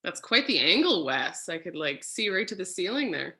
That's quite the angle, Wes. I could like see right to the ceiling there.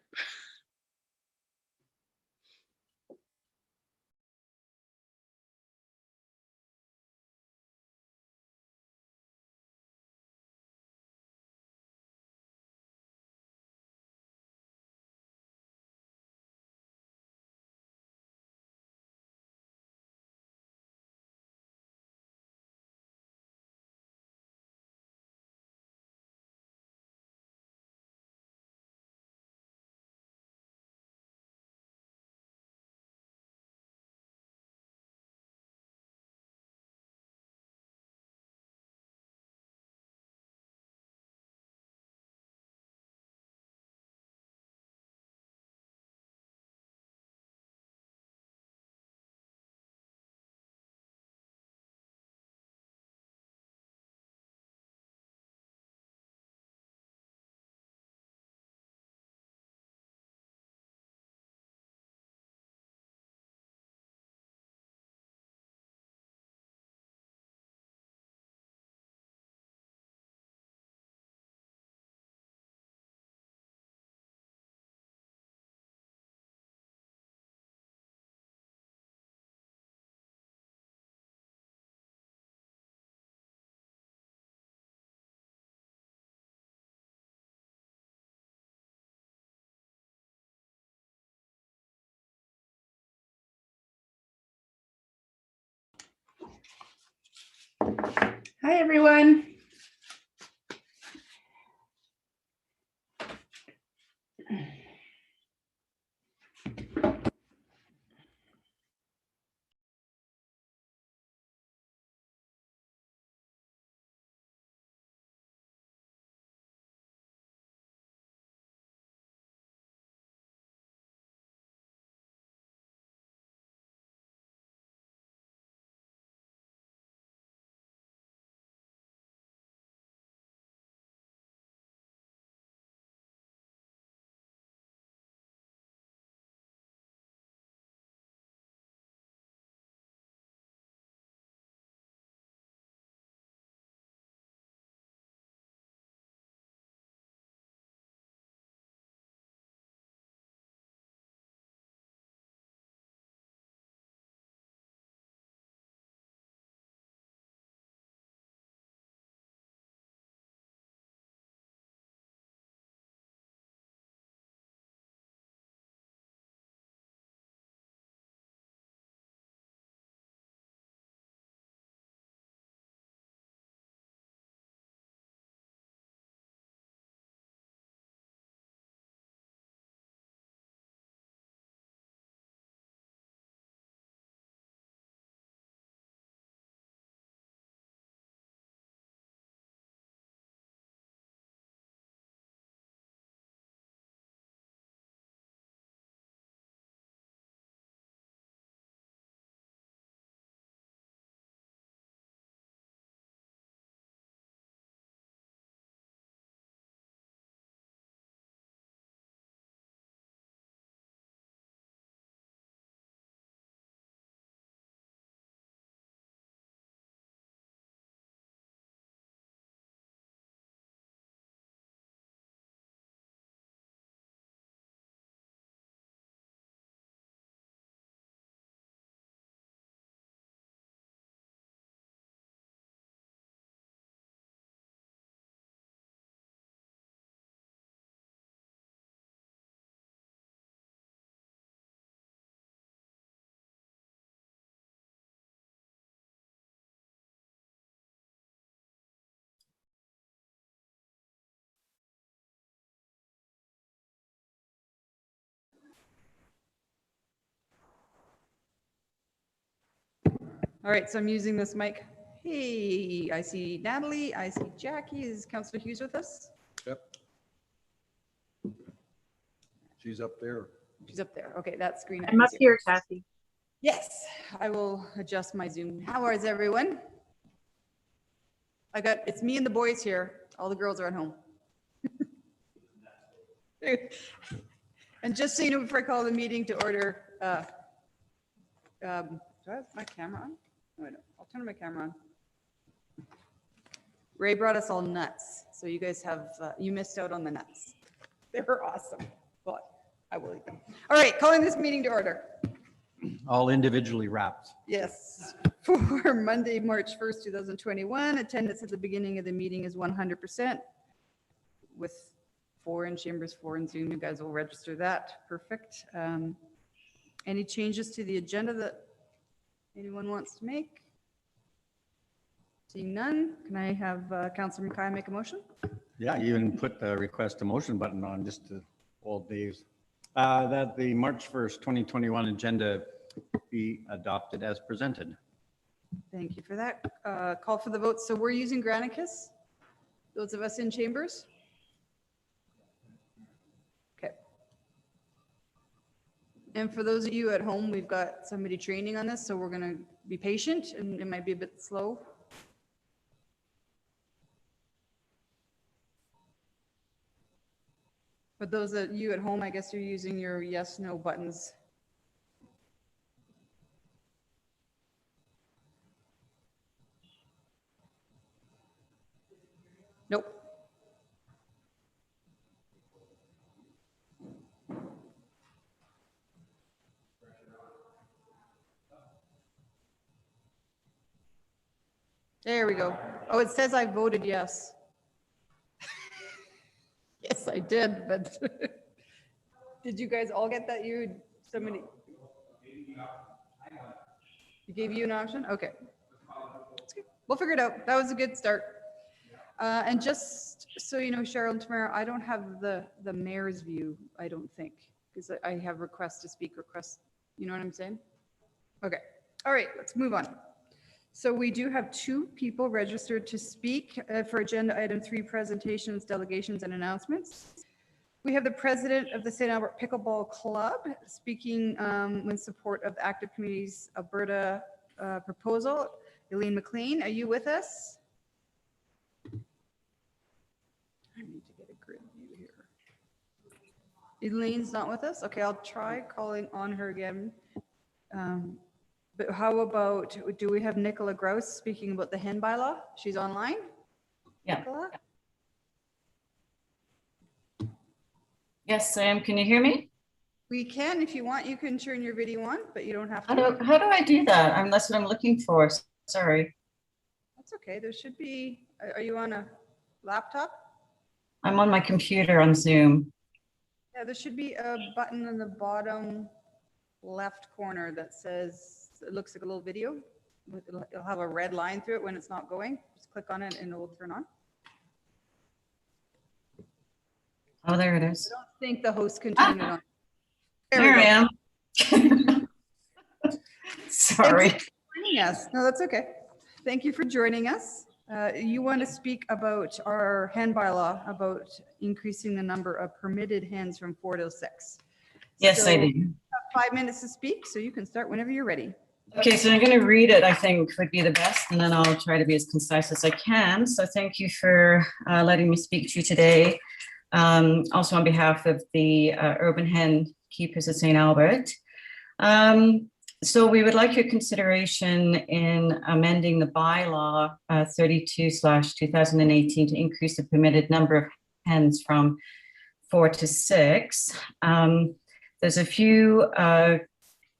Hi, everyone. All right, so I'm using this mic. Hey, I see Natalie, I see Jackie. Is Councillor Hughes with us? Yep. She's up there. She's up there. Okay, that screen. I I'm can up see. here, Kathy. Yes, I will adjust my Zoom. How is everyone? It's me and the boys here. All the girls are at home. And just so you know, before I call the meeting to order, do I have my camera on? No, I don't. I'll turn my camera on. Ray brought us all nuts. So you guys have, you missed out on the nuts. They were awesome, but I will eat them. All right, calling this meeting to order. All individually wrapped. Yes, for Monday, March 1st, 2021, attendance at the beginning of the meeting is 100% with 4 in chambers, 4 in Zoom. You guys will register that. Perfect. Any changes to the agenda that anyone wants to make? Seeing none, can I have Councilor Mackay make a motion? Yeah, you even put the request a motion button on just to old days. That the March 1st, 2021 agenda be adopted as presented. Thank you for that. Call for the vote. So we're using Granicus? Those of us in chambers? Okay. And for those of you at home, we've got somebody training on this, so we're going to be patient and it might be a bit slow. But those of you at home, I guess you're using your yes, no buttons. Nope. There we go. Oh, it says I voted yes. Yes, I did, but did you guys all get that? Somebody. You gave you an option? Okay. We'll figure it out. That was a good start. And just so you know, Cheryl and Tamara, I don't have the mayor's view, I don't think, because I have requests to speak requests. You know what I'm saying? Okay. All right, let's move on. So we do have 2 people registered to speak for agenda item 3, presentations, delegations, and announcements. We have the president of the St. Albert Pickleball Club speaking in support of the Active Communities Alberta proposal. Elaine McLean, are you with us? I need to get a grid view here. Elaine's not with us? Okay, I'll try calling on her again. But how about, do we have Nicola Grouse speaking about the hen bylaw? She's online? Yeah. Nicola? Yes, I am. Can you hear me? We can, if you want, you can turn your video on, but you don't have How to. do I do that? That's what I'm looking for. Sorry. That's okay. There should be, are you on a laptop? I'm on my computer on Zoom. Yeah, there should be a button in the bottom left corner that says, it looks like a little video. It'll have a red line through it when it's not going. Just click on it and it will turn on. Oh, there it is. I don't think the host can turn it on. There we I go. am. Sorry. Joining us. No, that's okay. Thank you for joining us. You want to speak about our hen bylaw, about increasing the number of permitted hens from 4 to 6. Yes, So I do. you have 5 minutes to speak, so you can start whenever you're ready. Okay, so I'm going to read it, I think would be the best, and then I'll try to be as concise as I can. So thank you for letting me speak to you today. Also on behalf of the Urban Hen Keepers of St. Albert. So we would like your consideration in amending the bylaw 32/2018 to increase the permitted number of hens from 4 to 6. There's a few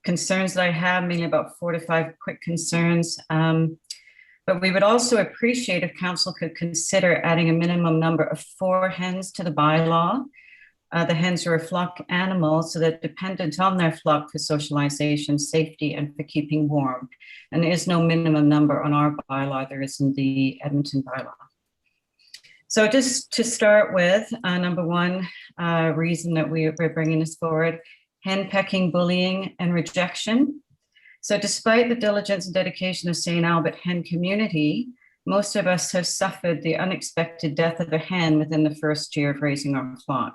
concerns that I have, mainly about 4 to 5 quick concerns. But we would also appreciate if council could consider adding a minimum number of 4 hens to the bylaw. The hens are a flock animal, so they're dependent on their flock for socialization, safety, and for keeping warm. And there is no minimum number on our bylaw. There is in the Edmonton bylaw. So just to start with, number 1 reason that we're bringing this forward, hen pecking, bullying, and rejection. So despite the diligence and dedication of St. Albert hen community, most of us have suffered the unexpected death of a hen within the first year of raising our flock.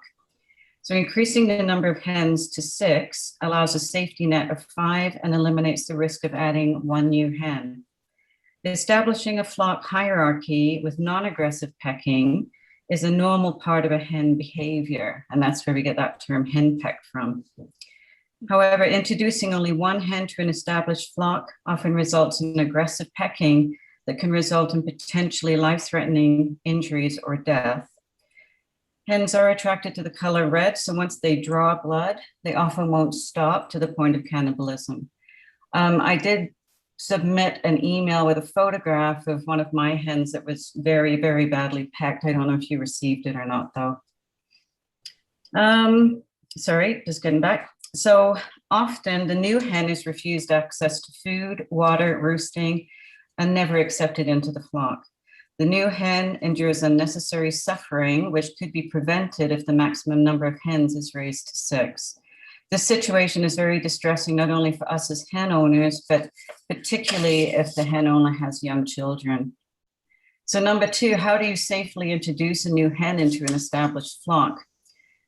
So increasing the number of hens to 6 allows a safety net of 5 and eliminates the risk of adding 1 new hen. Establishing a flock hierarchy with non-aggressive pecking is a normal part of a hen behavior, and that's where we get that term hen peck from. However, introducing only 1 hen to an established flock often results in aggressive pecking that can result in potentially life-threatening injuries or death. Hens are attracted to the color red, so once they draw blood, they often won't stop to the point of cannibalism. I did submit an email with a photograph of one of my hens that was very, very badly pecked. I don't know if you received it or not, though. Sorry, just getting back. So often the new hen is refused access to food, water, roosting, and never accepted into the flock. The new hen endures unnecessary suffering, which could be prevented if the maximum number of hens is raised to 6. This situation is very distressing, not only for us as hen owners, but particularly if the hen owner has young children. So number 2, how do you safely introduce a new hen into an established flock?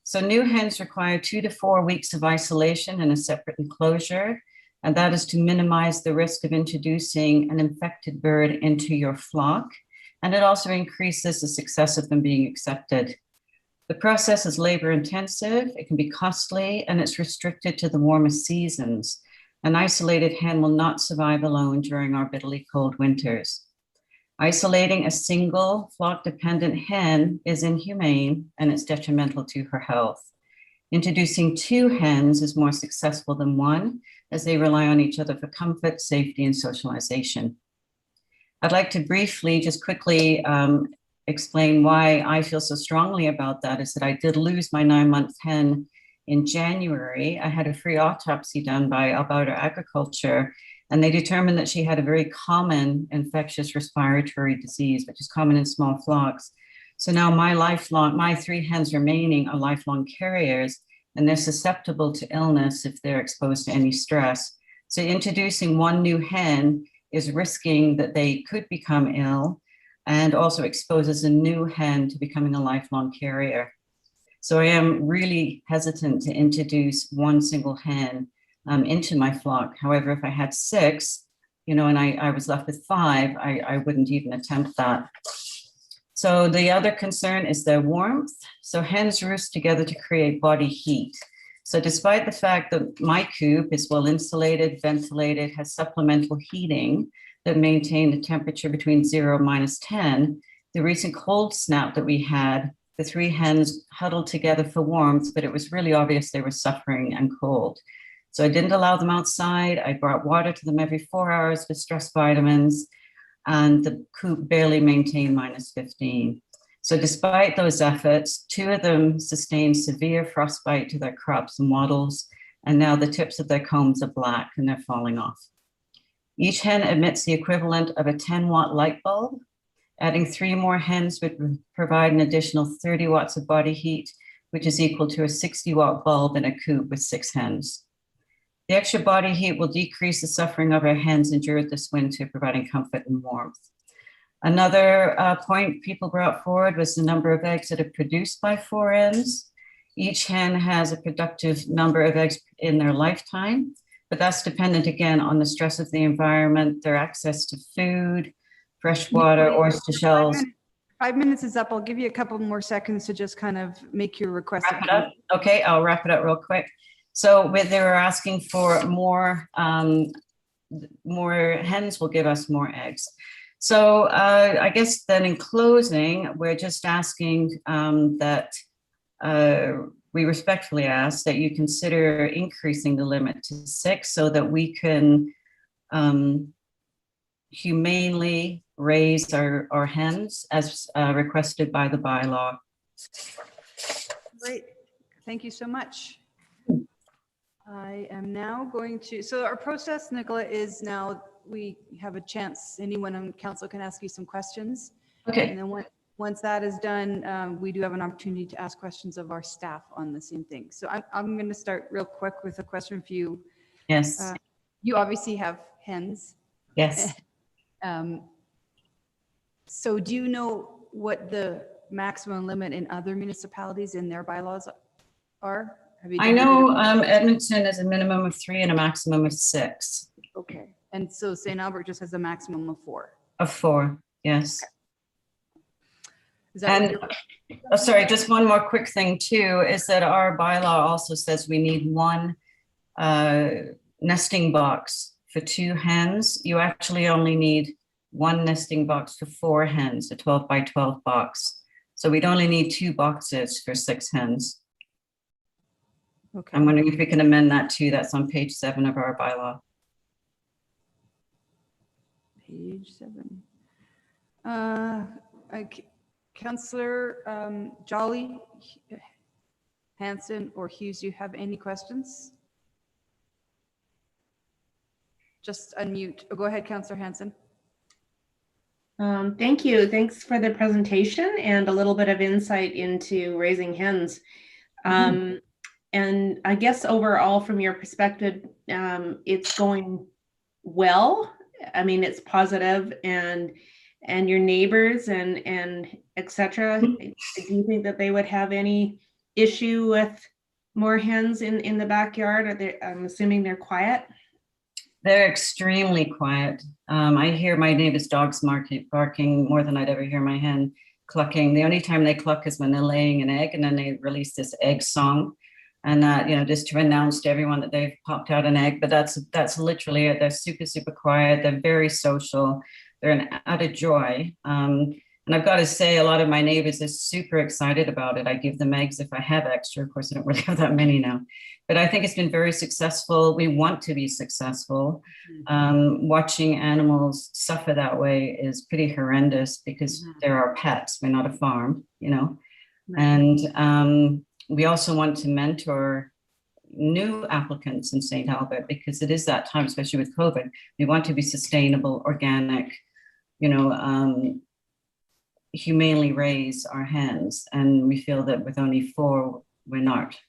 So new hens require 2 to 4 weeks of isolation in a separate enclosure, and that is to minimize the risk of introducing an infected bird into your flock. And it also increases the success of them being accepted. The process is labor intensive, it can be costly, and it's restricted to the warmest seasons. An isolated hen will not survive alone during our bitterly cold winters. Isolating a single flock-dependent hen is inhumane and it's detrimental to her health. Introducing 2 hens is more successful than 1, as they rely on each other for comfort, safety, and socialization. I'd like to briefly, just quickly explain why I feel so strongly about that, is that I did lose my 9-month hen in January. I had a free autopsy done by Alberta Agriculture, and they determined that she had a very common infectious respiratory disease, which is common in small flocks. So now my 3 hens remaining are lifelong carriers, and they're susceptible to illness if they're exposed to any stress. So introducing 1 new hen is risking that they could become ill, and also exposes a new hen to becoming a lifelong carrier. So I am really hesitant to introduce 1 single hen into my flock. However, if I had 6, and I was left with 5, I wouldn't even attempt that. So the other concern is their warmth. So hens roost together to create body heat. So despite the fact that my coop is well insulated, ventilated, has supplemental heating that maintain the temperature between 0 and -10, the recent cold snap that we had, the 3 hens huddled together for warmth, but it was really obvious they were suffering and cold. So I didn't allow them outside. I brought water to them every 4 hours with stress vitamins, and the coop barely maintained -15. So despite those efforts, 2 of them sustained severe frostbite to their crops and wattles, and now the tips of their combs are black and they're falling off. Each hen emits the equivalent of a 10-watt light bulb. Adding 3 more hens would provide an additional 30 watts of body heat, which is equal to a 60-watt bulb in a coop with 6 hens. The extra body heat will decrease the suffering of our hens endured this winter, providing comfort and warmth. Another point people brought forward was the number of eggs that are produced by 4 hens. Each hen has a productive number of eggs in their lifetime, but that's dependent again on the stress of the environment, their access to food, fresh water, oyster shells. 5 minutes is up. I'll give you a couple more seconds to just kind of make your request. Wrap it up. Okay, I'll wrap it up real quick. So they were asking for more hens will give us more eggs. So I guess then in closing, we're just asking that we respectfully ask that you consider increasing the limit to 6 so that we can humanely raise our hens as requested by the bylaw. Great. Thank you so much. I am now going to, so our process, Nicola, is now we have a chance, anyone on council can ask you some questions. Okay. And then once that is done, we do have an opportunity to ask questions of our staff on the same thing. So I'm going to start real quick with a question for you. Yes. You obviously have hens. Yes. So do you know what the maximum limit in other municipalities in their bylaws are? I know Edmonton is a minimum of 3 and a maximum of 6. Okay. And so St. Albert just has a maximum of 4. Of 4, yes. Okay. Is that And sorry, just one more quick thing too, is that our bylaw also says we need 1 nesting box for 2 hens. You actually only need one nesting box for 4 hens, a 12 by 12 box. So we'd only need 2 boxes for 6 hens. Okay. I'm wondering if we can amend that too. That's on page 7 of our bylaw. Page 7. Councillor Jolly, Hanson, or Hughes, do you have any questions? Just unmute. Oh, go ahead, Councillor Hanson. Thank you. Thanks for the presentation and a little bit of insight into raising hens. And I guess overall, from your perspective, it's going well. I mean, it's positive, and your neighbors and etc. Do you think that they would have any issue with more hens in the backyard? Are they, I'm assuming they're quiet. They're extremely quiet. I hear my neighbor's dogs barking more than I'd ever hear my hen clucking. The only time they cluck is when they're laying an egg, and then they release this egg song. And that, you know, just to announce to everyone that they've popped out an egg, but that's literally it. They're super, super quiet. They're very social. They're out of joy. And I've got to say, a lot of my neighbors are super excited about it. I give them eggs if I have extra. Of course, I don't really have that many now, but I think it's been very successful. We want to be successful. Watching animals suffer that way is pretty horrendous because they're our pets. We're not a farm, you know. And we also want to mentor new applicants in St. Albert because it is that time, especially with COVID. We want to be sustainable, organic, you know, humanely raise our hens. And we feel that with only 4, we're not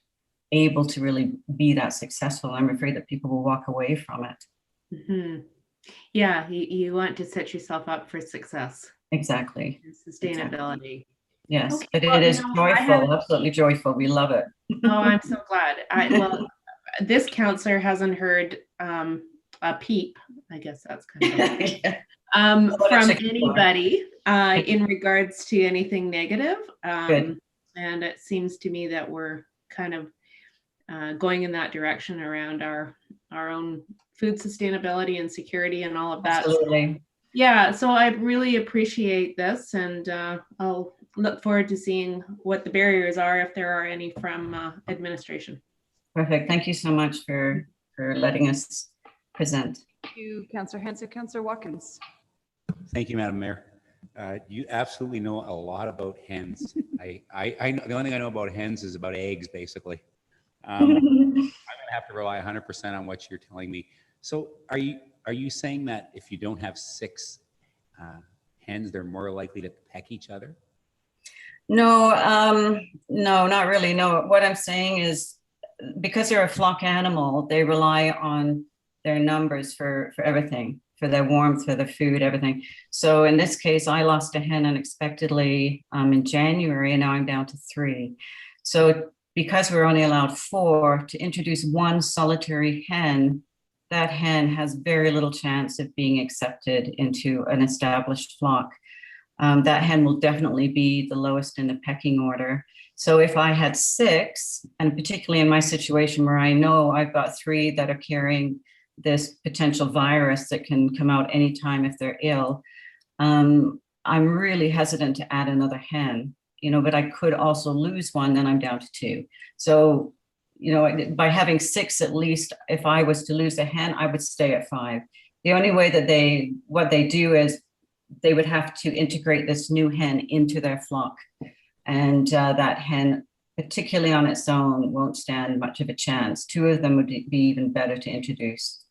able to really be that successful. I'm afraid that people will walk away from it. Yeah, you want to set yourself up for success. Exactly. And sustainability. Yes, Okay, but well, it is you know, joyful, absolutely joyful. We love it. Oh, I'm so glad. Well, this counselor hasn't heard a peep. I guess that's kind of from anybody in regards to anything negative. And it seems to me that we're kind of going in that direction around our own food sustainability and security and all of that. Absolutely. So, yeah, so I really appreciate this, and I'll look forward to seeing what the barriers are, if there are any, from administration. Perfect. Thank you so much for letting us present. Thank you, Councillor Hanson. Councillor Watkins. Thank you, Madam Mayor. You absolutely know a lot about hens. I know, the only thing I know about hens is about eggs, basically. I'm gonna have to rely 100% on what you're telling me. So are you saying that if you don't have 6 hens, they're more likely to peck each other? No, no, not really. No, what I'm saying is because they're a flock animal, they rely on their numbers for everything, for their warmth, for their food, everything. So in this case, I lost a hen unexpectedly in January, and now I'm down to 3. So because we're only allowed 4, to introduce 1 solitary hen, that hen has very little chance of being accepted into an established flock. That hen will definitely be the lowest in the pecking order. So if I had 6, and particularly in my situation where I know I've got 3 that are carrying this potential virus that can come out anytime if they're ill, I'm really hesitant to add another hen, you know, but I could also lose 1, then I'm down to 2. So, you know, by having 6 at least, if I was to lose a hen, I would stay at 5. The only way that what they do is they would have to integrate this new hen into their flock. And that hen, particularly on its own, won't stand much of a chance. 2 of them would be even better to introduce.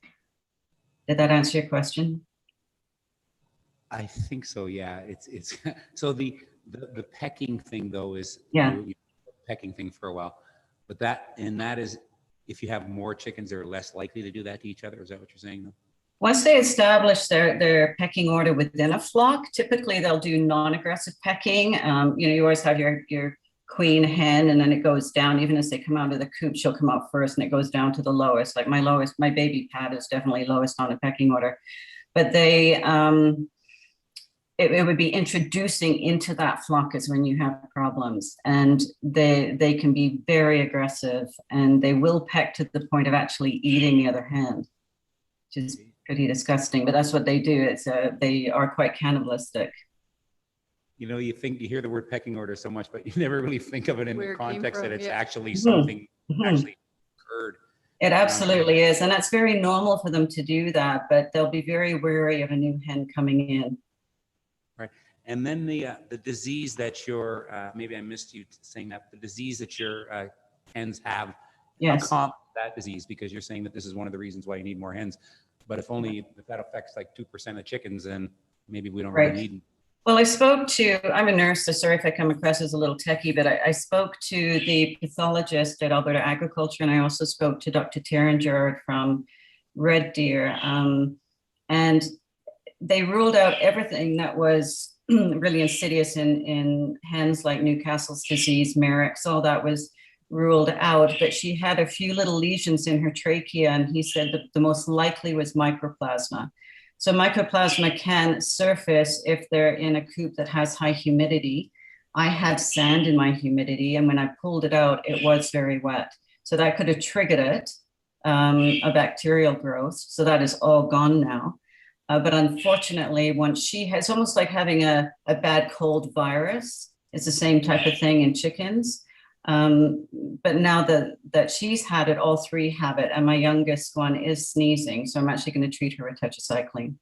Did that answer your question? I think so, yeah. It's so the pecking thing though is you pecking thing for a while, but that is if you have more chickens, they're less likely to do that to each other. Is that what you're saying though? Once they establish their pecking order within a flock, typically they'll do non-aggressive pecking. You know, you always have your queen hen, and then it goes down. Even as they come out of the coop, she'll come out first, and it goes down to the lowest. Like my baby Pat is definitely lowest on a pecking order. But they, it would be introducing into that flock is when you have problems, and they can be very aggressive, and they will peck to the point of actually eating the other hen. Just pretty disgusting, but that's what they do. They are quite cannibalistic. You know, you hear the word pecking order so much, but you never really think of it in Where the it came context from, that it's yeah. actually something Mhm. actually occurred. It absolutely is. And that's very normal for them to do that, but they'll be very wary of a new hen coming in. And then the disease that your, maybe I missed you saying that, the disease that your hens have, how Yes. common is that disease? Because you're saying that this is one of the reasons why you need more hens. But if that affects like 2% of chickens, then maybe we don't really Right. need them. Well, I'm a nurse, so sorry if I come across as a little techie, but I spoke to the pathologist at Alberta Agriculture, and I also spoke to Dr. Terranger from Red Deer. And they ruled out everything that was really insidious in hens, like Newcastle's disease, Merrick's, all that was ruled out. But she had a few little lesions in her trachea, and he said that the most likely was mycoplasma. So mycoplasma can surface if they're in a coop that has high humidity. I had sand in my humidity, and when I pulled it out, it was very wet. So that could have triggered it, a bacterial growth. So that is all gone now. But unfortunately, it's almost like having a bad cold virus. It's the same type of thing in chickens. But now that she's had it, all three have it. And my youngest one is sneezing. So I'm actually going to treat her with tetracycline.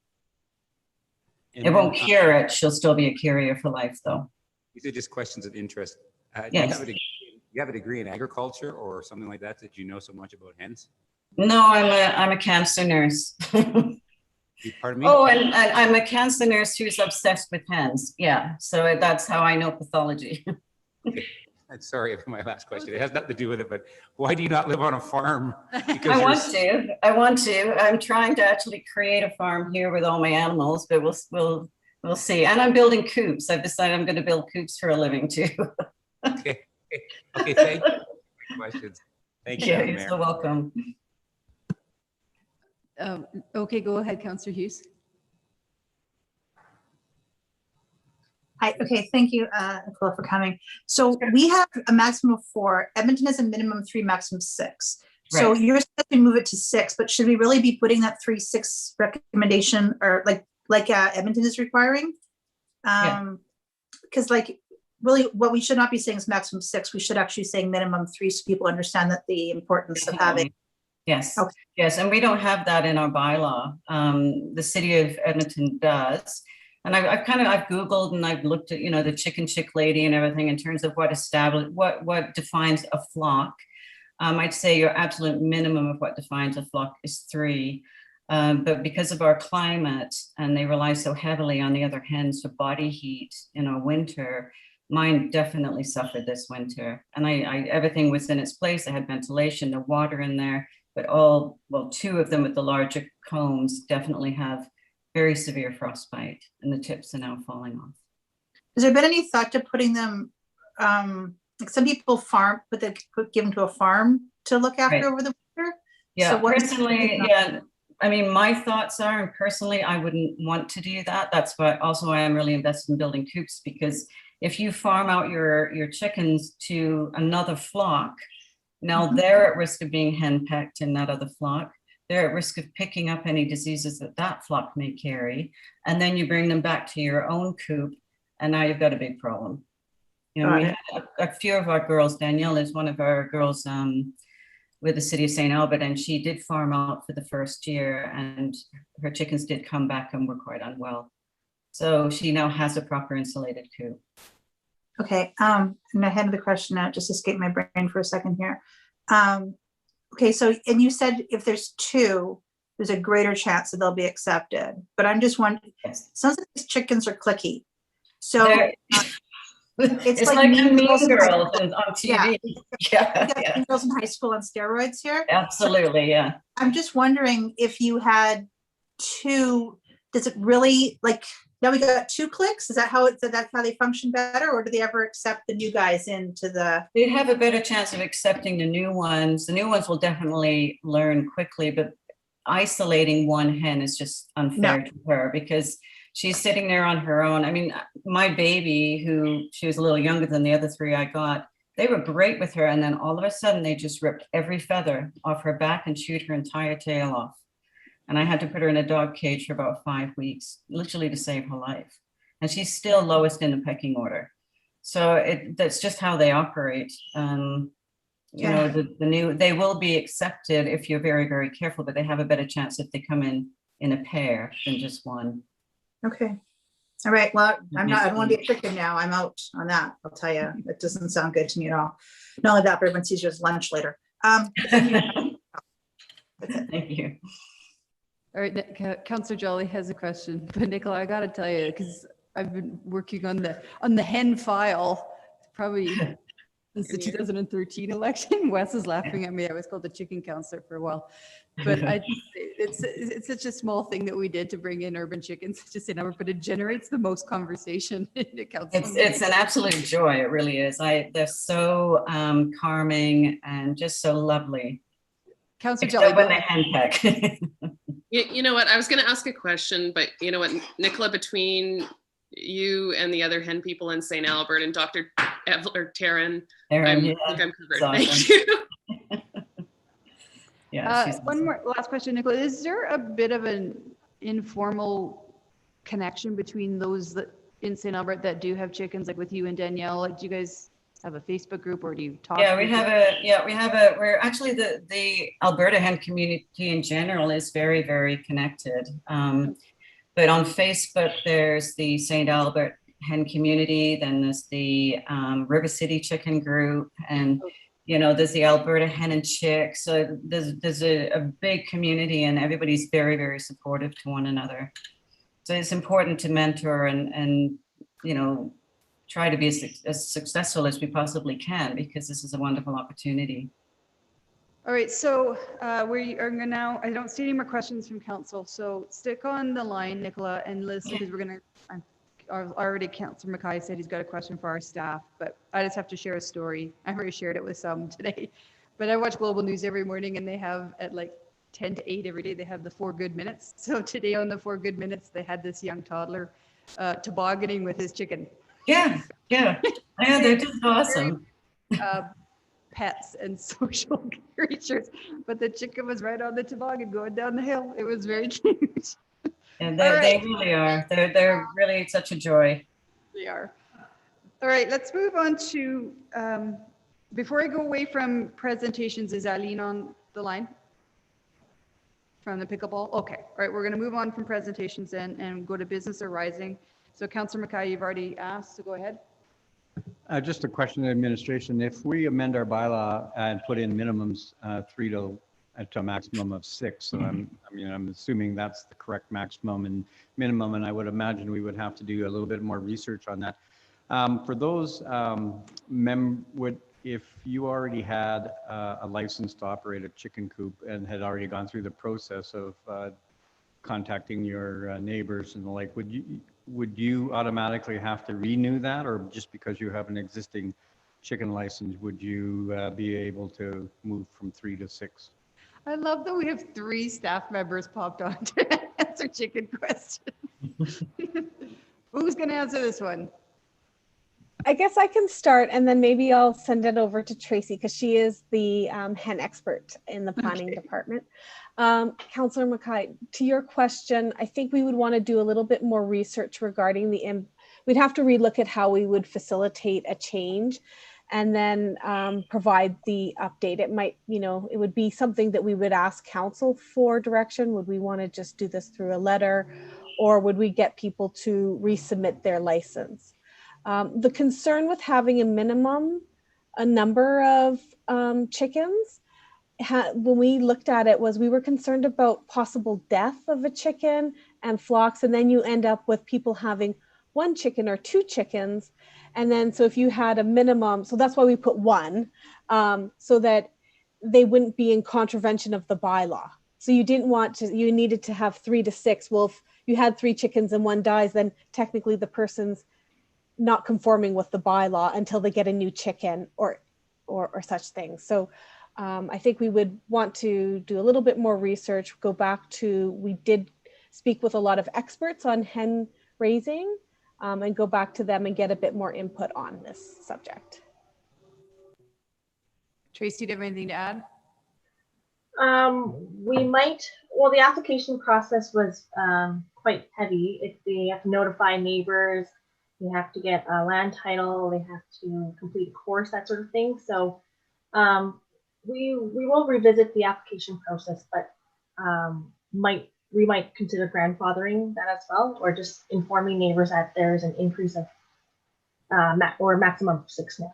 And It then, won't cure it. She'll still be a carrier for life, though. These are just questions of interest. Do Yes. you have a degree in agriculture or something like that? Did you know so much about hens? No, I'm a cancer nurse. Pardon me? Oh, and I'm a cancer nurse who's obsessed with hens. Yeah. So that's how I know pathology. I'm sorry for my last question. It has nothing to do with it, but why do you not live on a farm? Because I you're want to. I'm trying to actually create a farm here with all my animals, but we'll see. And I'm building coops. I've decided I'm going to build coops for a living too. Okay. Okay. Thank you. Questions. Thank you, Yeah, Madam you're Mayor. so welcome. Okay, go ahead, Councillor Hughes. Hi, okay, thank you, Nicola, for coming. So we have a maximum of 4. Edmonton has a minimum 3, maximum 6. So Right. you're supposed to move it to 6, but should we really be putting that 3-6 recommendation, or like Edmonton is requiring? Because like really what we should not be saying is maximum 6. We should actually say minimum 3 so people understand that the importance of having. Yes, Okay. yes, and we don't have that in our bylaw. The city of Edmonton does. And I've Googled and I've looked at, the chicken chick lady and everything in terms of what defines a flock. I'd say your absolute minimum of what defines a flock is 3. But because of our climate, and they rely so heavily on the other hens for body heat in our winter, mine definitely suffered this winter. And everything was in its place. I had ventilation, the water in there, but 2 of them with the larger combs definitely have very severe frostbite, and the tips are now falling off. Has there been any thought to putting them, like some people farm, but they give them to a farm to look after Right. over the winter? Yeah, So what- personally, yeah. I mean, my thoughts are, and personally, I wouldn't want to do that. That's why I'm really invested in building coops, because if you farm out your chickens to another flock, now they're at risk of being henpecked in that other flock. They're at risk of picking up any diseases that flock may carry. And then you bring them back to your own coop, and now you've got a big problem. We had a few of our girls, Danielle is one of our girls with the city of St. Albert, and she did farm out for the first year, and her chickens did come back and were quite unwell. So she now has a proper insulated coop. Okay, and ahead of the question now, just escape my brain for a second here. Okay, so, and you said if there's 2, there's a greater chance that they'll be accepted. But I'm just wondering, Yes. sounds like these chickens are clicky. So They're- it's It's like like the Mean Mean Girls Girls on TV. we Yeah, got yeah, Mean Girls in high school on steroids here. absolutely, yeah. I'm just wondering if you had 2, does it really, like, now we got 2 clicks? Is that how that's how they function better? Or do they ever accept the new guys into the? They'd have a better chance of accepting the new ones. The new ones will definitely learn quickly, but isolating one hen is just unfair to her, because she's sitting there on her own. I mean, my baby, she was a little younger than the other 3 I got, they were great with her. And then all of a sudden they just ripped every feather off her back and chewed her entire tail off. And I had to put her in a dog cage for about 5 weeks, literally to save her life. And she's still lowest in the pecking order. So that's just how they operate. You know, they will be accepted if you're very, very careful, but they have a better chance if they come in a pair than just one. Okay. All right. Well, I don't want to be a chicken now. I'm out on that. I'll tell you, it doesn't sound good to me at all. Not only that, but everyone sees you as lunch later. Thank you. All right, Councillor Jolly has a question, but Nicola, I gotta tell you, because I've been working on the hen file, probably since the 2013 election. Wes is laughing at me. I was called the chicken counselor for a while, but it's such a small thing that we did to bring in urban chickens, just a number, but it generates the most conversation in the council. It's an absolute joy. It really is. They're so calming and just so lovely. Councillor Except Jolly, when they henpeck. You know what? I was going to ask a question, but you know what, Nicola, between you and the other hen people in St. Albert and Dr. Taryn, I think I'm covered. Awesome. Thank you. Yeah. She's one more last question, Nicola. Is there a bit of an informal connection between those that in St. Albert that do have chickens, like with you and Danielle? Like, do you guys have a Facebook group, or do you talk? Yeah, we're actually the Alberta hen community in general is very, very connected. But on Facebook, there's the St. Albert hen community, then there's the River City chicken group, and you know, there's the Alberta hen and chick. So there's a big community, and everybody's very, very supportive to one another. So it's important to mentor and you know, try to be as successful as we possibly can, because this is a wonderful opportunity. All right, so we are gonna now, I don't see any more questions from council, so stick on the line, Nicola, and listen, because we're gonna, already Councillor Mackay said he's got a question for our staff, but I just have to share a story. I've already shared it with some today, but I watch Global News every morning, and they have at like 10 to 8 every day, they have the 4 Good Minutes. So today on the 4 Good Minutes, they had this young toddler tobogganing with his chicken. Yeah, they're just awesome. Pets and social creatures, but the chicken was right on the toboggan going down the hill. It was very cute. And they really are. They're really such a joy. They are. All right, let's move on to, before I go away from presentations, is Eileen on the line? From the pickleball? Okay, all right, we're gonna move on from presentations and go to business arising. So Councillor Mackay, you've already asked, so go ahead. Just a question of administration. If we amend our bylaw and put in minimums 3 to a maximum of 6, so I'm assuming that's the correct maximum and minimum, and I would imagine we would have to do a little bit more research on that. For those if you already had a license to operate a chicken coop and had already gone through the process of contacting your neighbors and the like, would you automatically have to renew that, or just because you have an existing chicken license, would you be able to move from 3 to 6? I love that we have 3 staff members popped on to answer chicken questions. Who's going to answer this one? I guess I can start, and then maybe I'll send it over to Tracy, because she is the hen expert in the planning department. Councillor Mackay, to your question, I think we would want to do a little bit more research regarding we'd have to relook at how we would facilitate a change and then provide the update. It might, it would be something that we would ask council for direction. Would we want to just do this through a letter, or would we get people to resubmit their license? The concern with having a number of chickens, when we looked at it, was we were concerned about possible death of a chicken and flocks, and then you end up with people having 1 chicken or 2 chickens. And then, so if you had a minimum, so that's why we put 1, so that they wouldn't be in contravention of the bylaw. So you needed to have 3 to 6. Well, if you had 3 chickens and 1 dies, then technically the person's not conforming with the bylaw until they get a new chicken or such things. So I think we would want to do a little bit more research, go back to, we did speak with a lot of experts on hen raising, and go back to them and get a bit more input on this subject. Tracy, do you have anything to add? We might well, the application process was quite heavy. They have to notify neighbors, they have to get a land title, they have to complete a course, that sort of thing. So we will revisit the application process, but we might consider grandfathering that as well, or just informing neighbors that there's an increase of or a maximum of 6 now.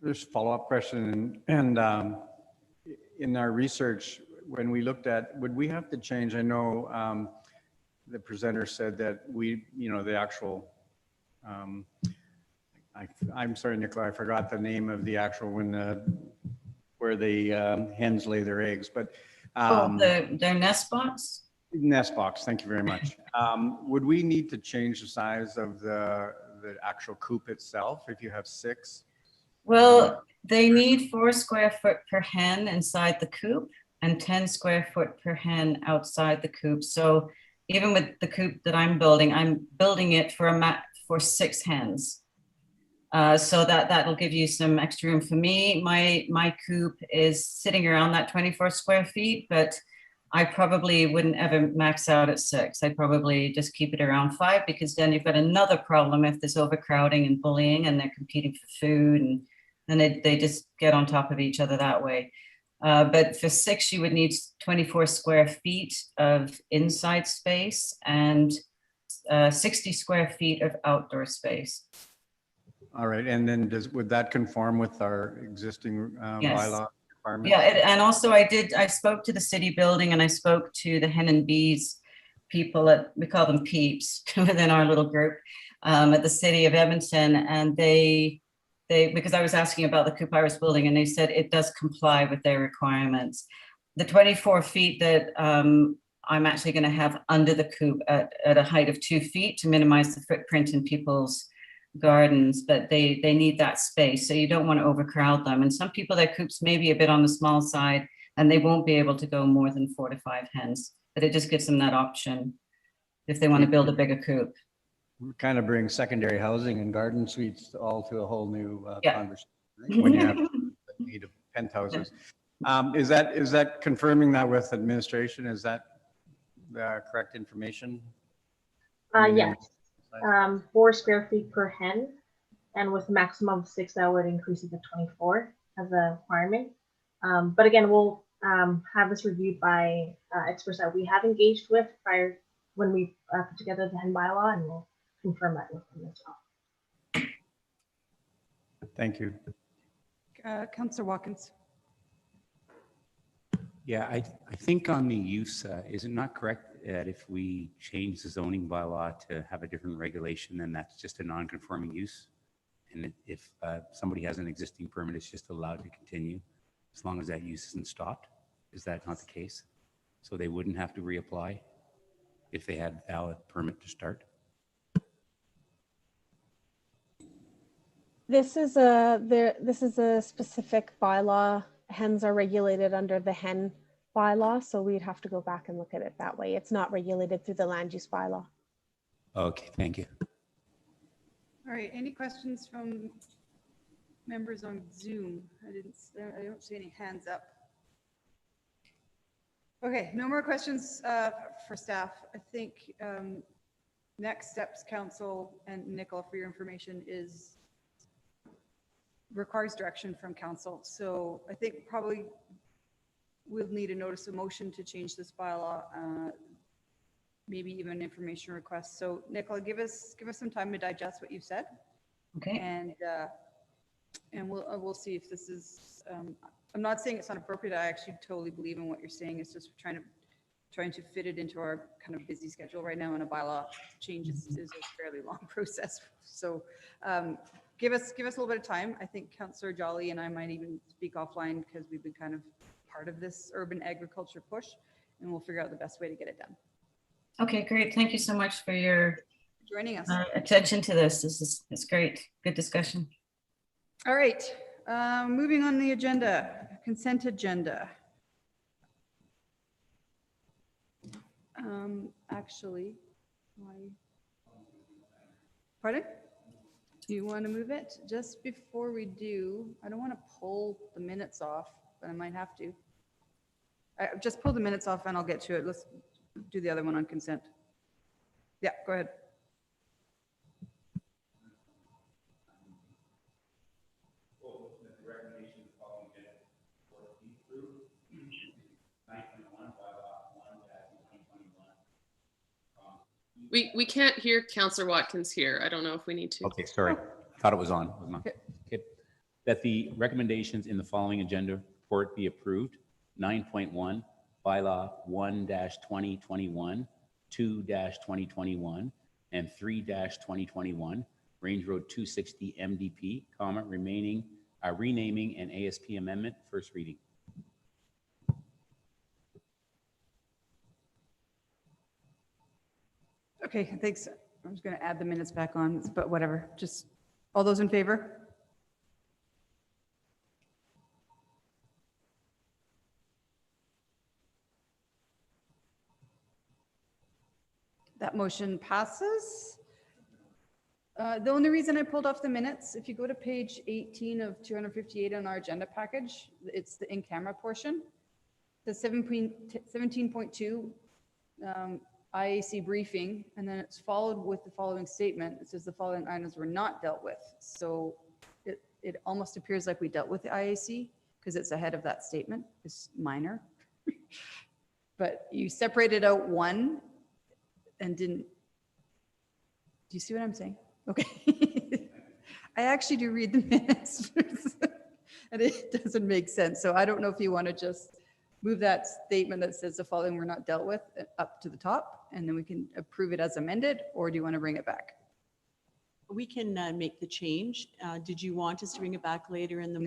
There's a follow-up question, and in our research, when we looked at, would we have to change? I know the presenter said that the actual, I'm sorry, Nicola, I forgot the name of the actual where the hens lay their eggs, but their nest box. Nest box. Thank you very much. Would we need to change the size of the actual coop itself if you have 6? Well, they need 4 square foot per hen inside the coop and 10 square foot per hen outside the coop. So even with the coop that I'm building it for 6 hens. So that'll give you some extra room. For me, my coop is sitting around that 24 square feet, but I probably wouldn't ever max out at 6. I probably just keep it around 5, because then you've got another problem if there's overcrowding and bullying and they're competing for food, and they just get on top of each other that way. But for 6, you would need 24 square feet of inside space and 60 square feet of outdoor space. All right, and then would that conform with our existing bylaw requirements? Yeah, and also I spoke to the city building, and I spoke to the hen and bees people we call them peeps within our little group at the city of Edmonton, and they because I was asking about the coop I was building, and they said it does comply with their requirements. The 24 feet that I'm actually going to have under the coop at a height of 2 feet to minimize the footprint in people's gardens, but they need that space, so you don't want to overcrowd them. And some people, their coops may be a bit on the small side, and they won't be able to go more than 4 to 5 hens, but it just gives them that option if they want to build a bigger coop. We kind of bring secondary housing and garden suites all to a whole new conversation, right? When you have the need of penthouses. Is that confirming that with administration? Is that the correct information? Yes. 4 square feet per hen, and with maximum of 6, that would increase it to 24 as a requirement. But again, we'll have this reviewed by experts that we have engaged with prior when we put together the hen bylaw, and we'll confirm that with them as well. Thank you. Councillor Watkins. Yeah, I think on the use, is it not correct that if we change the zoning bylaw to have a different regulation, then that's just a non-conforming use? And if somebody has an existing permit, it's just allowed to continue as long as that use isn't stopped? Is that not the case? So they wouldn't have to reapply if they had a valid permit to start? This is a specific bylaw. Hens are regulated under the hen bylaw, so we'd have to go back and look at it that way. It's not regulated through the land use bylaw. Okay, thank you. All right, any questions from members on Zoom? I don't see any hands up. Okay, no more questions for staff. I think next steps, council and Nicola, for your information, requires direction from council. So I think probably we'll need a notice of motion to change this bylaw, maybe even an information request. So Nicola, give us some time to digest what you said. Okay. And we'll see if this is. I'm not saying it's not appropriate. I actually totally believe in what you're saying. It's just trying to fit it into our kind of busy schedule right now, and a bylaw change is a fairly long process. So give us a little bit of time. I think Councillor Jolly and I might even speak offline, because we've been kind of part of this urban agriculture push, and we'll figure out the best way to get it done. Okay, great. Thank you so much for your joining us. Attention to this. It's great. Good discussion. All right, moving on the agenda, consent agenda. Actually, pardon? Do you want to move it? Just before we do, I don't want to pull the minutes off, but I might have to. I just pull the minutes off and I'll get to it. Let's do the other one on consent. Yeah, go ahead. We can't hear Councillor Watkins here. I don't know if we need to. Okay, sorry. I thought it was on. It was not. Okay. That the recommendations in the following agenda report be approved. 9.1, bylaw 1-2021, 2-2021, and 3-2021, Range Road 260 MDP, renaming and ASP amendment, first reading. Okay, thanks. I'm just going to add the minutes back on, but whatever. Just all those in favor? That motion passes. The only reason I pulled off the minutes, if you go to page 18 of 258 on our agenda package, it's the in-camera portion. The 17.2 IAC briefing, and then it's followed with the following statement. It says the following items were not dealt with. So it almost appears like we dealt with the IAC because it's ahead of that statement. It's minor. But you separated out one and didn't. Do you see what I'm saying? Okay. I actually do read the minutes and it doesn't make sense. So I don't know if you want to just move that statement that says the following were not dealt with up to the top, and then we can approve it as amended, or do you want to bring it back? We can make the change. Did you want us to bring it back later in the,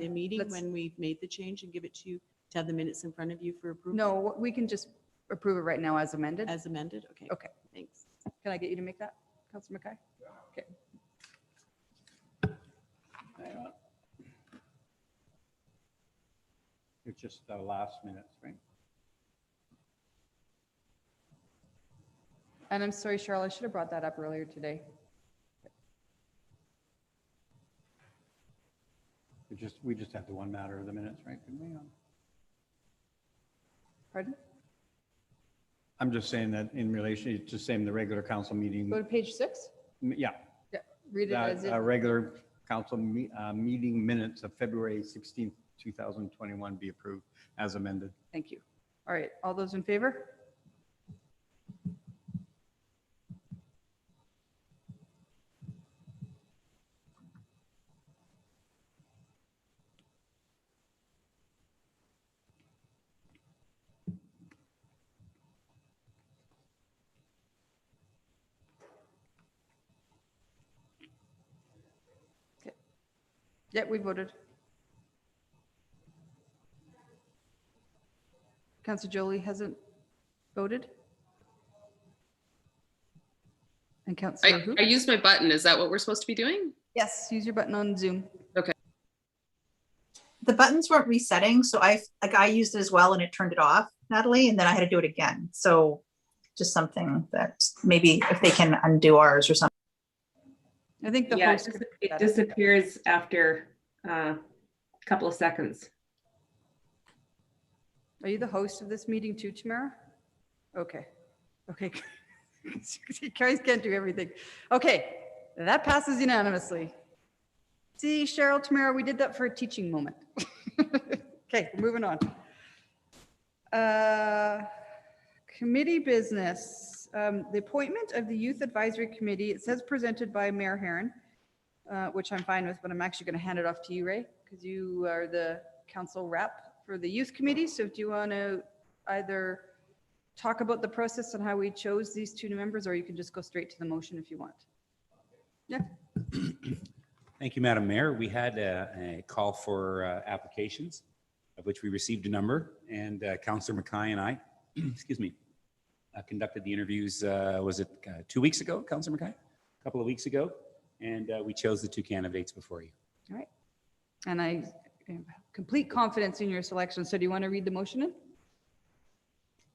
meeting when we've made the change and give it to you to have the minutes in front of you for approval? No, we can just approve it right now as amended. As amended? Okay. Okay. Thanks. Can I get you to make that, Councilor Mackay? Okay. It's just the last minutes, right? And I'm sorry, Cheryl, I should have brought that up earlier today. We just have the one matter of the minutes, right? Didn't we? Pardon? I'm just saying that in relation, it's just saying the regular council meeting. Go to page 6. Yeah. Yeah, read it as That it. regular council meeting minutes of February 16th, 2021 be approved as amended. Thank you. All right, all those in favor? Okay. Yeah, we voted. Councillor Jolie hasn't voted? And Councillor who? I used my button. Is that what we're supposed to be doing? Yes, use your button on Zoom. Okay. The buttons weren't resetting, so I used it as well and it turned it off, Natalie, and then I had to do it again. So just something that maybe if they can undo ours or something. I think the Yeah, host. it disappears after a couple of seconds. Are you the host of this meeting too, Tamara? Okay. Okay. You guys can't do everything. Okay, that passes unanimously. See, Cheryl, Tamara, we did that for a teaching moment. Okay, moving on. Committee business. The appointment of the Youth Advisory Committee, it says presented by Mayor Herron, which I'm fine with, but I'm actually going to hand it off to you, Ray, because you are the council rep for the youth committee. So do you want to either talk about the process and how we chose these two members, or you can just go straight to the motion if you want? Yeah. Thank you, Madam Mayor. We had a call for applications, of which we received a number, and Councillor Mackay and I, excuse me, conducted the interviews, was it 2 weeks ago, Councillor Mackay? A couple of weeks ago, and we chose the two candidates before you. All right. And I have complete confidence in your selection. So do you want to read the motion in?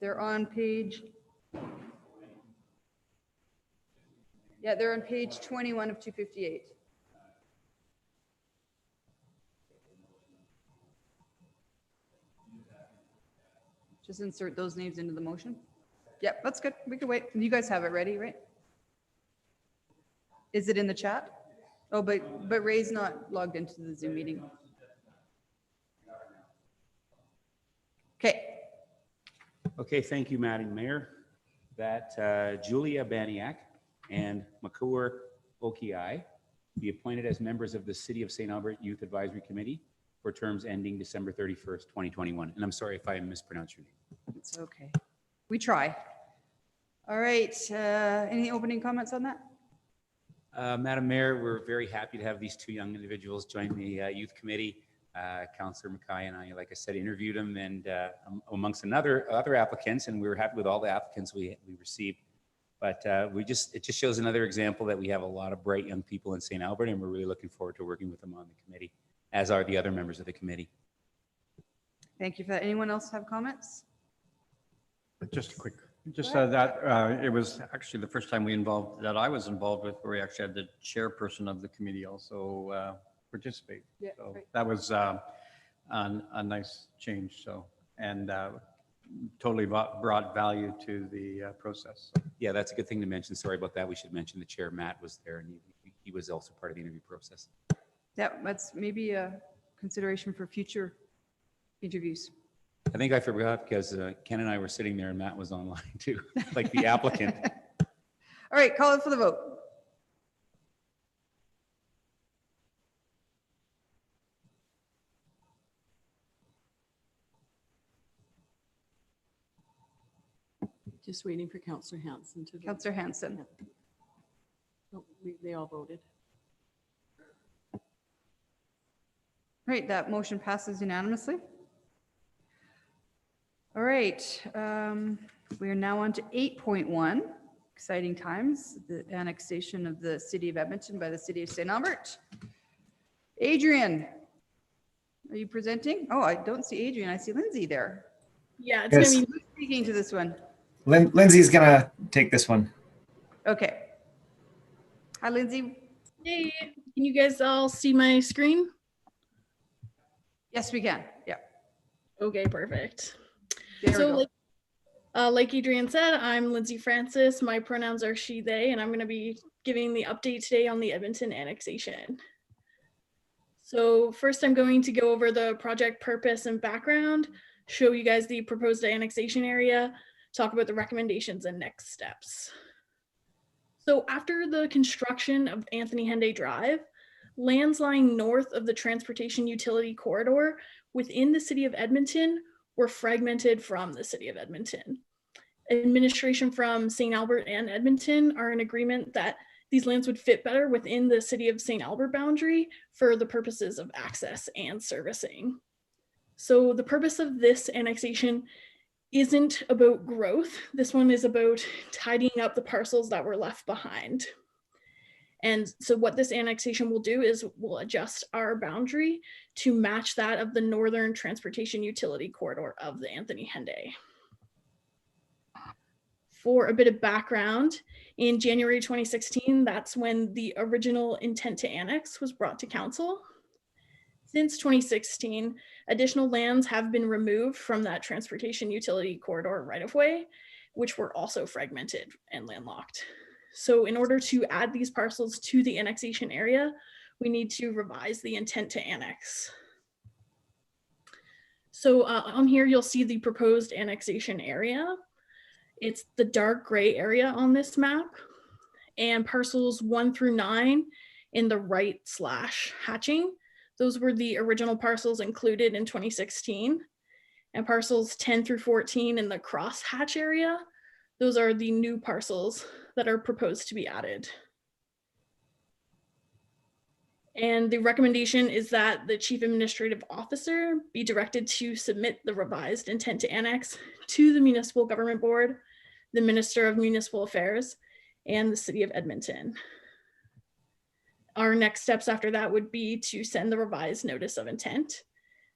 They're on page. Yeah, they're on page 21 of 258. Just insert those names into the motion. Yep, that's good. We can wait. You guys have it ready, right? Is it in the chat? Oh, but Ray's not logged into the Zoom meeting. Okay. Okay, thank you, Madam Mayor. That Julia Baniak and Makur Okiai be appointed as members of the City of St. Albert Youth Advisory Committee for terms ending December 31st, 2021. And I'm sorry if I mispronounced your name. It's okay. We try. All right. Any opening comments on that? Madam Mayor, we're very happy to have these two young individuals join the youth committee. Councillor Mackay and I, like I said, interviewed them, and amongst other applicants, and we were happy with all the applicants we received. But it just shows another example that we have a lot of bright young people in St. Albert, and we're really looking forward to working with them on the committee, as are the other members of the committee. Thank you for that. Anyone else have comments? Just a quick, that it was actually the first time I was involved with, where we actually had the chairperson of the committee also participate. Yeah, so right. that was a nice change. So, and totally brought value to the process. So. Yeah, that's a good thing to mention. Sorry about that. We should mention the chair, Matt, was there, and he was also part of the interview process. Yeah, that's maybe a consideration for future interviews. I think I forgot because Ken and I were sitting there and Matt was online too, like the applicant. All right, call it for the vote. Just waiting for Councillor Hanson to vote. Councillor Hanson. Oh, they all voted. Right, that motion passes unanimously. All right, we are now on to 8.1, exciting times, the annexation of the City of Edmonton by the City of St. Albert. Adrian, are you presenting? Oh, I don't see Adrian, I see Lindsay there. Yeah, it's gonna be Who's speaking to this one? Lindsay's gonna take this one. Okay. Hi, Lindsay. Hey, can you guys all see my screen? Yes, we can. Yeah. Okay, perfect. There we go. Like Adrian said, I'm Lindsay Francis. My pronouns are she, they, and I'm going to be giving the update today on the Edmonton annexation. So first, I'm going to go over the project purpose and background, show you guys the proposed annexation area, talk about the recommendations and next steps. So after the construction of Anthony Henday Drive, lands lying north of the transportation utility corridor within the City of Edmonton were fragmented from the City of Edmonton. Administration from St. Albert and Edmonton are in agreement that these lands would fit better within the City of St. Albert boundary for the purposes of access and servicing. So the purpose of this annexation isn't about growth. This one is about tidying up the parcels that were left behind. And so what this annexation will do is we'll adjust our boundary to match that of the northern transportation utility corridor of the Anthony Henday. For a bit of background, in January 2016, that's when the original intent to annex was brought to council. Since 2016, additional lands have been removed from that transportation utility corridor right-of-way, which were also fragmented and landlocked. So in order to add these parcels to the annexation area, we need to revise the intent to annex. So on here, you'll see the proposed annexation area. It's the dark gray area on this map, and parcels 1 through 9 in the right slash hatching. Those were the original parcels included in 2016, and parcels 10 through 14 in the cross hatch area. Those are the new parcels that are proposed to be added. And the recommendation is that the Chief Administrative Officer be directed to submit the revised intent to annex to the Municipal Government Board, the Minister of Municipal Affairs, and the City of Edmonton. Our next steps after that would be to send the revised notice of intent,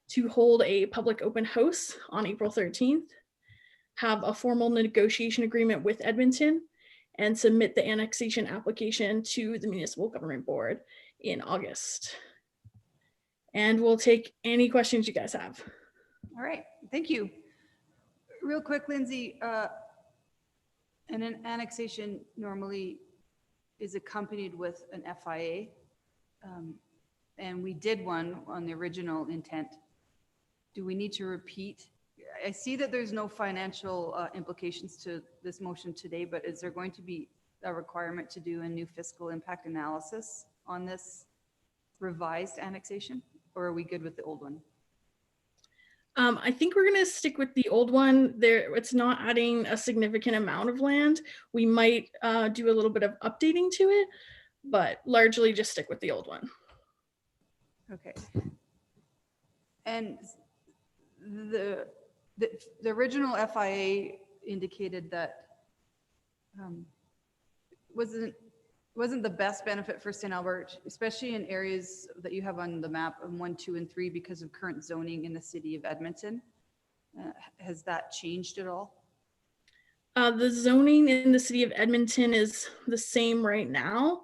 to hold a public open house on April 13th, have a formal negotiation agreement with Edmonton, and submit the annexation application to the Municipal Government Board in August. And we'll take any questions you guys have. All right, thank you. Real quick, Lindsay, and an annexation normally is accompanied with an FIA. And we did one on the original intent. Do we need to repeat? I see that there's no financial implications to this motion today, but is there going to be a requirement to do a new fiscal impact analysis on this revised annexation, or are we good with the old one? I think we're going to stick with the old one. There, it's not adding a significant amount of land. We might do a little bit of updating to it, but largely just stick with the old one. Okay. And the original FIA indicated that wasn't the best benefit for St. Albert, especially in areas that you have on the map of 1, 2, and 3 because of current zoning in the city of Edmonton. Has that changed at all? The zoning in the city of Edmonton is the same right now.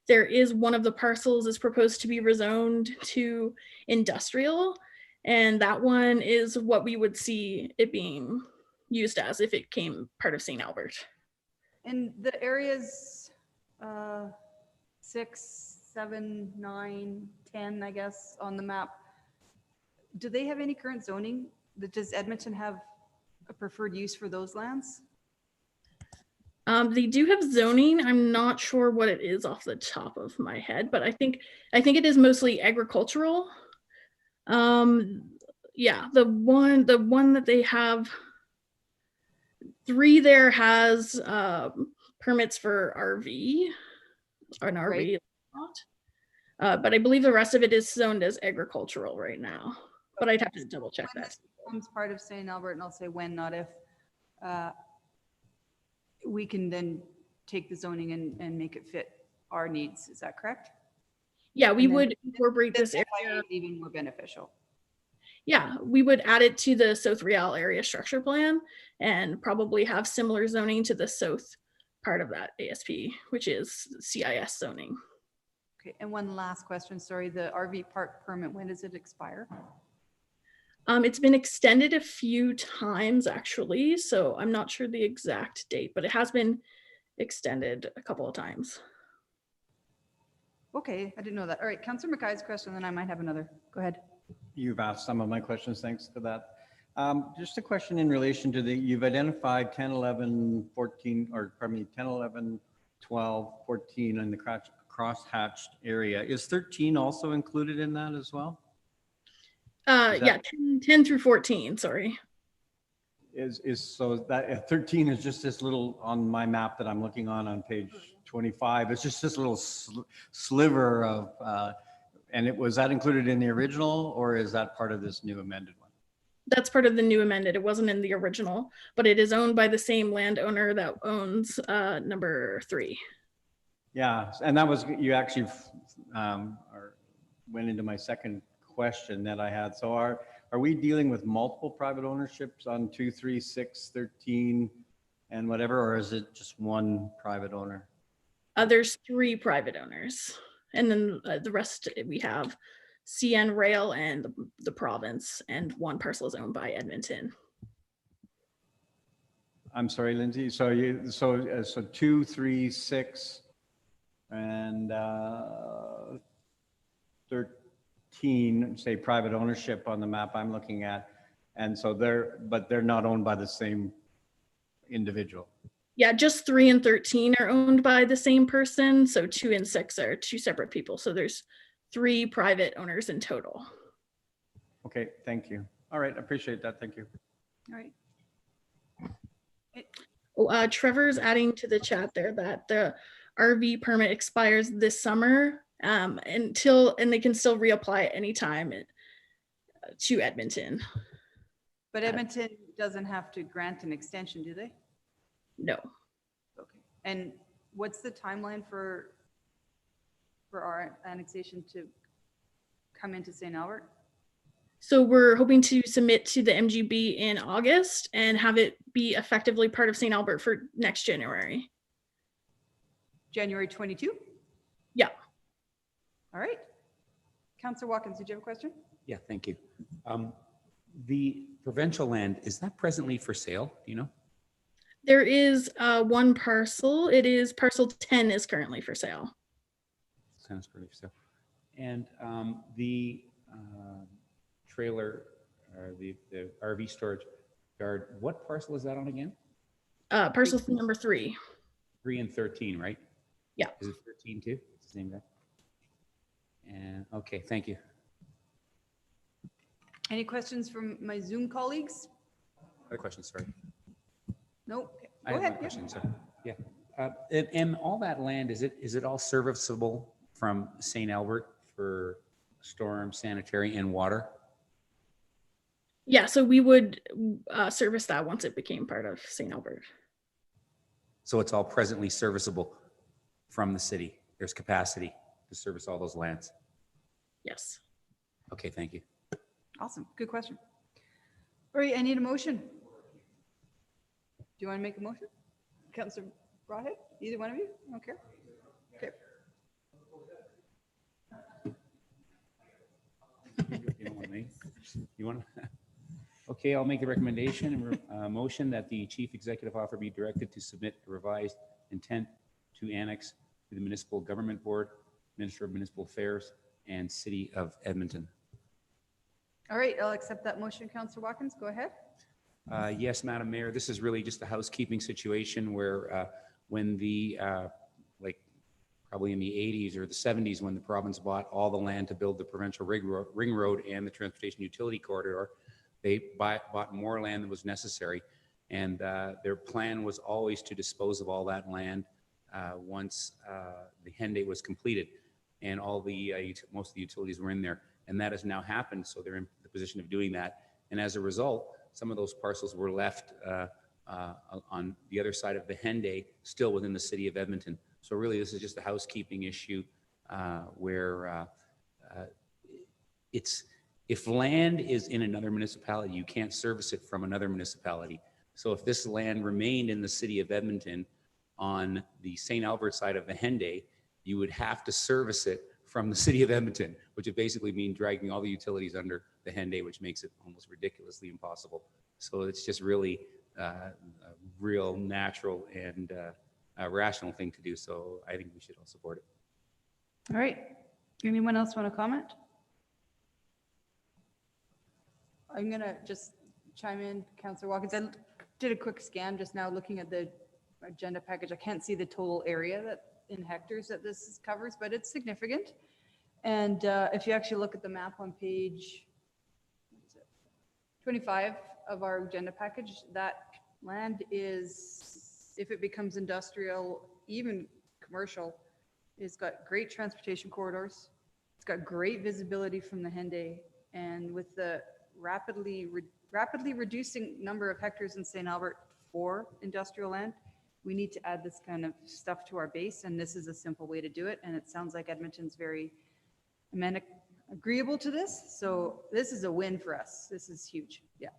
There is one of the parcels is proposed to be rezoned to industrial, and that one is what we would see it being used as if it came part of St. Albert. And the areas 6, 7, 9, 10, I guess, on the map, do they have any current zoning? Does Edmonton have a preferred use for those lands? They do have zoning. I'm not sure what it is off the top of my head, but I think it is mostly agricultural. Yeah, the one that they have 3 there has permits for RV, an RV lot. But I believe the rest of it is zoned as agricultural right now. But I'd have to double check that. This becomes part of St. Albert, and I'll say when, not if. We can then take the zoning and make it fit our needs. Is that correct? Yeah, we would incorporate this area. Even more beneficial. Yeah, we would add it to the South Real area structure plan and probably have similar zoning to the south part of that ASP, which is CIS zoning. Okay, and one last question, sorry, the RV park permit, when does it expire? It's been extended a few times actually, so I'm not sure the exact date, but it has been extended a couple of times. Okay, I didn't know that. All right, Councillor Mackay's question, then I might have another. Go ahead. You've asked some of my questions, thanks for that. Just a question in relation to you've identified 10, 11, 14, or pardon me, 10, 11, 12, 14 in the cross-hatched area. Is 13 also included in that as well? Yeah, 10 through 14, sorry. So that 13 is just this little, on my map that I'm looking on page 25, it's just this little sliver of, and was that included in the original, or is that part of this new amended one? That's part of the new amended. It wasn't in the original, but it is owned by the same landowner that owns number 3. Yeah, and that was, you actually went into my second question that I had. So are we dealing with multiple private ownerships on 2, 3, 6, 13 and whatever, or is it just one private owner? There's 3 private owners, and then the rest we have CN Rail and the province, and 1 parcel is owned by Edmonton. I'm sorry, Lindsay. So 2, 3, 6 and 13, say private ownership on the map I'm looking at, and so they're not owned by the same individual. Yeah, just 3 and 13 are owned by the same person. So 2 and 6 are 2 separate people. So there's 3 private owners in total. Okay, thank you. All right, appreciate that. Thank you. All right. Trevor's adding to the chat there that the RV permit expires this summer and they can still reapply at any time to Edmonton. But Edmonton doesn't have to grant an extension, do they? No. Okay. And what's the timeline for our annexation to come into St. Albert? So we're hoping to submit to the MGB in August and have it be effectively part of St. Albert for next January. January 22? Yeah. All right. Councillor Watkins, did you have a question? Yeah, thank you. The provincial land, is that presently for sale? Do you know? There is one parcel. It is parcel 10 is currently for sale. Sounds pretty so. And the trailer, or the RV storage yard, what parcel is that on again? Parcel number 3. 3 and 13, right? Yeah. Is it 13 too? It's the same guy. And okay, thank you. Any questions from my Zoom colleagues? Other questions, sorry. Nope. I Go have ahead. one question, sir. Yeah. And all that land, is it all serviceable from St. Albert for storm, sanitary, and water? Yeah, so we would service that once it became part of St. Albert. So it's all presently serviceable from the city. There's capacity to service all those lands. Yes. Okay, thank you. Awesome. Good question. All right, I need a motion. Do you want to make a motion? Councillor Broadhead? Either one of you? I don't care. Okay. You don't want me? You want to? Okay, I'll make the recommendation and motion that the chief executive officer be directed to submit a revised intent to annex to the Municipal Government Board, Minister of Municipal Affairs, and City of Edmonton. All right, I'll accept that motion. Councillor Watkins, go ahead. Yes, Madam Mayor, this is really just a housekeeping situation where when the, like probably in the 80s or the 70s, when the province bought all the land to build the provincial ring road and the transportation utility corridor, they bought more land than was necessary. And their plan was always to dispose of all that land once the Henday was completed and all the most of the utilities were in there. And that has now happened, so they're in the position of doing that. And as a result, some of those parcels were left on the other side of the Henday, still within the city of Edmonton. So really, this is just a housekeeping issue where if land is in another municipality, you can't service it from another municipality. So if this land remained in the city of Edmonton on the St. Albert side of the Henday, you would have to service it from the city of Edmonton, which would basically mean dragging all the utilities under the Henday, which makes it almost ridiculously impossible. So it's just really a real natural and a rational thing to do. So I think we should all support it. All right. Anyone else want to comment? I'm going to just chime in, Councillor Watkins. I did a quick scan just now looking at the agenda package. I can't see the total area that in hectares that this covers, but it's significant. And if you actually look at the map on page 25 of our agenda package, that land is, if it becomes industrial, even commercial, it's got great transportation corridors. It's got great visibility from the Henday, and with the rapidly reducing number of hectares in St. Albert for industrial land, we need to add this kind of stuff to our base, and this is a simple way to do it. And it sounds like Edmonton's very agreeable to this. So this is a win for us. This is huge. Yeah.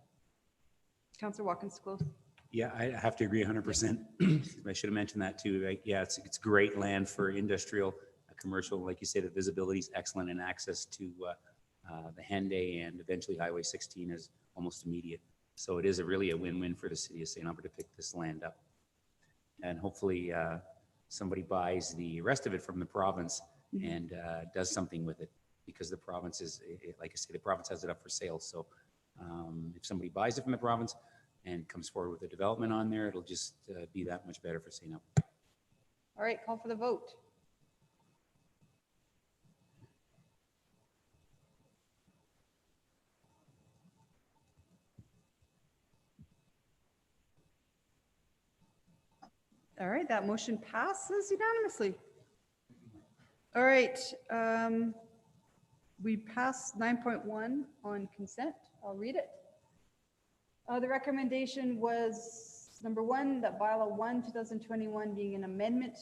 Councillor Watkins, close. Yeah, I have to agree 100%. I should have mentioned that too. Right? Yeah, it's great land for industrial, commercial. Like you say, the visibility is excellent and access to the Henday and eventually Highway 16 is almost immediate. So it is really a win-win for the city of St. Albert to pick this land up. And hopefully somebody buys the rest of it from the province and does something with it, because the province is, like I say, the province has it up for sale. So if somebody buys it from the province and comes forward with a development on there, it'll just be that much better for St. Albert. All right, call for the vote. All right, that motion passes unanimously. All right, we passed 9.1 on consent. I'll read it. The recommendation was number 1, that bylaw 1, 2021 being amendment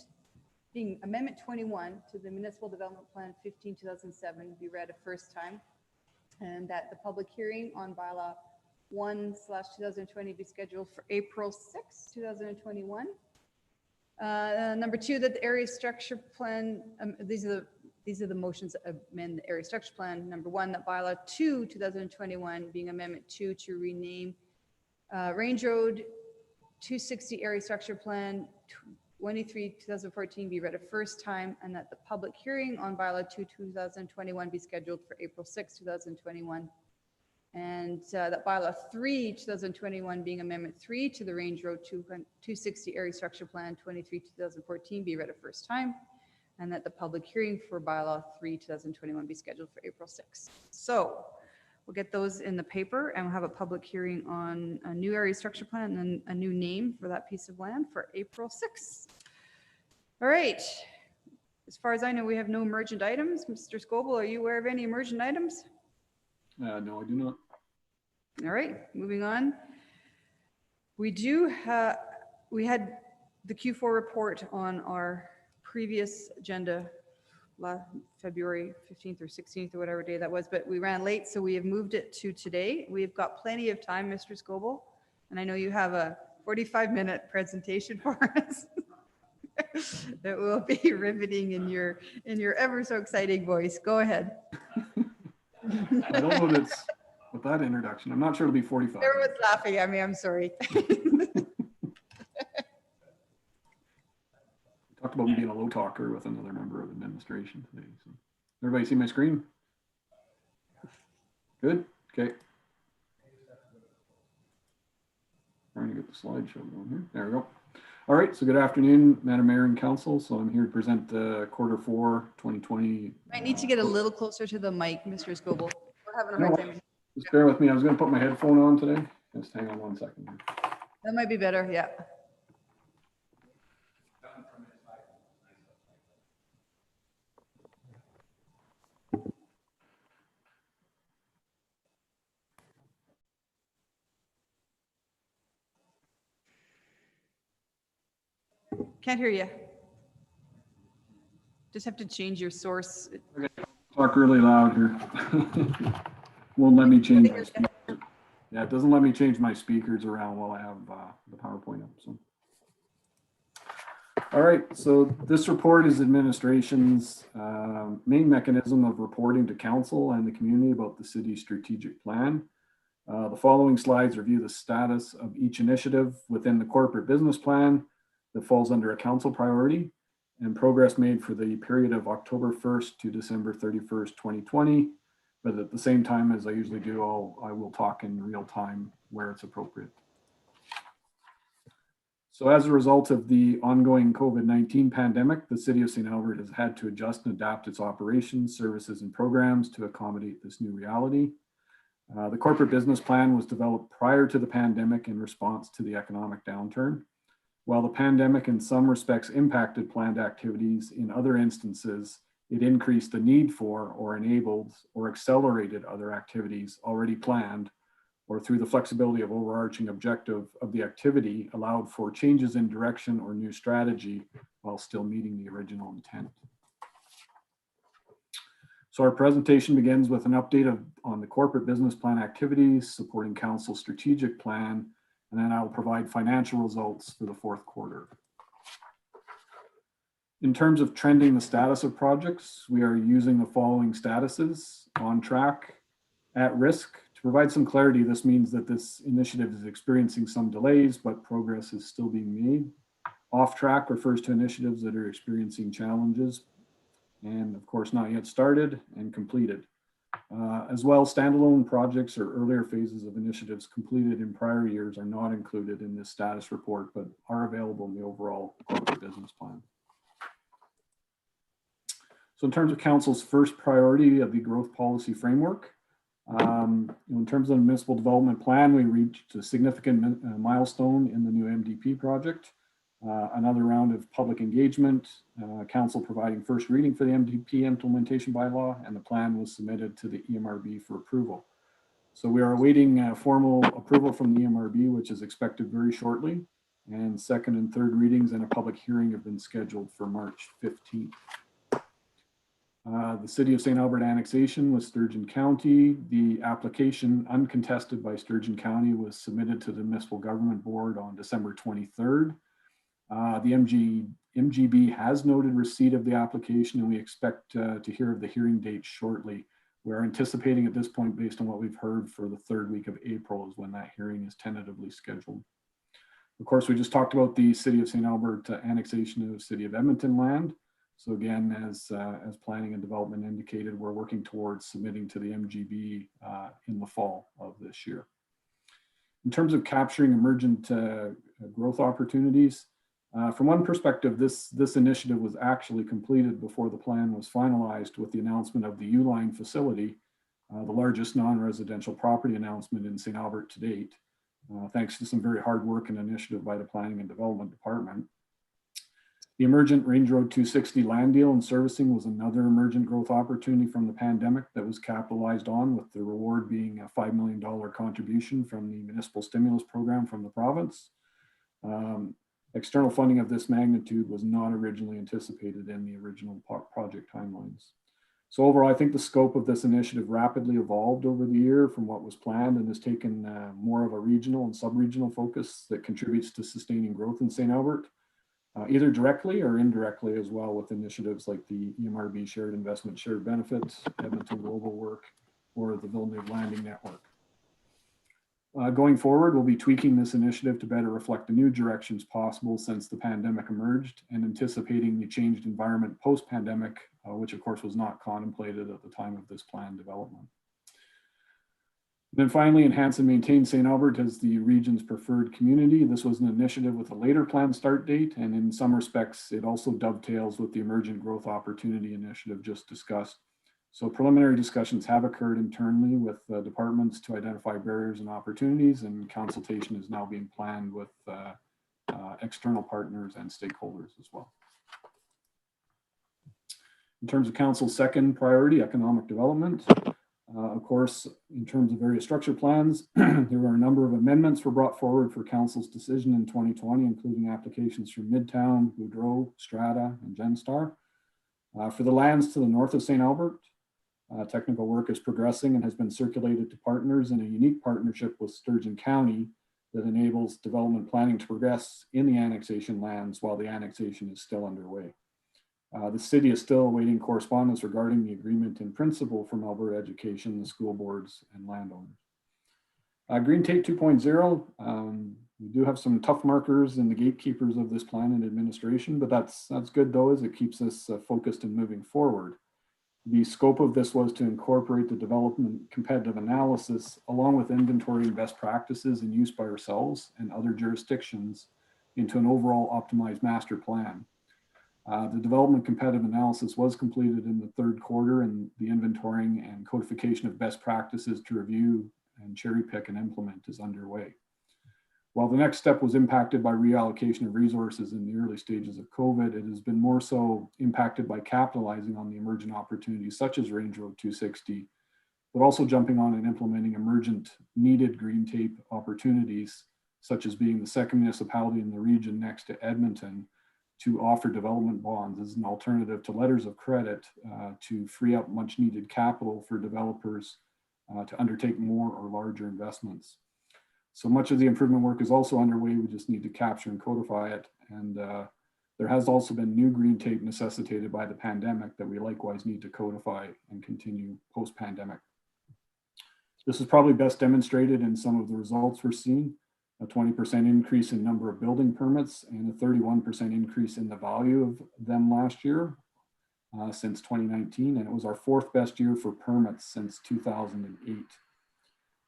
21 to the Municipal Development Plan 15, 2007 be read a first time, and that the public hearing on bylaw 1/2020 be scheduled for April 6, 2021. Number 2, that the area structure plan, these are the these are the motions that amend the area structure plan. Number 1, that bylaw 2, 2021, being amendment 2 to rename Range Road 260 area structure plan 23, 2014 be read a first time, and that the public hearing on bylaw 2, 2021 be scheduled for April 6, 2021. And that bylaw 3, 2021 being amendment 3 to the Range Road 260 area structure plan 23, 2014 be read a first time, and that the public hearing for bylaw 3, 2021 be scheduled for April 6. So we'll get those in the paper, and we'll have a public hearing on a new area structure plan and a new name for that piece of land for April 6th. All right. As far as I know, we have no emergent items. Mr. Scoble, are you aware of any emergent items? No, I do not. All right, moving on. We had the Q4 report on our previous agenda February 15th or 16th or whatever day that was, but we ran late, so we have moved it to today. We've got plenty of time, Mr. Scoble, and I know you have a 45-minute presentation for us that will be riveting in your ever so exciting voice. Go ahead. I don't know that's with that introduction. I'm not sure it'll be 45. Everyone's laughing at me. I'm sorry. Talked about me being a low talker with another member of administration today. So, everybody see my screen? Good. Okay. Trying to get the slideshow going here. There we go. All right. So good afternoon, Madam Mayor and Council. So I'm here to present the Quarter 4 2020. I need to get a little closer to the mic, Mr. Scoble. We're having a hard time. Just bear with me. I was going to put my headphone on today. Just hang on 1 second here. That might be better. Yeah. Can't hear you. Just have to change your source. Okay. Talk really loud here. Won't let me change my speakers. Yeah, it doesn't let me change my speakers around while I have the PowerPoint up. So, all right. So this report is administration's main mechanism of reporting to council and the community about the city's strategic plan. The following slides review the status of each initiative within the corporate business plan that falls under a council priority and progress made for the period of October 1st to December 31st, 2020. But at the same time, as I usually do, I will talk in real time where it's appropriate. So as a result of the ongoing COVID-19 pandemic, the City of St. Albert has had to adjust and adapt its operations, services, and programs to accommodate this new reality. The corporate business plan was developed prior to the pandemic in response to the economic downturn. While the pandemic in some respects impacted planned activities, in other instances, it increased the need for or enabled or accelerated other activities already planned, or through the flexibility of overarching objective of the activity allowed for changes in direction or new strategy while still meeting the original intent. So our presentation begins with an update on the corporate business plan activities supporting council's strategic plan, and then I'll provide financial results for the fourth quarter. In terms of trending the status of projects, we are using the following statuses: on track, at risk. To provide some clarity, this means that this initiative is experiencing some delays, but progress is still being made. Off track refers to initiatives that are experiencing challenges and of course not yet started and completed. As well, standalone projects or earlier phases of initiatives completed in prior years are not included in this status report, but are available in the overall corporate business plan. So in terms of council's first priority of the growth policy framework, in terms of the municipal development plan, we reached a significant milestone in the new MDP project. Another round of public engagement, council providing first reading for the MDP implementation bylaw, and the plan was submitted to the EMRB for approval. So we are awaiting formal approval from the EMRB, which is expected very shortly. And second and third readings and a public hearing have been scheduled for March 15th. The City of St. Albert annexation with Sturgeon County. The application uncontested by Sturgeon County was submitted to the Municipal Government Board on December 23rd. The MGB has noted receipt of the application, and we expect to hear of the hearing date shortly. We're anticipating at this point, based on what we've heard, for the third week of April is when that hearing is tentatively scheduled. Of course, we just talked about the City of St. Albert annexation of City of Edmonton land. So again, as planning and development indicated, we're working towards submitting to the MGB in the fall of this year. In terms of capturing emergent growth opportunities, from one perspective, this initiative was actually completed before the plan was finalized with the announcement of the U-Line facility, the largest non-residential property announcement in St. Albert to date, thanks to some very hard work and initiative by the Planning and Development Department. The emergent Range Road 260 land deal and servicing was another emergent growth opportunity from the pandemic that was capitalized on, with the reward being a $5 million contribution from the municipal stimulus program from the province. External funding of this magnitude was not originally anticipated in the original project timelines. So overall, I think the scope of this initiative rapidly evolved over the year from what was planned and has taken more of a regional and sub-regional focus that contributes to sustaining growth in St. Albert, either directly or indirectly as well, with initiatives like the EMRB Shared Investment Shared Benefits, Edmonton Global Work, or the Villeneuve Landing Network. Going forward, we'll be tweaking this initiative to better reflect the new directions possible since the pandemic emerged and anticipating the changed environment post-pandemic, which of course was not contemplated at the time of this plan development. Then finally, enhance and maintain St. Albert as the region's preferred community. This was an initiative with a later planned start date, and in some respects, it also dovetails with the emergent growth opportunity initiative just discussed. So preliminary discussions have occurred internally with departments to identify barriers and opportunities, and consultation is now being planned with external partners and stakeholders as well. In terms of Council's second priority, economic development, of course, in terms of various structure plans, there were a number of amendments were brought forward for Council's decision in 2020, including applications from Midtown, Boudreau, Strata, and Genstar. For the lands to the north of St. Albert, technical work is progressing and has been circulated to partners in a unique partnership with Sturgeon County that enables development planning to progress in the annexation lands while the annexation is still underway. The city is still awaiting correspondence regarding the agreement in principle from Alberta Education, the school boards, and landowners. Green Tape 2.0, we do have some tough markers in the gatekeepers of this plan and administration, but that's good though, as it keeps us focused and moving forward. The scope of this was to incorporate the development competitive analysis along with inventory and best practices in use by ourselves and other jurisdictions into an overall optimized master plan. The development competitive analysis was completed in the third quarter, and the inventorying and codification of best practices to review and cherry pick and implement is underway. While the next step was impacted by reallocation of resources in the early stages of COVID, it has been more so impacted by capitalizing on the emergent opportunities such as Range Road 260, but also jumping on and implementing emergent needed green tape opportunities, such as being the second municipality in the region next to Edmonton to offer development bonds as an alternative to letters of credit to free up much needed capital for developers to undertake more or larger investments. So much of the improvement work is also underway. We just need to capture and codify it. And there has also been new green tape necessitated by the pandemic that we likewise need to codify and continue post-pandemic. This is probably best demonstrated in some of the results we're seeing: a 20% increase in number of building permits and a 31% increase in the value of them last year since 2019. And it was our fourth best year for permits since 2008.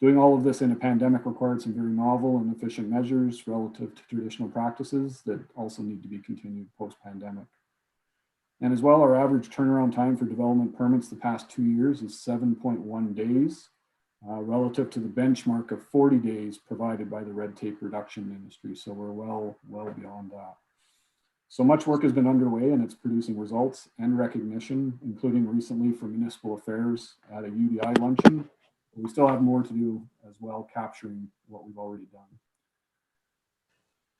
Doing all of this in a pandemic required some very novel and efficient measures relative to traditional practices that also need to be continued post-pandemic. And as well, our average turnaround time for development permits the past 2 years is 7.1 days, relative to the benchmark of 40 days provided by the red tape reduction industry. So we're well beyond that. So much work has been underway and it's producing results and recognition, including recently for municipal affairs at a UDI luncheon. We still have more to do as well, capturing what we've already done.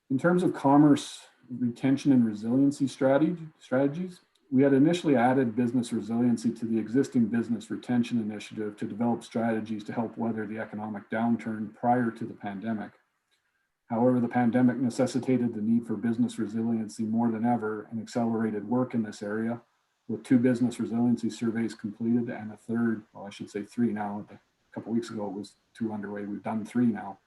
In terms of commerce, retention, and resiliency strategies, we had initially added business resiliency to the existing business retention initiative to develop strategies to help weather the economic downturn prior to the pandemic. However, the pandemic necessitated the need for business resiliency more than ever and accelerated work in this area, with 2 business resiliency surveys completed and a third, well, I should say 3 now. A couple weeks ago, it was 2 underway. We've done 3 now.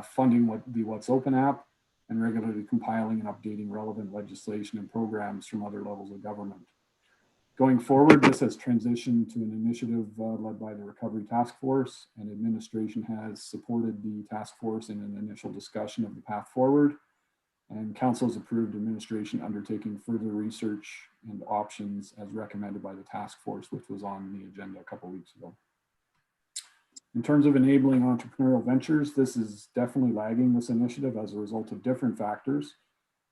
Funding the What's Open app and regularly compiling and updating relevant legislation and programs from other levels of government. Going forward, this has transitioned to an initiative led by the Recovery Task Force, and administration has supported the task force in an initial discussion of the path forward. And council has approved administration undertaking further research and options as recommended by the task force, which was on the agenda a couple weeks ago. In terms of enabling entrepreneurial ventures, this is definitely lagging, this initiative, as a result of different factors,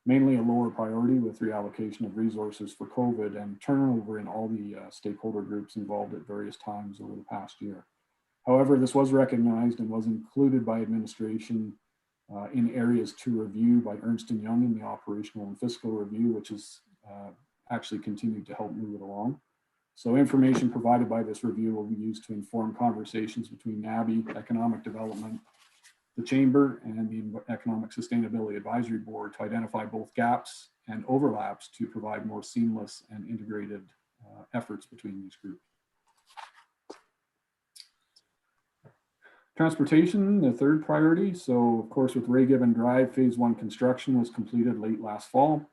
mainly a lower priority with reallocation of resources for COVID and turnover in all the stakeholder groups involved at various times over the past year. However, this was recognized and was included by administration in areas to review by Ernst & Young in the operational and fiscal review, which has actually continued to help move it along. So information provided by this review will be used to inform conversations between NABI, Economic Development, the Chamber, and the Economic Sustainability Advisory Board to identify both gaps and overlaps to provide more seamless and integrated efforts between these groups. Transportation, the third priority. So of course, with Ray Gibbon Drive, phase 1 construction was completed late last fall.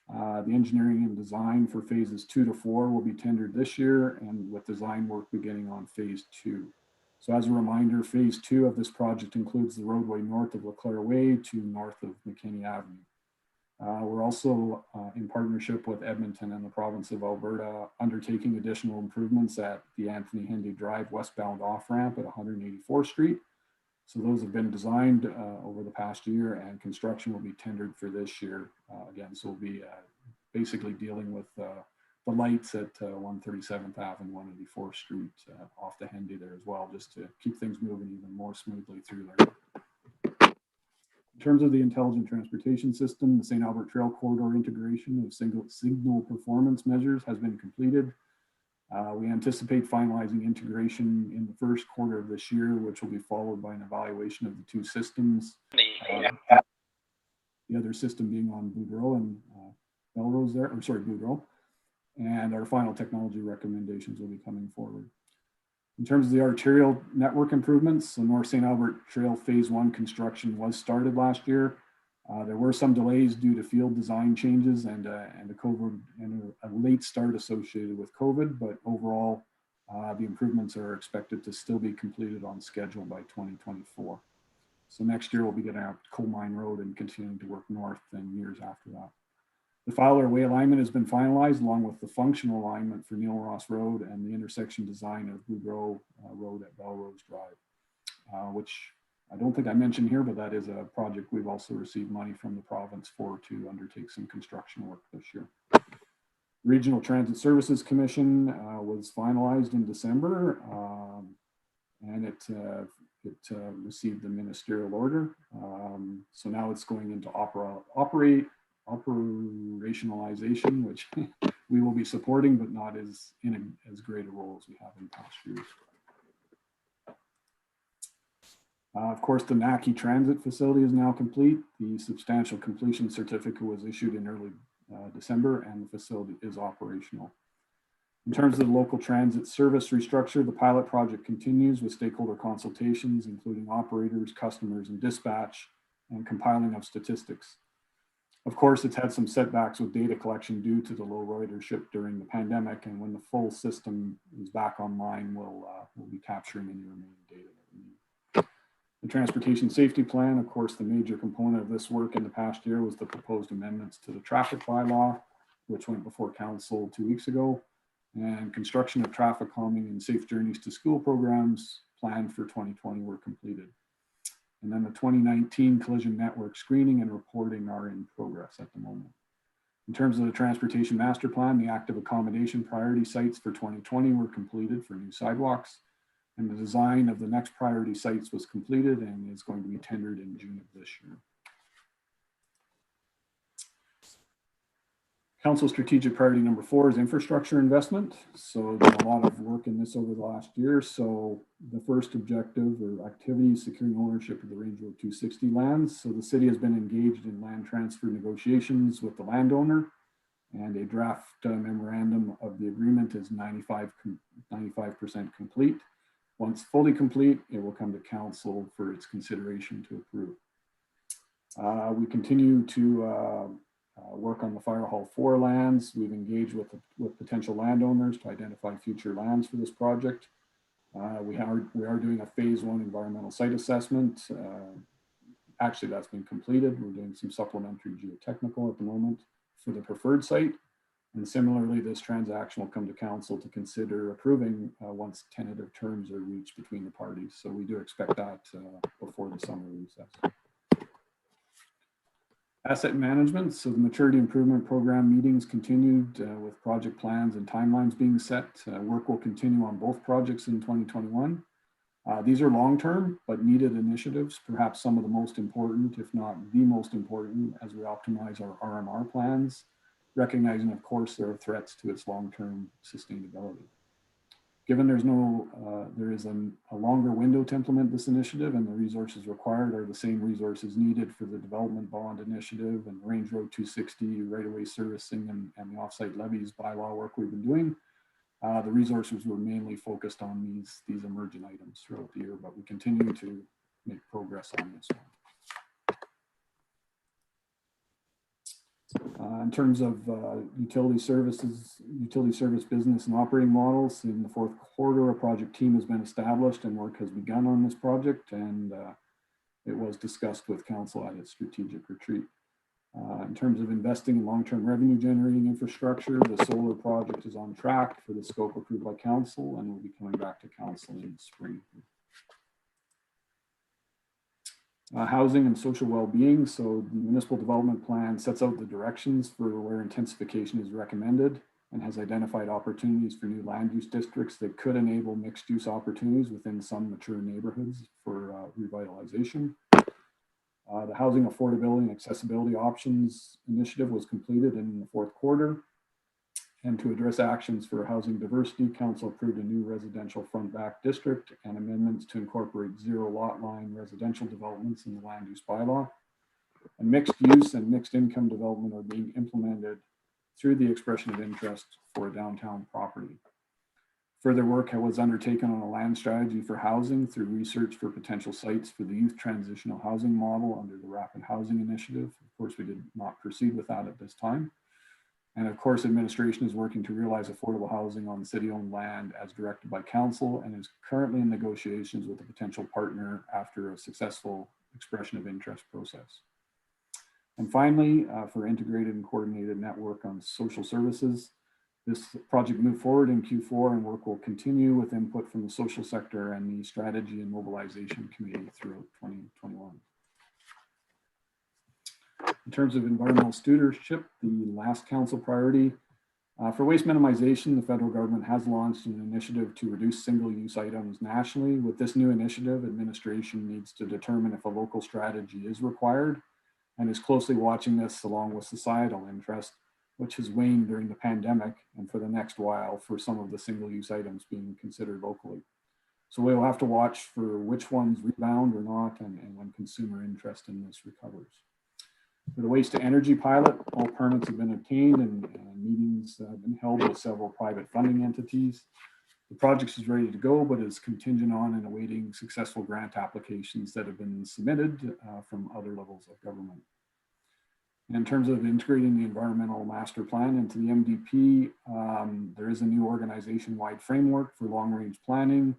The engineering and design for phases 2 to 4 will be tendered this year, and with design work beginning on phase 2. So as a reminder, phase 2 of this project includes the roadway north of Leclerc Way to north of McKinney Avenue. We're also in partnership with Edmonton and the province of Alberta undertaking additional improvements at the Anthony Henday Drive westbound off-ramp at 184th Street. So those have been designed over the past year, and construction will be tendered for this year. Again, so we'll be basically dealing with the lights at 137th Ave and 184th Street off the Henday there as well, just to keep things moving even more smoothly through there. In terms of the intelligent transportation system, the St. Albert Trail Corridor integration of signal performance measures has been completed. We anticipate finalizing integration in the first quarter of this year, which will be followed by an evaluation of the 2 systems. The other system being on Boudreau and Belrose there, or sorry, Boudreau. And our final technology recommendations will be coming forward. In terms of the arterial network improvements, the North St. Albert Trail phase 1 construction was started last year. There were some delays due to field design changes and a COVID and a late start associated with COVID, but overall, the improvements are expected to still be completed on schedule by 2024. So next year we'll be getting out Coal Mine Road and continuing to work north and years after that. The Fowler Way alignment has been finalized along with the functional alignment for Neil Ross Road and the intersection design of Boudreau Road at Belrose Drive, which I don't think I mentioned here, but that is a project we've also received money from the province for to undertake some construction work this year. Regional Transit Services Commission was finalized in December, and it received the ministerial order. So now it's going into operationalization, which we will be supporting, but not as great a role as we have in past years. Of course, the Naki Transit Facility is now complete. The substantial completion certificate was issued in early December, and the facility is operational. In terms of the local transit service restructure, the pilot project continues with stakeholder consultations, including operators, customers, and dispatch, and compiling of statistics. Of course, it's had some setbacks with data collection due to the low ridership during the pandemic, and when the full system is back online, we'll be capturing any remaining data that we need. The Transportation Safety Plan, of course, the major component of this work in the past year was the proposed amendments to the traffic bylaw, which went before council 2 weeks ago, and construction of traffic calming and safe journeys to school programs planned for 2020 were completed. And then the 2019 collision network screening and reporting are in progress at the moment. In terms of the Transportation Master Plan, the active accommodation priority sites for 2020 were completed for new sidewalks, and the design of the next priority sites was completed and is going to be tendered in June of this year. Council strategic priority number 4 is infrastructure investment. So there's a lot of work in this over the last year. So the first objective or activity is securing ownership of the Range Road 260 lands. So the city has been engaged in land transfer negotiations with the landowner, and a draft memorandum of the agreement is 95% complete. Once fully complete, it will come to council for its consideration to approve. We continue to work on the Fire Hall 4 lands. We've engaged with potential landowners to identify future lands for this project. We are doing a phase 1 environmental site assessment. Actually, that's been completed. We're doing some supplementary geotechnical at the moment for the preferred site. And similarly, this transaction will come to council to consider approving once tentative terms are reached between the parties. So we do expect that before the summer recess. Asset management. So the maturity improvement program meetings continued with project plans and timelines being set. Work will continue on both projects in 2021. These are long-term but needed initiatives, perhaps some of the most important, if not the most important, as we optimize our RMR plans, recognizing, of course, there are threats to its long-term sustainability. Given there is a longer window to implement this initiative, and the resources required are the same resources needed for the development bond initiative and Range Road 260 right-of-way servicing and the offsite levies bylaw work we've been doing. The resources were mainly focused on these emergent items throughout the year, but we continue to make progress on this one. In terms of utility service business and operating models, in the 4th quarter, a project team has been established and work has begun on this project, and it was discussed with council at its strategic retreat. In terms of investing in long-term revenue generating infrastructure, the solar project is on track for the scope approved by council and will be coming back to council in the spring. Housing and social well-being. So the municipal development plan sets out the directions for where intensification is recommended and has identified opportunities for new land use districts that could enable mixed use opportunities within some mature neighborhoods for revitalization. The housing affordability and accessibility options initiative was completed in the 4th quarter. And to address actions for housing diversity, council approved a new residential front back district and amendments to incorporate 0 lot line residential developments in the land use bylaw. And mixed use and mixed income development are being implemented through the expression of interest for a downtown property. Further work was undertaken on a land strategy for housing through research for potential sites for the youth transitional housing model under the Rapid Housing Initiative. Of course, we did not proceed with that at this time. And of course, administration is working to realize affordable housing on city-owned land as directed by council and is currently in negotiations with a potential partner after a successful expression of interest process. And finally, for integrated and coordinated network on social services, this project moved forward in Q4 and work will continue with input from the social sector and the strategy and mobilization committee throughout 2021. In terms of environmental stewardship, the last council priority for waste minimization, the federal government has launched an initiative to reduce single-use items nationally. With this new initiative, administration needs to determine if a local strategy is required and is closely watching this along with societal interest, which has waned during the pandemic and for the next while for some of the single-use items being considered locally. So we'll have to watch for which ones rebound or not and when consumer interest in this recovers. For the waste to energy pilot, all permits have been obtained and meetings have been held with several private funding entities. The project is ready to go, but is contingent on and awaiting successful grant applications that have been submitted from other levels of government. And in terms of integrating the environmental master plan into the MDP, there is a new organization-wide framework for long-range planning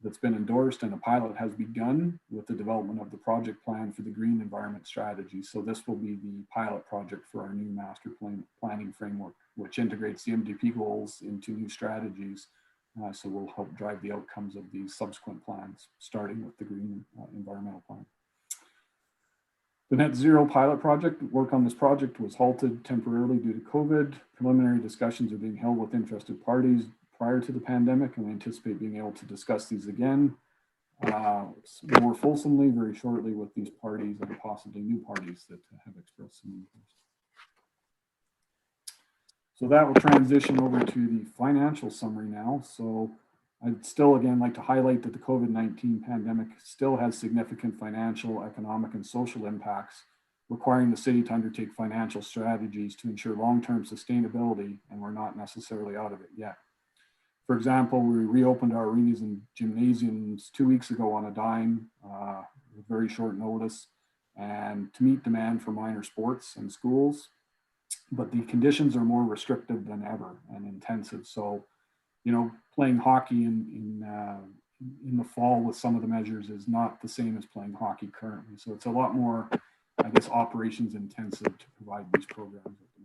that's been endorsed, and a pilot has begun with the development of the project plan for the green environment strategy. So this will be the pilot project for our new master planning framework, which integrates the MDP goals into new strategies. So we'll help drive the outcomes of these subsequent plans, starting with the green environmental plan. The net zero pilot project, work on this project was halted temporarily due to COVID. Preliminary discussions are being held with interested parties prior to the pandemic, and we anticipate being able to discuss these again more fulsomely very shortly with these parties and possibly new parties that have expressed some interest. So that will transition over to the financial summary now. So I'd still again like to highlight that the COVID-19 pandemic still has significant financial, economic, and social impacts, requiring the city to undertake financial strategies to ensure long-term sustainability, and we're not necessarily out of it yet. For example, we reopened our arenas and gymnasiums 2 weeks ago on a dime with very short notice and to meet demand for minor sports and schools. But the conditions are more restrictive than ever and intensive. So, you know, playing hockey in the fall with some of the measures is not the same as playing hockey currently. So it's a lot more, I guess, operations intensive to provide these programs at the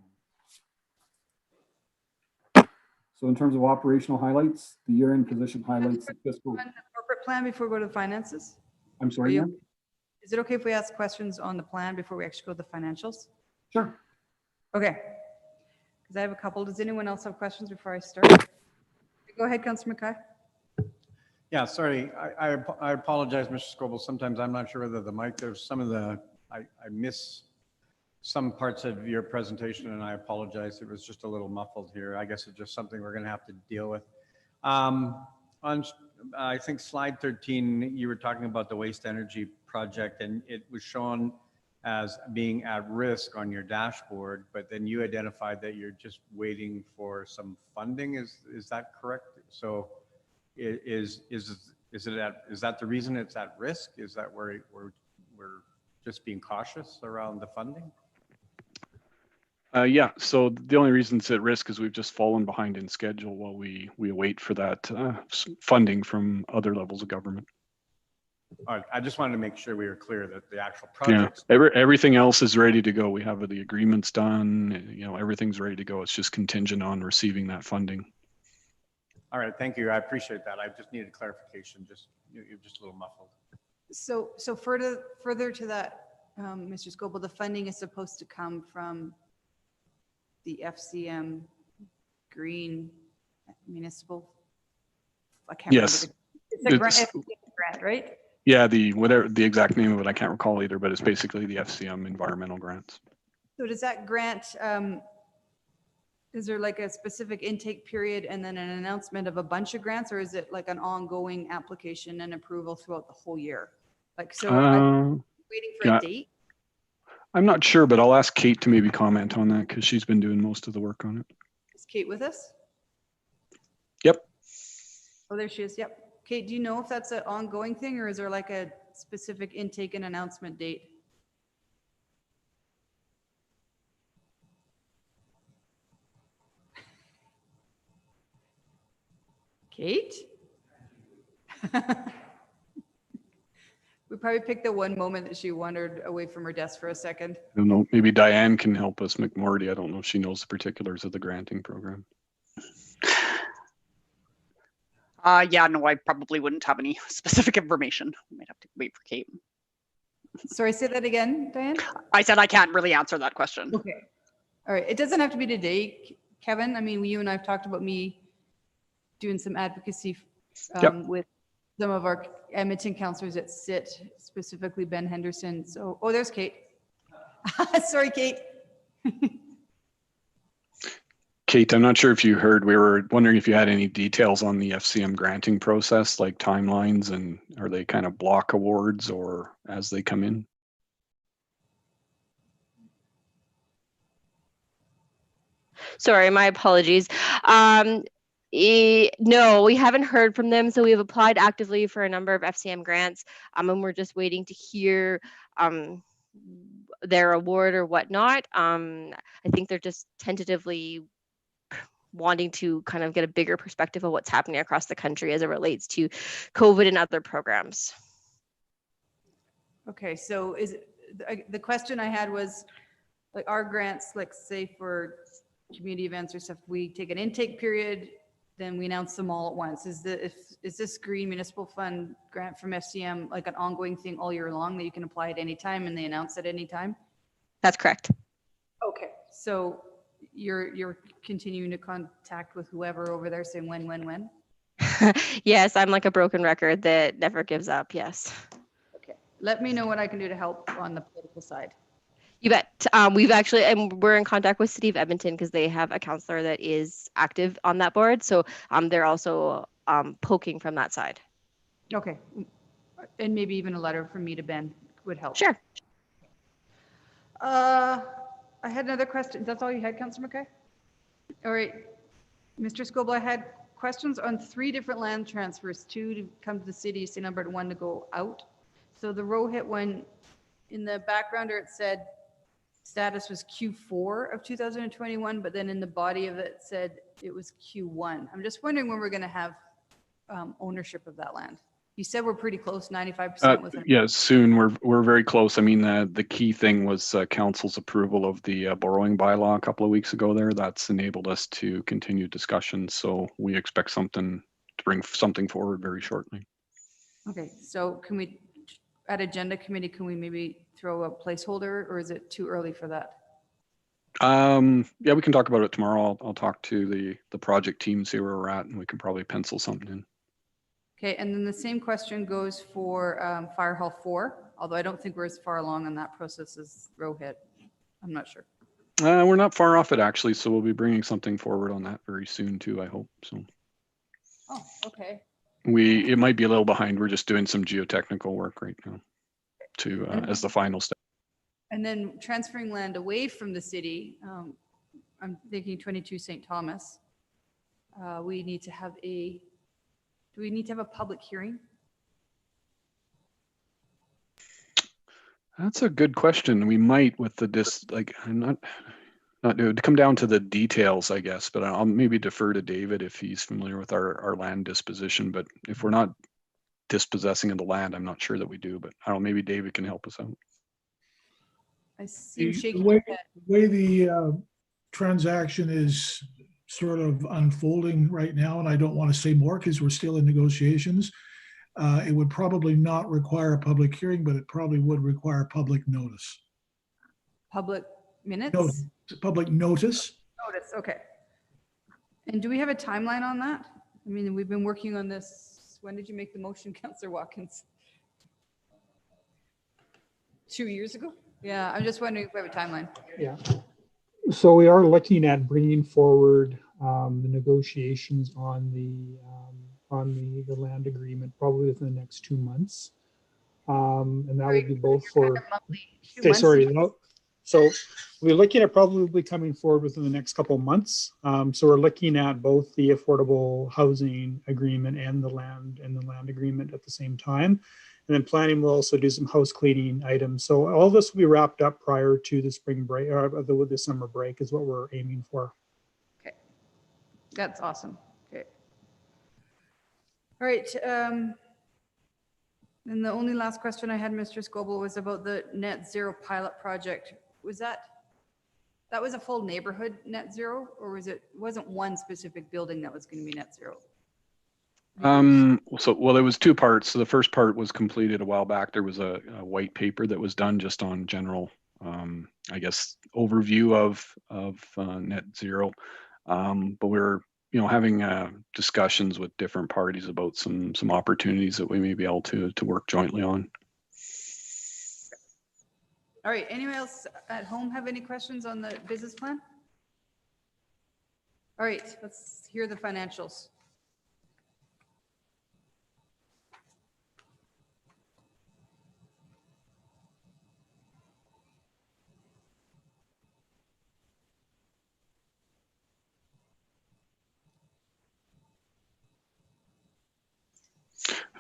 moment. So in terms of operational highlights, the year-end position highlights the fiscal. On the corporate plan before we go to finances? I'm sorry, ma'am? Is it okay if we ask questions on the plan before we actually go to the financials? Sure. Okay. Because I have a couple. Does anyone else have questions before I start? Go ahead, Councillor Mackay. Yeah, sorry. I apologize, Mr. Scoble. Sometimes I'm not sure whether the mic, there's some of the, I miss some parts of your presentation and I apologize. It was just a little muffled here. I guess it's just something we're going to have to deal with. On, I think slide 13, you were talking about the waste energy project and it was shown as being at risk on your dashboard, but then you identified that you're just waiting for some funding. Is that correct? So is that the reason it's at risk? Is that where we're just being cautious around the funding? Yeah, so the only reason it's at risk is we've just fallen behind in schedule while we wait for that funding from other levels of government. All right, I just wanted to make sure we were clear that the actual project. Yeah, everything else is ready to go. We have the agreements done, you know, everything's ready to go. It's just contingent on receiving that funding. All right, thank you. I appreciate that. I just needed clarification. You're just a little muffled. So further to that, Mr. Scoble, the funding is supposed to come from the FCM Green Municipal. I can't yes. remember. It's a grant, right? Yeah, the exact name of it I can't recall either, but it's basically the FCM environmental grants. So does that grant, is there like a specific intake period and then an announcement of a bunch of grants, or is it like an ongoing application and approval throughout the whole year? Like, so I'm waiting for a date. I'm not sure, but I'll ask Kate to maybe comment on that because she's been doing most of the work on it. Is Kate with us? Yep. Oh, there she is. Yep. Kate, do you know if that's an ongoing thing or is there like a specific intake and announcement date? Kate? We probably picked the one moment that she wandered away from her desk for a second. I don't know, maybe Diane can help us, McMorty. I don't know if she knows the particulars of the granting program. Yeah, no, I probably wouldn't have any specific information. We might have to wait for Kate. Sorry, say that again, Diane? I said I can't really answer that question. Okay. All right. It doesn't have to be today, Kevin. I mean, you and I have talked about me doing some advocacy with some of our Edmonton councillors that sit, specifically Ben Henderson. So, oh, there's Kate. Sorry, Kate. Kate, I'm not sure if you heard, we were wondering if you had any details on the FCM granting process, like timelines, and are they kind of block awards or as they come in? Sorry, my apologies. No, we haven't heard from them. So we have applied actively for a number of FCM grants, and we're just waiting to hear their award or whatnot. I think they're just tentatively wanting to kind of get a bigger perspective of what's happening across the country as it relates to COVID and other programs. Okay, so is it, the question I had was, like, our grants, like say for community events or stuff, we take an intake period, then we announce them all at once. Is this Green Municipal Fund grant from FCM like an ongoing thing all year long that you can apply at any time and they announce at any time? That's correct. Okay, so you're continuing to contact with whoever over there saying when? Yes, I'm like a broken record that never gives up. Yes. Okay, let me know what I can do to help on the political side. You bet. We've actually, and we're in contact with City of Edmonton because they have a counselor that is active on that board. So they're also poking from that side. Okay. And maybe even a letter from me to Ben would help. Sure. I had another question. That's all you had, Councillor McKay? All right. Mr. Scoble, I had questions on 3 different land transfers, 2 to come to the city of St. Albert, 1 to go out. So the Rohit one, in the backgrounder, it said status was Q4 of 2021, but then in the body of it said it was Q1. I'm just wondering when we're going to have ownership of that land. You said we're pretty close, 95% with it. Yeah, soon. We're very close. I mean, the key thing was council's approval of the borrowing bylaw a couple of weeks ago there. That's enabled us to continue discussions. So we expect something to bring something forward very shortly. Okay, so can we, at agenda committee, can we maybe throw a placeholder, or is it too early for that? Yeah, we can talk about it tomorrow. I'll talk to the project team, see where we're at, and we can probably pencil something in. Okay, and then the same question goes for Fire Hall 4, although I don't think we're as far along on that process as Rohit. I'm not sure. We're not far off it, actually, so we'll be bringing something forward on that very soon too, I hope. So. Oh, okay. It might be a little behind. We're just doing some geotechnical work right now to as the final step. And then transferring land away from the city, I'm thinking 22 St. Thomas. We need to have do we need to have a public hearing? That's a good question. We might with I'm not it would come down to the details, I guess, but I'll maybe defer to David if he's familiar with our land disposition. But if we're not dispossessing of the land, I'm not sure that we do, but I don't know, maybe David can help us out. I see you shaking the your head. way the transaction is sort of unfolding right now, and I don't want to say more because we're still in negotiations, it would probably not require a public hearing, but it probably would require public notice. Public minutes? No, public notice. Notice, okay. And do we have a timeline on that? I mean, we've been working on this. When did you make the motion, Councillor Watkins? 2 years ago? Yeah, I'm just wondering if we have a timeline. Yeah. So we are looking at bringing forward the negotiations on the land agreement probably within the next 2 months, and that would be both for. Okay, sorry. No, so we're looking at probably coming forward within the next couple of months. So we're looking at both the affordable housing agreement and the land agreement at the same time. And then planning will also do some house cleaning items. So all this will be wrapped up prior to the spring break or the summer break is what we're aiming for. Okay, that's awesome. Okay. All right. And the only last question I had, Mr. Scoble, was about the net zero pilot project. Was that was a full neighborhood net zero, or wasn't one specific building that was going to be net zero? Well, there was 2 parts. So the first part was completed a while back. There was a white paper that was done just on general, I guess, overview of net zero. But we're, having discussions with different parties about some opportunities that we may be able to work jointly on. All right. Anyone else at home have any questions on the business plan? All right. Let's hear the financials.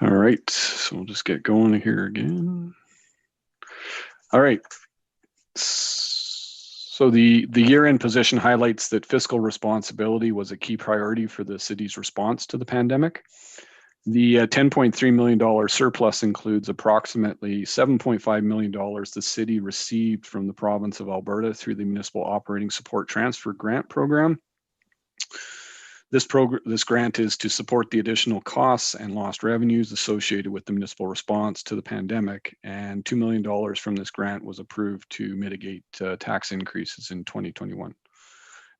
All right, so we'll just get going here again. All right. So the year-end position highlights that fiscal responsibility was a key priority for the city's response to the pandemic. The $10.3 million surplus includes approximately $7.5 million the city received from the province of Alberta through the Municipal Operating Support Transfer Grant Program. This grant is to support the additional costs and lost revenues associated with the municipal response to the pandemic, and $2 million from this grant was approved to mitigate tax increases in 2021.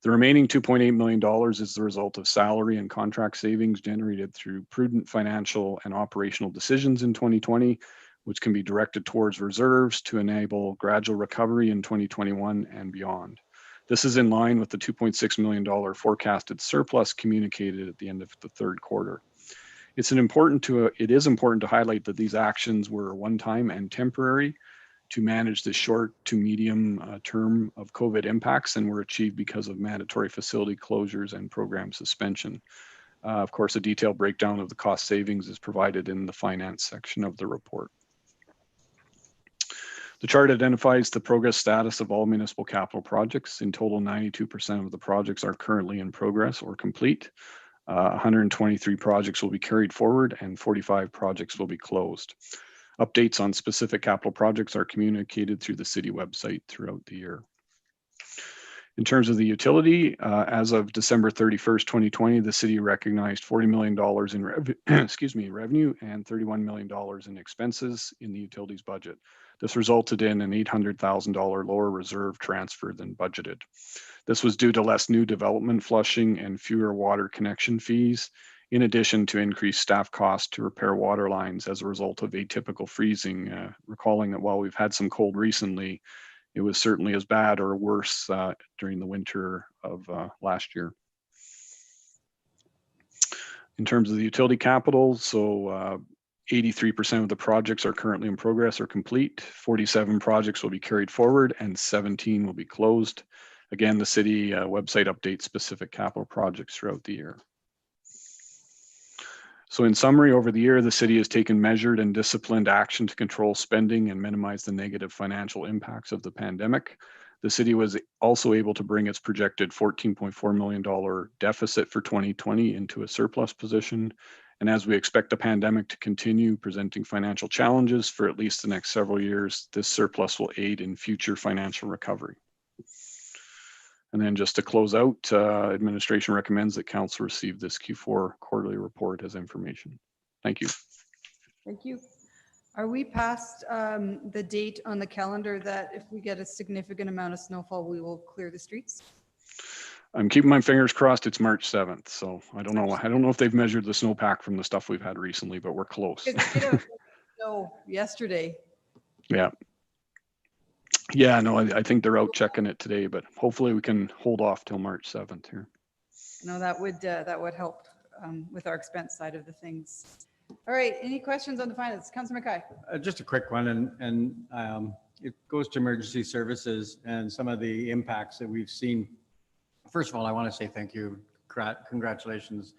The remaining $2.8 million is the result of salary and contract savings generated through prudent financial and operational decisions in 2020, which can be directed towards reserves to enable gradual recovery in 2021 and beyond. This is in line with the $2.6 million forecasted surplus communicated at the end of the third quarter. It is important to highlight that these actions were one-time and temporary to manage the short to medium term of COVID impacts, and were achieved because of mandatory facility closures and program suspension. Of course, a detailed breakdown of the cost savings is provided in the finance section of the report. The chart identifies the progress status of all municipal capital projects. In total, 92% of the projects are currently in progress or complete. 123 projects will be carried forward and 45 projects will be closed. Updates on specific capital projects are communicated through the city website throughout the year. In terms of the utility, as of December 31st, 2020, the city recognized $40 million in revenue and $31 million in expenses in the utilities budget. This resulted in an $800,000 lower reserve transfer than budgeted. This was due to less new development flushing and fewer water connection fees, in addition to increased staff costs to repair water lines as a result of atypical freezing. Recalling that while we've had some cold recently, it was certainly as bad or worse during the winter of last year. In terms of the utility capital, so 83% of the projects are currently in progress or complete. 47 projects will be carried forward and 17 will be closed. Again, the city website updates specific capital projects throughout the year. So in summary, over the year, the city has taken measured and disciplined action to control spending and minimize the negative financial impacts of the pandemic. The city was also able to bring its projected $14.4 million deficit for 2020 into a surplus position. And as we expect the pandemic to continue presenting financial challenges for at least the next several years, this surplus will aid in future financial recovery. And then just to close out, administration recommends that council receive this Q4 quarterly report as information. Thank you. Thank you. Are we past the date on the calendar that if we get a significant amount of snowfall, we will clear the streets? I'm keeping my fingers crossed. It's March 7th, so I don't know. I don't know if they've measured the snowpack from the stuff we've had recently, but we're close. No, yesterday. Yeah. Yeah, no, I think they're out checking it today, but hopefully we can hold off till March 7th here. No, that would help with our expense side of the things. All right, any questions on the finance? Councillor Mackay. Just a quick one, and it goes to emergency services and some of the impacts that we've seen. First of all, I want to say thank you, congratulations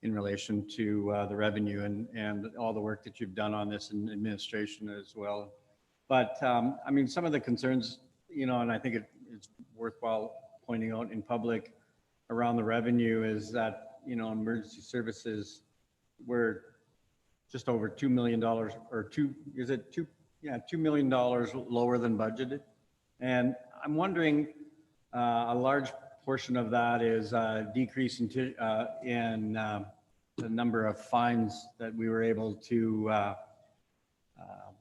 in relation to the revenue and all the work that you've done on this in administration as well. But I mean, some of the concerns, you know, and I think it's worthwhile pointing out in public around the revenue is that, you know, emergency services were just over $2 million or $2 million lower than budgeted. And I'm wondering, a large portion of that is a decrease in the number of fines that we were able to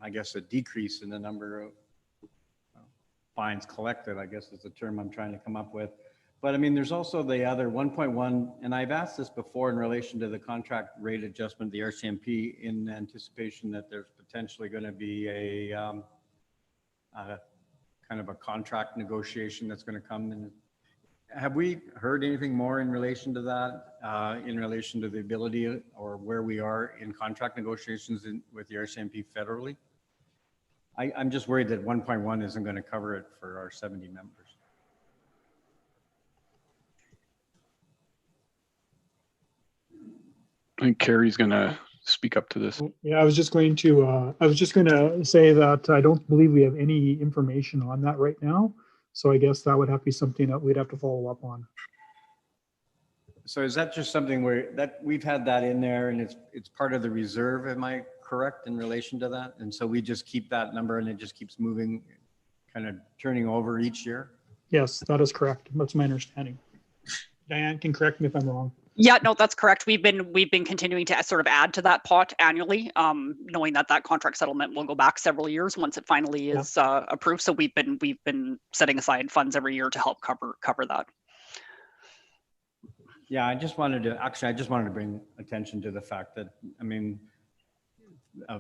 I guess a decrease in the number of fines collected, I guess is the term I'm trying to come up with. But I mean, there's also the other 1.1, and I've asked this before in relation to the contract rate adjustment, the RCMP, in anticipation that there's potentially going to be a kind of a contract negotiation that's going to come in. Have we heard anything more in relation to that, in relation to the ability or where we are in contract negotiations with the RCMP federally? I'm just worried that 1.1 isn't going to cover it for our 70 members. I think Carrie's going to speak up to this. Yeah, I was just going to say that I don't believe we have any information on that right now. So I guess that would have to be something that we'd have to follow up on. So is that just something where that we've had that in there and it's part of the reserve? Am I correct in relation to that? And so we just keep that number and it just keeps moving, kind of turning over each year? Yes, that is correct. That's my understanding. Diane can correct me if I'm wrong. Yeah, no, that's correct. We've been continuing to sort of add to that pot annually, knowing that contract settlement will go back several years once it finally is approved. So we've been setting aside funds every year to help cover that. Yeah, I just wanted to bring attention to the fact that, I mean,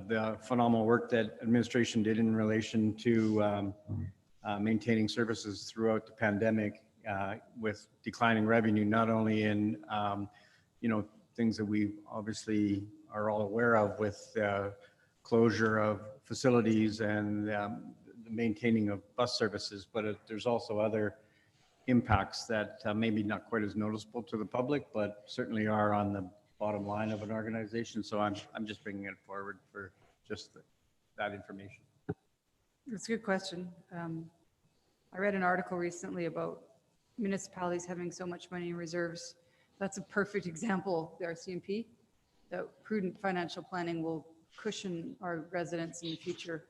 the phenomenal work that administration did in relation to maintaining services throughout the pandemic with declining revenue, not only in, things that we obviously are all aware of with closure of facilities and the maintaining of bus services, but there's also other impacts that maybe not quite as noticeable to the public, but certainly are on the bottom line of an organization. So I'm just bringing it forward for just that information. That's a good question. I read an article recently about municipalities having so much money in reserves. That's a perfect example, the RCMP, that prudent financial planning will cushion our residents in the future.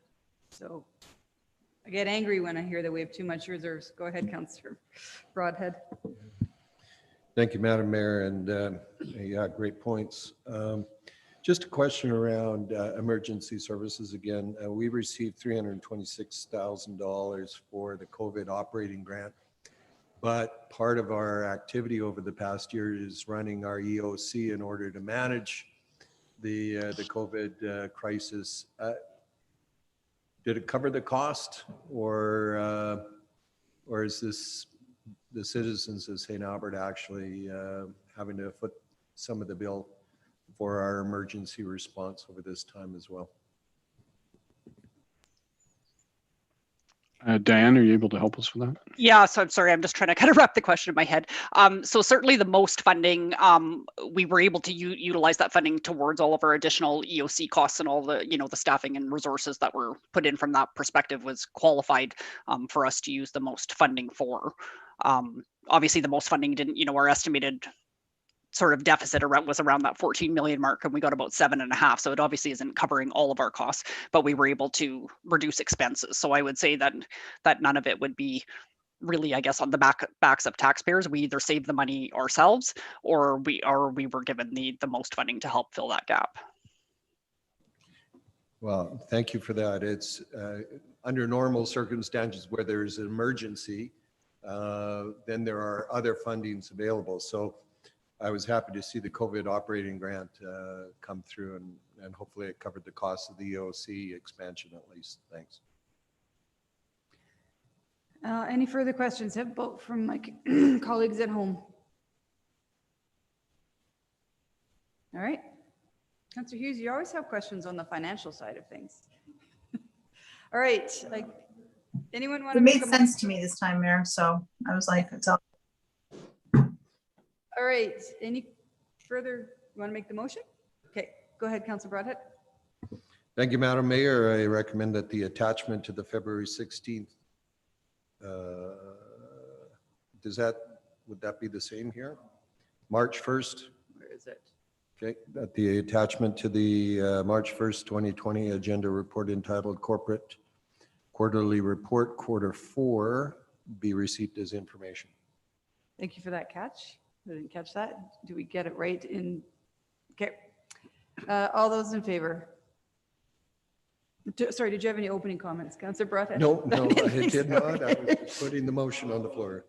So I get angry when I hear that we have too much reserves. Go ahead, Councillor Broadhead. Thank you, Madam Mayor, and yeah, great points. Just a question around emergency services again. We received $326,000 for the COVID operating grant, but part of our activity over the past year is running our EOC in order to manage the COVID crisis. Did it cover the cost, or is this the citizens of St. Albert actually having to foot some of the bill for our emergency response over this time as well? Diane, are you able to help us with that? Yeah, so I'm sorry, I'm just trying to kind of wrap the question in my head. So certainly the most funding, we were able to utilize that funding towards all of our additional EOC costs, and all the, the staffing and resources that were put in from that perspective was qualified for us to use the most funding for. Obviously the most funding didn't, our estimated sort of deficit was around that 14 million mark, and we got about 7.5. So it obviously isn't covering all of our costs, but we were able to reduce expenses. So I would say that none of it would be really, I guess, on the backs of taxpayers. We either saved the money ourselves, or we were given the most funding to help fill that gap. Well, thank you for that. It's under normal circumstances where there's an emergency, then there are other fundings available. So I was happy to see the COVID operating grant come through, and hopefully it covered the cost of the EOC expansion at least. Thanks. Any further questions from my colleagues at home? All right. Councillor Hughes, you always have questions on the financial side of things. All right. Anyone want to make? It made sense to me this time, Mayor. So I was like, it's all. All right, any further, you want to make the motion? Okay, go ahead, Councillor Broadhead. Thank you, Madam Mayor. I recommend that the attachment to the February 16th, would that be the same here? March 1st? Where is it? Okay, that the attachment to the March 1st, 2020 agenda report entitled Corporate Quarterly Report Quarter 4 be received as information. Thank you for that catch. I didn't catch that. Do we get it right in? Okay. All those in favor? Sorry, did you have any opening comments, Councillor Broadhead? No, I did not. I was just putting the motion on the floor.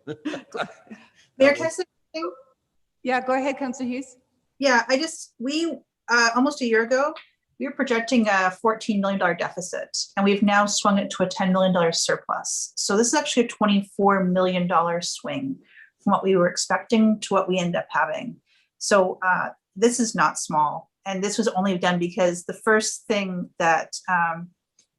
Mayor, can I say something? Yeah, go ahead, Councillor Hughes. Yeah, we almost a year ago, we were projecting a $14 million deficit, and we've now swung it to a $10 million surplus. So this is actually a $24 million swing from what we were expecting to what we end up having. So this is not small. And this was only done because the first thing that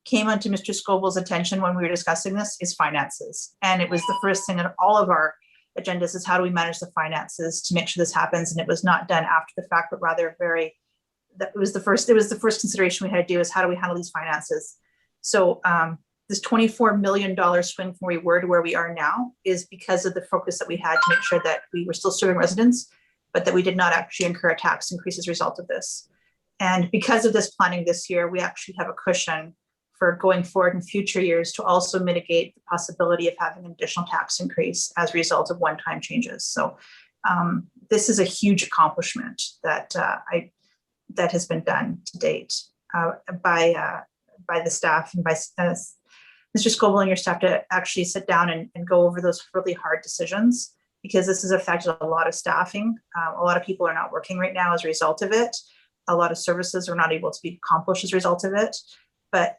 came onto Mr. Scoble's attention when we were discussing this is finances. And it was the first thing on all of our agendas is how do we manage the finances to make sure this happens. And it was not done after the fact, but rather it was the first consideration we had to do is how do we handle these finances? So this $24 million swing from where we were to where we are now is because of the focus that we had to make sure that we were still serving residents, but that we did not actually incur a tax increase as a result of this. And because of this planning this year, we actually have a cushion for going forward in future years to also mitigate the possibility of having an additional tax increase as a result of one-time changes. So this is a huge accomplishment that that has been done to date by the staff and by Mr. Scoble and your staff to actually sit down and go over those really hard decisions, because this has affected a lot of staffing. A lot of people are not working right now as a result of it. a lot of services were not able to be accomplished as a result of it. But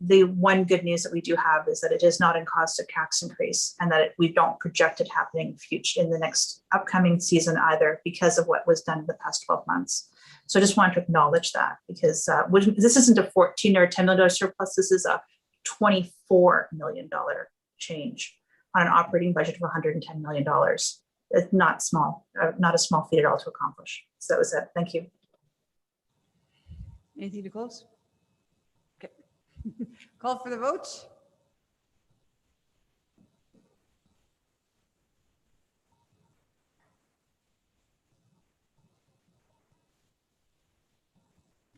the one good news that we do have is that it is not in cause of tax increase, and that we don't project it happening in the next upcoming season either, because of what was done in the past 12 months. So I just wanted to acknowledge that, because this isn't a $14 or $10 million surplus. This is a $24 million change on an operating budget of $110 million. It's not small, not a small feat at all to accomplish. So that was it. Thank you. Anything to close? Okay. Call for the vote.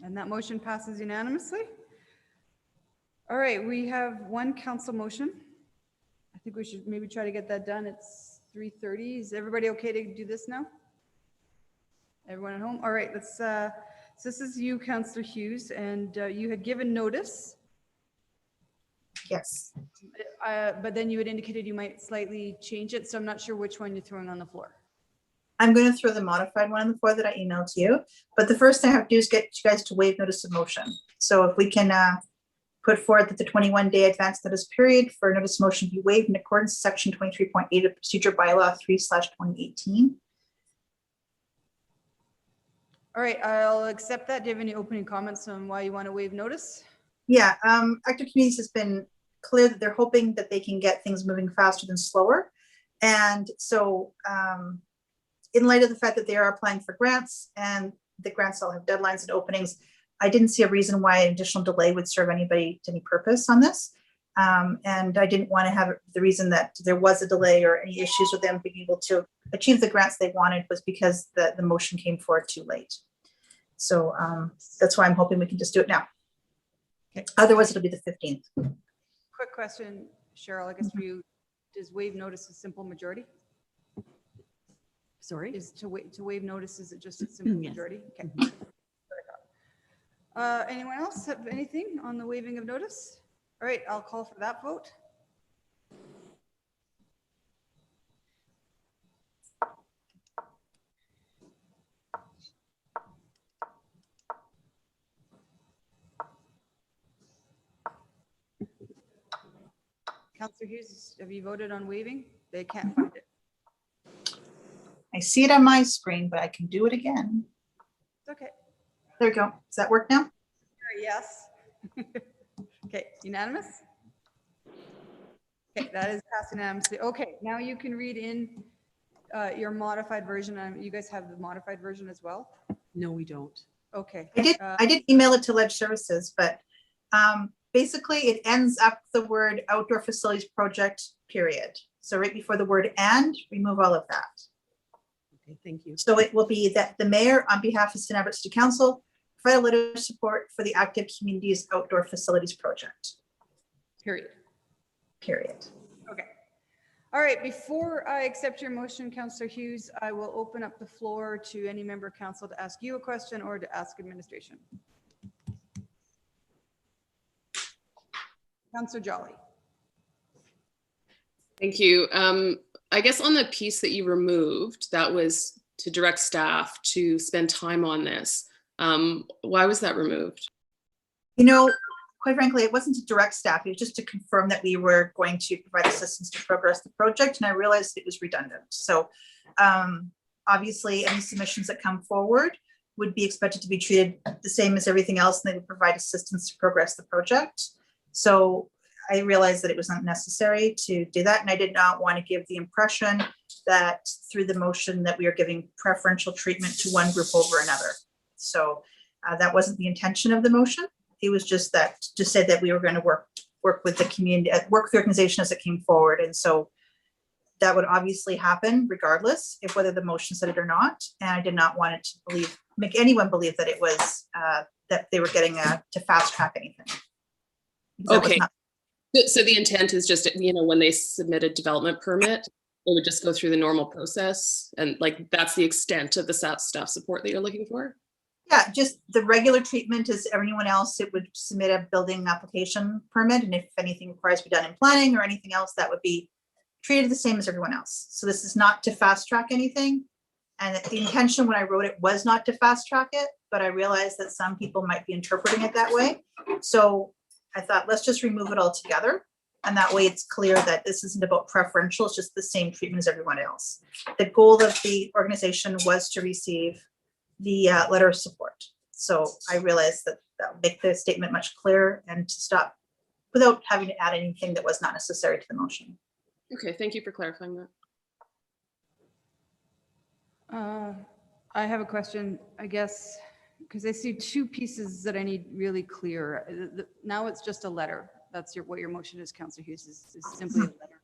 And that motion passes unanimously. All right, we have one council motion. I think we should maybe try to get that done. It's 3:30. Is everybody okay to do this now? Everyone at home? All right, let's, so this is you, Councillor Hughes, and you had given notice. Yes. But then you had indicated you might slightly change it, so I'm not sure which one you're throwing on the floor. I'm going to throw the modified one on the floor that I emailed to you. But the first thing I have to do is get you guys to waive notice of motion. So if we can put forward that the 21-day advance notice period for notice of motion be waived in accordance with section 23.8 of procedure bylaw 3/2018. All right, I'll accept that. Do you have any opening comments on why you want to waive notice? Yeah, Active Communities has been clear that they're hoping that they can get things moving faster than slower. And so in light of the fact that they are applying for grants and the grants all have deadlines and openings, I didn't see a reason why an additional delay would serve anybody to any purpose on this. And I didn't want to have the reason that there was a delay or any issues with them being able to achieve the grants they wanted was because the motion came forward too late. So that's why I'm hoping we can just do it now. Okay. Otherwise, it'll be the 15th. Quick question, Cheryl, I guess for you, does waive notice a simple majority? Sorry? Is to waive notice, is it just a simple Yes. majority? Okay. Anyone else have anything on the waiving of notice? All right, I'll call for that vote. Councillor Hughes, have you voted on waiving? They can't find it. I see it on my screen, but I can do it again. It's okay. There we go. Does that work now? Yes. Okay, unanimous? Okay, that is passed unanimously. Okay, now you can read in your modified version. You guys have the modified version as well? No, we don't. Okay. I did email it to Ledge Services, but basically it ends up the word outdoor facilities project, period. So right before the word and, remove all of that. Okay, thank you. So it will be that the mayor, on behalf of St. Albert City Council, provide a letter of support for the Active Communities Outdoor Facilities Project. Period. Period. Okay. All right, before I accept your motion, Councillor Hughes, I will open up the floor to any member of council to ask you a question or to ask administration. Councillor Jolly. Thank you. I guess on the piece that you removed, that was to direct staff to spend time on this. Why was that removed? You know, quite frankly, it wasn't to direct staff. It was just to confirm that we were going to provide assistance to progress the project. And I realized it was redundant. So obviously any submissions that come forward would be expected to be treated the same as everything else, and they would provide assistance to progress the project. So I realized that it was not necessary to do that. And I did not want to give the impression that through the motion that we are giving preferential treatment to one group over another. So that wasn't the intention of the motion. It was just that to say that we were going to work with the community, work with the organization as it came forward. And so that would obviously happen regardless of whether the motion said it or not. And I did not want it to make anyone believe that it was that they were getting to fast track anything. Okay. So the intent is just, you know, when they submit a development permit, they would just go through the normal process, and like that's the extent of the staff support that you're looking for? Yeah, just the regular treatment as everyone else. It would submit a building application permit, and if anything requires to be done in planning or anything else, that would be treated the same as everyone else. So this is not to fast track anything. And the intention when I wrote it was not to fast track it, but I realized that some people might be interpreting it that way. So I thought, let's just remove it altogether. And that way it's clear that this isn't about preferential, it's just the same treatment as everyone else. The goal of the organization was to receive the letter of support. So I realized that that would make the statement much clearer and to stop without having to add anything that was not necessary to the motion. Okay, thank you for clarifying that. I have a question, I guess, because I see two pieces that I need really clear. Now it's just a letter. That's what your motion is, Councillor Hughes, is simply a letter.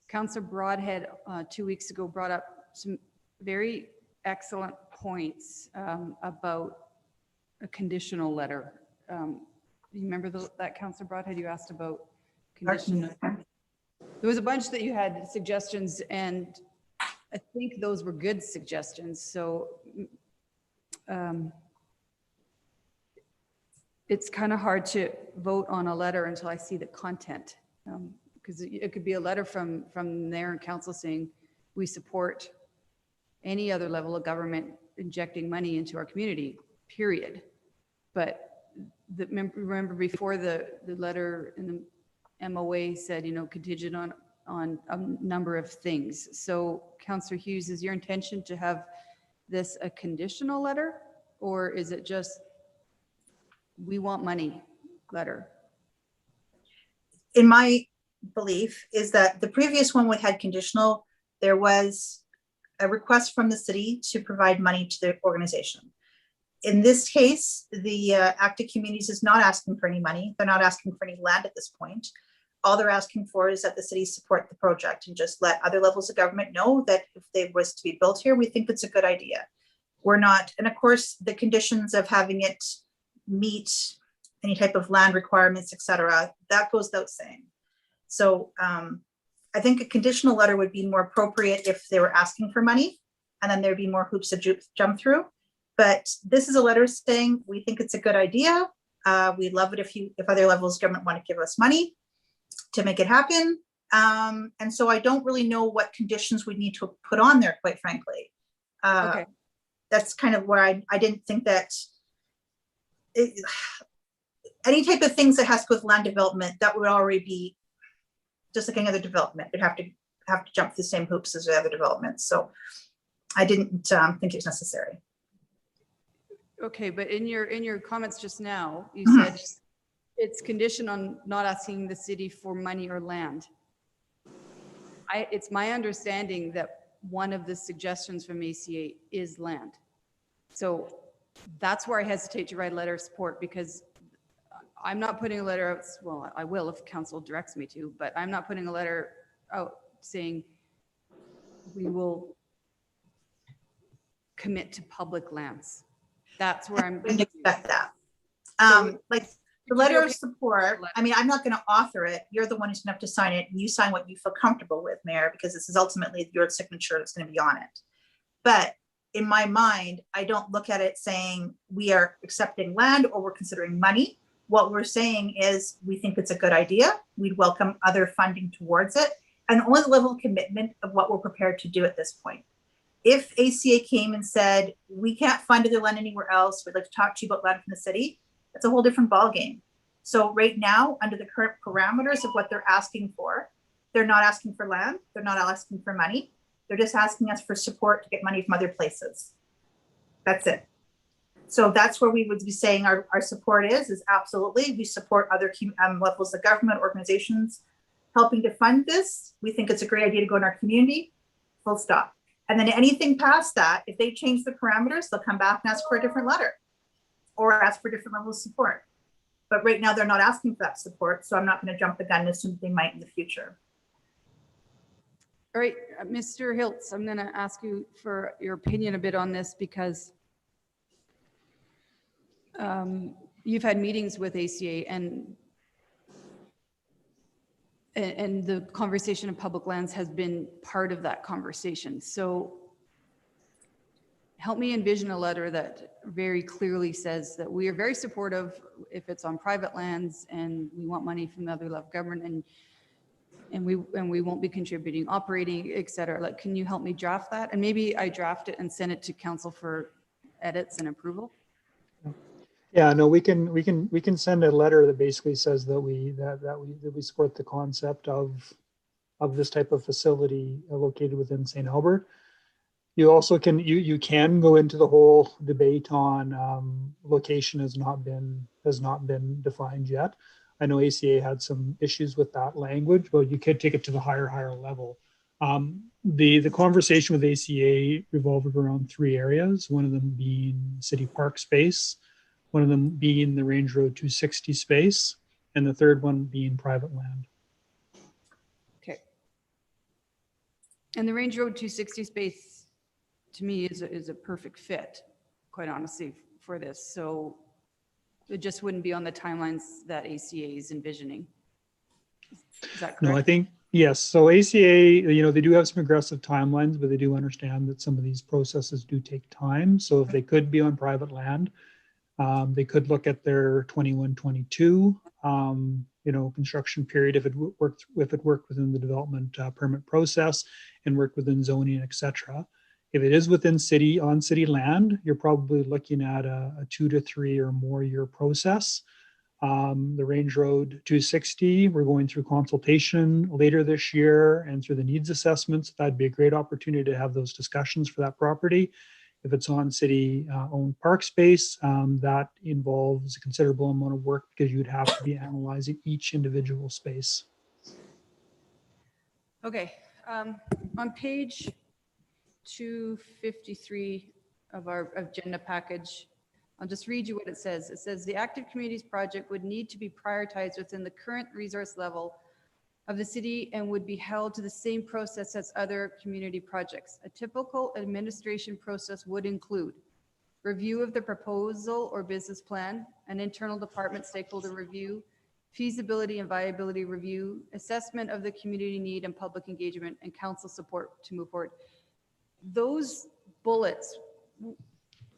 Councillor Broadhead 2 weeks ago brought up some very excellent points about a conditional letter. You remember that, Councillor Broadhead? You asked about conditional. There was a bunch that you had suggestions, and I think those were good suggestions. So it's kind of hard to vote on a letter until I see the content, because it could be a letter from their council saying we support any other level of government injecting money into our community, period. But remember before the letter in the MOA said, you know, contingent on a number of things. So Councillor Hughes, is your intention to have this a conditional letter, or is it just we want money letter? In my belief is that the previous one we had conditional, there was a request from the city to provide money to the organization. In this case, the Active Communities is not asking for any money. They're not asking for any land at this point. All they're asking for is that the city support the project and just let other levels of government know that if they was to be built here, we think it's a good idea. We're not, and of course, the conditions of having it meet any type of land requirements, etc., that goes without saying. So I think a conditional letter would be more appropriate if they were asking for money, and then there'd be more hoops to jump through. But this is a letter saying we think it's a good idea. We'd love it if other levels of government want to give us money to make it happen. And so I don't really know what conditions we need to put on there, quite frankly. Okay. That's kind of where I didn't think that any type of things that has to go with land development, that would already be just like any other development. It'd have to jump through the same hoops as the other developments. So I didn't think it was necessary. Okay, but in your comments just now, you said it's conditioned on not asking the city for money or land. It's my understanding that one of the suggestions from ACA is land. So that's where I hesitate to write a letter of support, because I'm not putting a letter out, well, I will if council directs me to, but I'm not putting a letter out saying we will commit to public lands. That's where I'm going to expect that. Like the letter of support, I mean, I'm not going to author it. You're the one who's going to have to sign it. You sign what you feel comfortable with, Mayor, because this is ultimately your signature that's going to be on it. But in my mind, I don't look at it saying we are accepting land or we're considering money. What we're saying is we think it's a good idea. We'd welcome other funding towards it, and only the level of commitment of what we're prepared to do at this point. If ACA came and said, we can't find other land anywhere else, we'd like to talk to you about land from the city, that's a whole different ballgame. So right now, under the current parameters of what they're asking for, they're not asking for land, they're not asking for money, they're just asking us for support to get money from other places. That's it. So that's where we would be saying our support is absolutely, we support other levels of government, organizations helping to fund this. We think it's a great idea to go in our community, full stop. And then anything past that, if they change the parameters, they'll come back and ask for a different letter or ask for a different level of support. But right now they're not asking for that support. So I'm not going to jump the gun and assume they might in the future. All right, Mr. Hiltz, I'm going to ask you for your opinion a bit on this, because you've had meetings with ACA and the conversation of public lands has been part of that conversation. So help me envision a letter that very clearly says that we are very supportive if it's on private lands and we want money from the other level of government, and and we won't be contributing operating, et cetera. Like, can you help me draft that? And maybe I draft it and send it to council for edits and approval. Yeah, no, we can send a letter that basically says that we support the concept of this type of facility located within St. Albert. You also can go into the whole debate on location has not been defined yet. I know ACA had some issues with that language, but you could take it to the higher level. The conversation with ACA revolved around 3 areas, one of them being city park space, one of them being the Range Road 260 space, and the third one being private land. Okay. And the Range Road 260 space, to me, is a perfect fit, quite honestly, for this. So it just wouldn't be on the timelines that ACA is envisioning. Is that correct? No, I think, yes. So ACA, they do have some aggressive timelines, but they do understand that some of these processes do take time. So if they could be on private land, they could look at their 21-22, construction period if it worked within the development permit process and worked within zoning, etc. If it is within city land, you're probably looking at a 2 to 3 or more year process. The Range Road 260, we're going through consultation later this year and through the needs assessments. That'd be a great opportunity to have those discussions for that property. If it's on city owned park space, that involves a considerable amount of work because you'd have to be analyzing each individual space. Okay, on page 253 of our agenda package, I'll just read you what it says. It says the Active Communities Project would need to be prioritized within the current resource level of the city and would be held to the same process as other community projects. A typical administration process would include review of the proposal or business plan, an internal department stakeholder review, feasibility and viability review, assessment of the community need and public engagement, and council support to move forward. Those bullets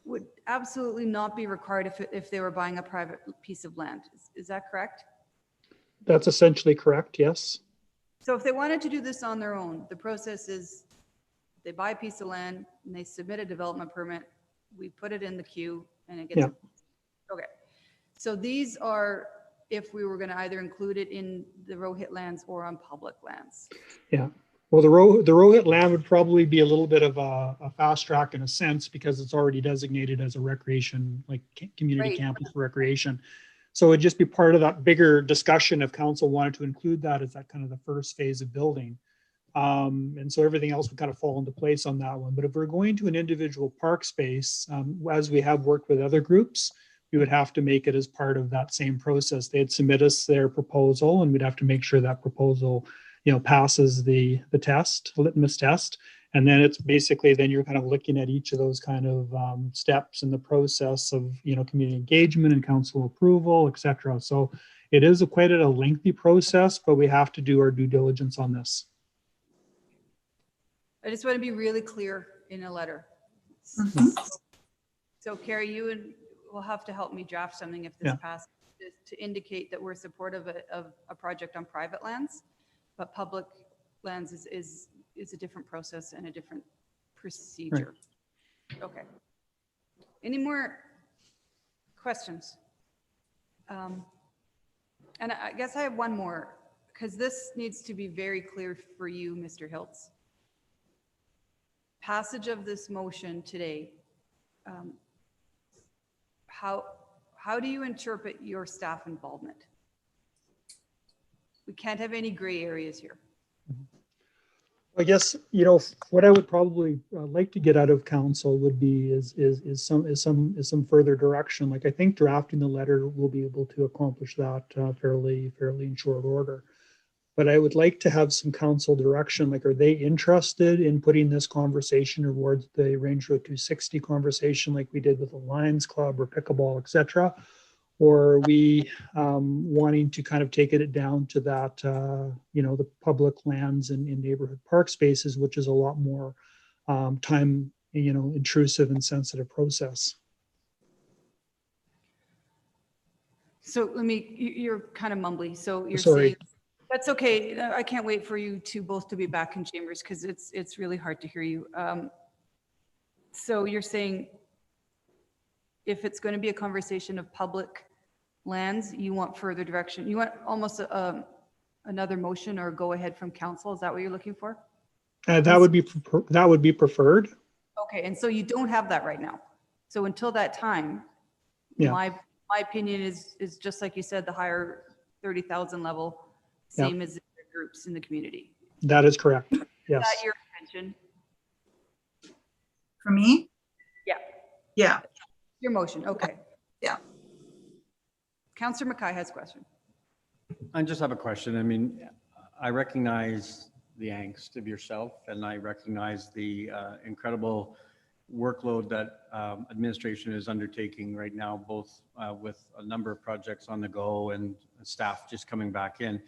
would absolutely not be required if they were buying a private piece of land. Is that correct? That's essentially correct, yes. So if they wanted to do this on their own, the process is they buy a piece of land and they submit a development permit, we put it in the queue and it gets, yeah. Okay. So these are, if we were going to either include it in the Rohit lands or on public lands. Yeah. Well, the Rohit land would probably be a little bit of a fast track in a sense because it's already designated as a recreation, like community campus for recreation. So it'd just be part of that bigger discussion if council wanted to include that as that kind of the first phase of building. And so everything else would kind of fall into place on that one. But if we're going to an individual park space, as we have worked with other groups, we would have to make it as part of that same process. They'd submit us their proposal and we'd have to make sure that proposal, passes the test, litmus test. And then it's basically, then you're kind of looking at each of those kind of steps in the process of, community engagement and council approval, et cetera. So it is quite a lengthy process, but we have to do our due diligence on this. I just want to be really clear in a letter. Mm-hmm. So Carrie, you will have to help me draft something if this passes to indicate that we're supportive of a project on private lands, but public lands is a different process and a different procedure. Right. Okay. Any more questions? And I guess I have one more, because this needs to be very clear for you, Mr. Hiltz. Passage of this motion today, how do you interpret your staff involvement? We can't have any gray areas here. I guess, what I would probably like to get out of council would be is some further direction. Like I think drafting the letter will be able to accomplish that fairly in short order. But I would like to have some council direction. Like, are they interested in putting this conversation towards the Range Road 260 conversation like we did with the Lions Club or pickleball, et cetera? Or are we wanting to kind of take it down to that, the public lands and in neighborhood park spaces, which is a lot more time, intrusive and sensitive process. So you're kind of mumbly. So you're Sorry. saying That's okay. I can't wait for you two both to be back in chambers because it's really hard to hear you. So you're saying if it's going to be a conversation of public lands, you want further direction. You want almost another motion or go ahead from council. Is that what you're looking for? That would be preferred. Okay, and so you don't have that right now. So until that time, Yeah. my opinion is just like you said, the higher 30,000 level, same as the groups in the community. That is correct. Is Yes. that your intention? For me? Yeah. Yeah. Your motion, okay. Yeah. Councillor Mackay has a question. I just have a question. I mean, I recognize the angst of yourself, and I recognize the incredible workload that administration is undertaking right now, both with a number of projects on the go and staff just coming back in.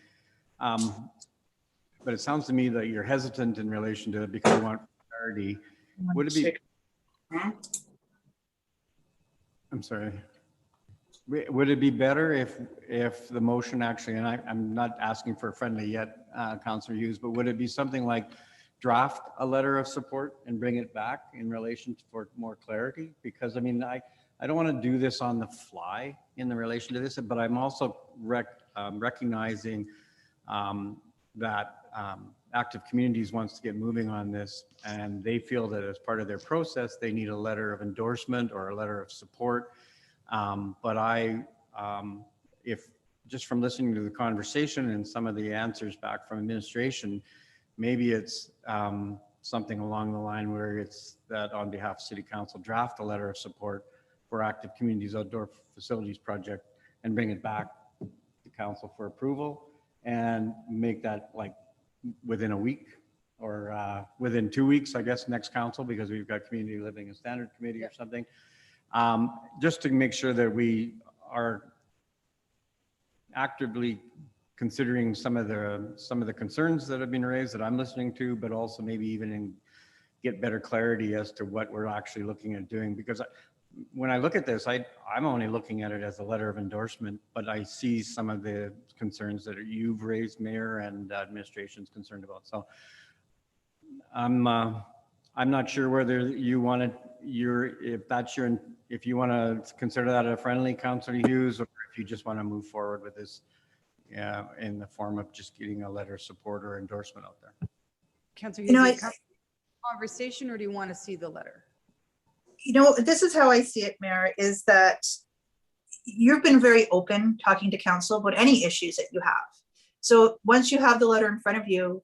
But it sounds to me that you're hesitant in relation to it because you want clarity. Would it be? I'm sorry. Would it be better if the motion actually, and I'm not asking for a friendly yet, Councillor Hughes, but would it be something like draft a letter of support and bring it back in relation for more clarity? Because I mean, I don't want to do this on the fly in the relation to this, but I'm also recognizing that Active Communities wants to get moving on this, and they feel that as part of their process, they need a letter of endorsement or a letter of support. But if just from listening to the conversation and some of the answers back from administration, maybe it's something along the line where it's that on behalf of City Council, draft a letter of support for Active Communities Outdoor Facilities Project and bring it back to Council for approval and make that like within a week or within 2 weeks, I guess, next council, because we've got Community Living and Standard Committee or something. Just to make sure that we are actively considering some of the concerns that have been raised that I'm listening to, but also maybe even get better clarity as to what we're actually looking at doing. Because when I look at this, I'm only looking at it as a letter of endorsement, but I see some of the concerns that you've raised, Mayor, and administration's concerned about. So I'm not sure whether you want to, if you want to consider that a friendly, Councillor Hughes, or if you just want to move forward with this in the form of just getting a letter of support or endorsement out there. Councillor Hughes, conversation, or do you want to see the letter? You know, this is how I see it, Mayor, is that you've been very open talking to council about any issues that you have. So once you have the letter in front of you,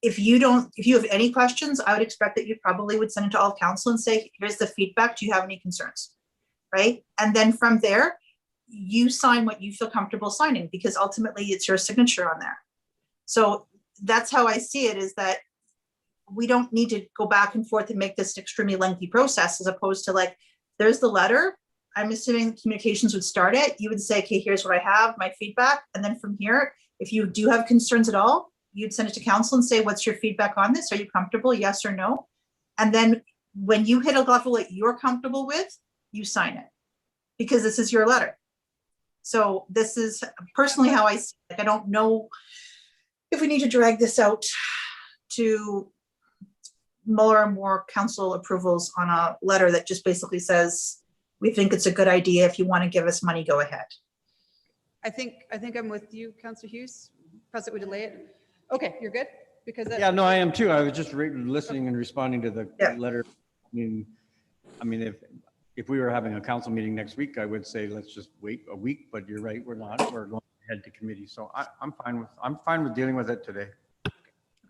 if you have any questions, I would expect that you probably would send it to all of council and say, here's the feedback. Do you have any concerns? Right? And then from there, you sign what you feel comfortable signing, because ultimately it's your signature on there. So that's how I see it, is that we don't need to go back and forth and make this an extremely lengthy process, as opposed to like, there's the letter. I'm assuming communications would start it. You would say, okay, here's what I have, my feedback. And then from here, if you do have concerns at all, you'd send it to council and say, what's your feedback on this? Are you comfortable? Yes or no? And then when you hit a level that you're comfortable with, you sign it, because this is your letter. So this is personally how I see it. I don't know if we need to drag this out to more and more council approvals on a letter that just basically says, we think it's a good idea. If you want to give us money, go ahead. I think I'm with you, Councillor Hughes. Press it, we delay it. Okay, you're good? Because yeah, no, I am too. I was just listening and responding to the letter. I mean, if we were having a council meeting next week, I would say let's just wait a week. But you're right, we're not. We're going ahead to committee, so I'm fine with dealing with it today.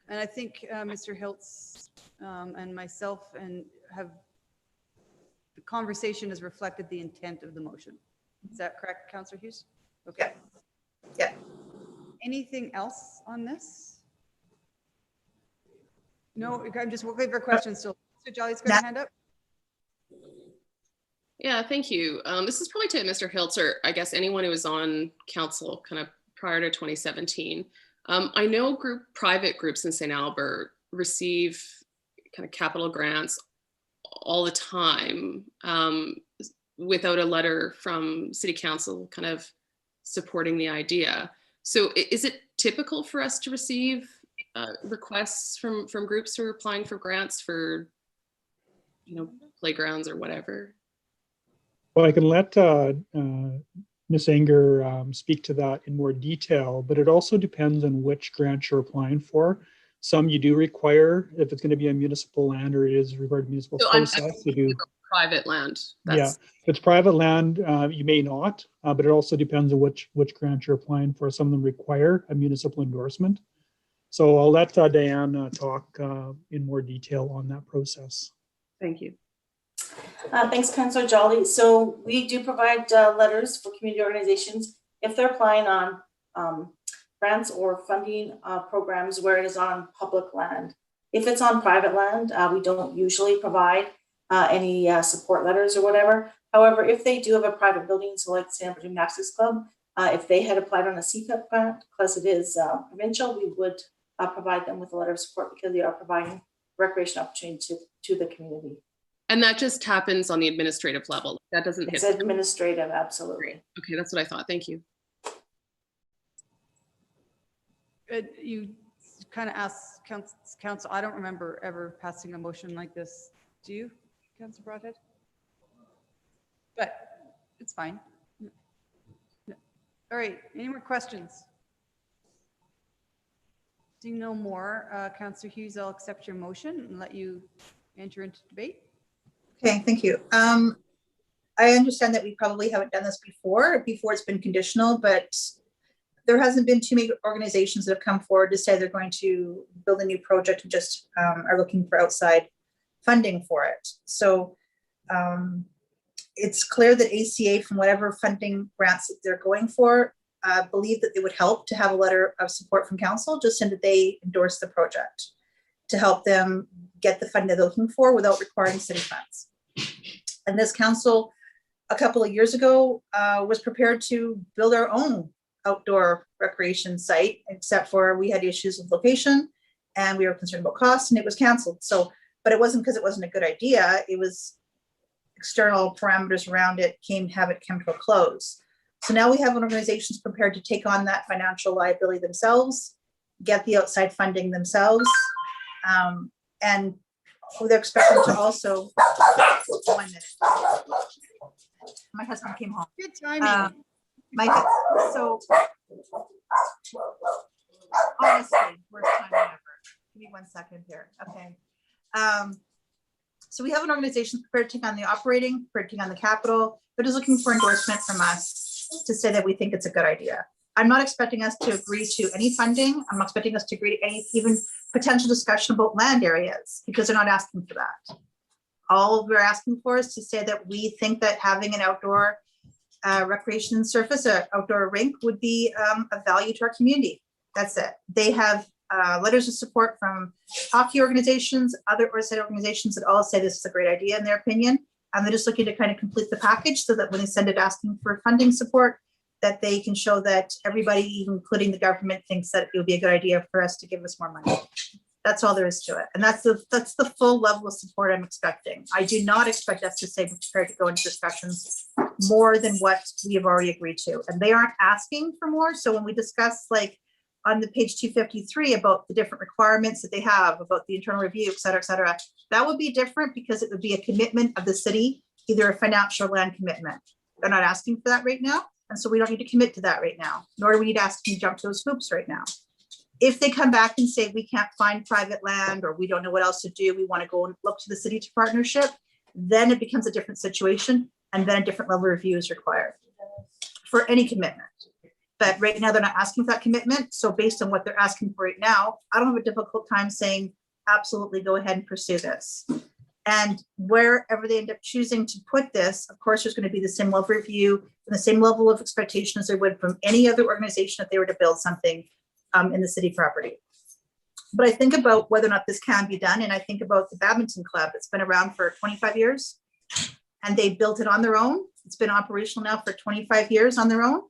And I think Mr. Hiltz and myself have the conversation has reflected the intent of the motion. Is that correct, Councillor Hughes? Okay. Yeah. Anything else on this? No, I'm just looking for questions still. Mr. Jolly's got a hand up. Yeah, thank you. This is probably to Mr. Hiltz, or I guess anyone who was on council kind of prior to 2017. I know private groups in St. Albert receive kind of capital grants all the time without a letter from City Council kind of supporting the idea. So is it typical for us to receive requests from groups who are applying for grants for, playgrounds or whatever? Well, I can let Ms. Anger speak to that in more detail, but it also depends on which grant you're applying for. Some you do require, if it's going to be a municipal land or it is regarding municipal process, you do. Private land. Yeah, if it's private land, you may not, but it also depends on which grant you're applying for. Some of them require a municipal endorsement. So I'll let Diane talk in more detail on that process. Thank you. Thanks, Councillor Jolly. So we do provide letters for community organizations if they're applying on grants or funding programs where it is on public land. If it's on private land, we don't usually provide any support letters or whatever. However, if they do have a private building, so like Sandford Gymnastics Club, if they had applied on a CFIP grant, because it is provincial, we would provide them with a letter of support because they are providing recreation opportunity to the community. And that just happens on the administrative level. That doesn't It's hit. administrative, absolutely. Okay, that's what I thought. Thank you. You kind of asked council, I don't remember ever passing a motion like this. Do you, Councillor Broadhead? But it's fine. No. All right, any more questions? Seeing no more, Councillor Hughes, I'll accept your motion and let you enter into debate. Okay, thank you. I understand that we probably haven't done this before it's been conditional, but there hasn't been too many organizations that have come forward to say they're going to build a new project and just are looking for outside funding for it. So it's clear that ACA, from whatever funding grants that they're going for, believe that it would help to have a letter of support from council, just so that they endorse the project to help them get the funding they're looking for without requiring city funds. And this council, a couple of years ago, was prepared to build our own outdoor recreation site, except for we had issues with location and we were concerned about costs, and it was canceled. So, but it wasn't because it wasn't a good idea. It was external parameters around it come to a close. So now we have organizations prepared to take on that financial liability themselves, get the outside funding themselves, and they're expecting to also, 1 minute. My husband came home. Good timing. So honestly, worst time ever. Give me 1 second here. Okay. So we have an organization prepared to take on the operating, prepared to take on the capital. They're just looking for endorsement from us to say that we think it's a good idea. I'm not expecting us to agree to any funding. I'm not expecting us to agree to any even potential discussion about land areas, because they're not asking for that. All we're asking for is to say that we think that having an outdoor recreation surface, an outdoor rink, would be of value to our community. That's it. They have letters of support from hockey organizations, other organizations that all say this is a great idea in their opinion. And they're just looking to kind of complete the package so that when they send it asking for funding support, that they can show that everybody, including the government, thinks that it would be a good idea for us to give us more money. That's all there is to it. And that's the full level of support I'm expecting. I do not expect us to say we're prepared to go into discussions more than what we have already agreed to. And they aren't asking for more. So when we discuss, like on the page 253 about the different requirements that they have, about the internal review, et cetera, that would be different because it would be a commitment of the city, either a financial or land commitment. They're not asking for that right now. And so we don't need to commit to that right now, nor do we need to ask them to jump to those hoops right now. If they come back and say we can't find private land or we don't know what else to do, we want to go and look to the city to partnership, then it becomes a different situation, and then a different level of review is required for any commitment. But right now they're not asking for that commitment. So based on what they're asking for right now, I don't have a difficult time saying absolutely go ahead and pursue this. And wherever they end up choosing to put this, of course, there's going to be the same level of review and the same level of expectation as there would from any other organization if they were to build something in the city property. But I think about whether or not this can be done. And I think about the badminton club. It's been around for 25 years and they built it on their own. It's been operational now for 25 years on their own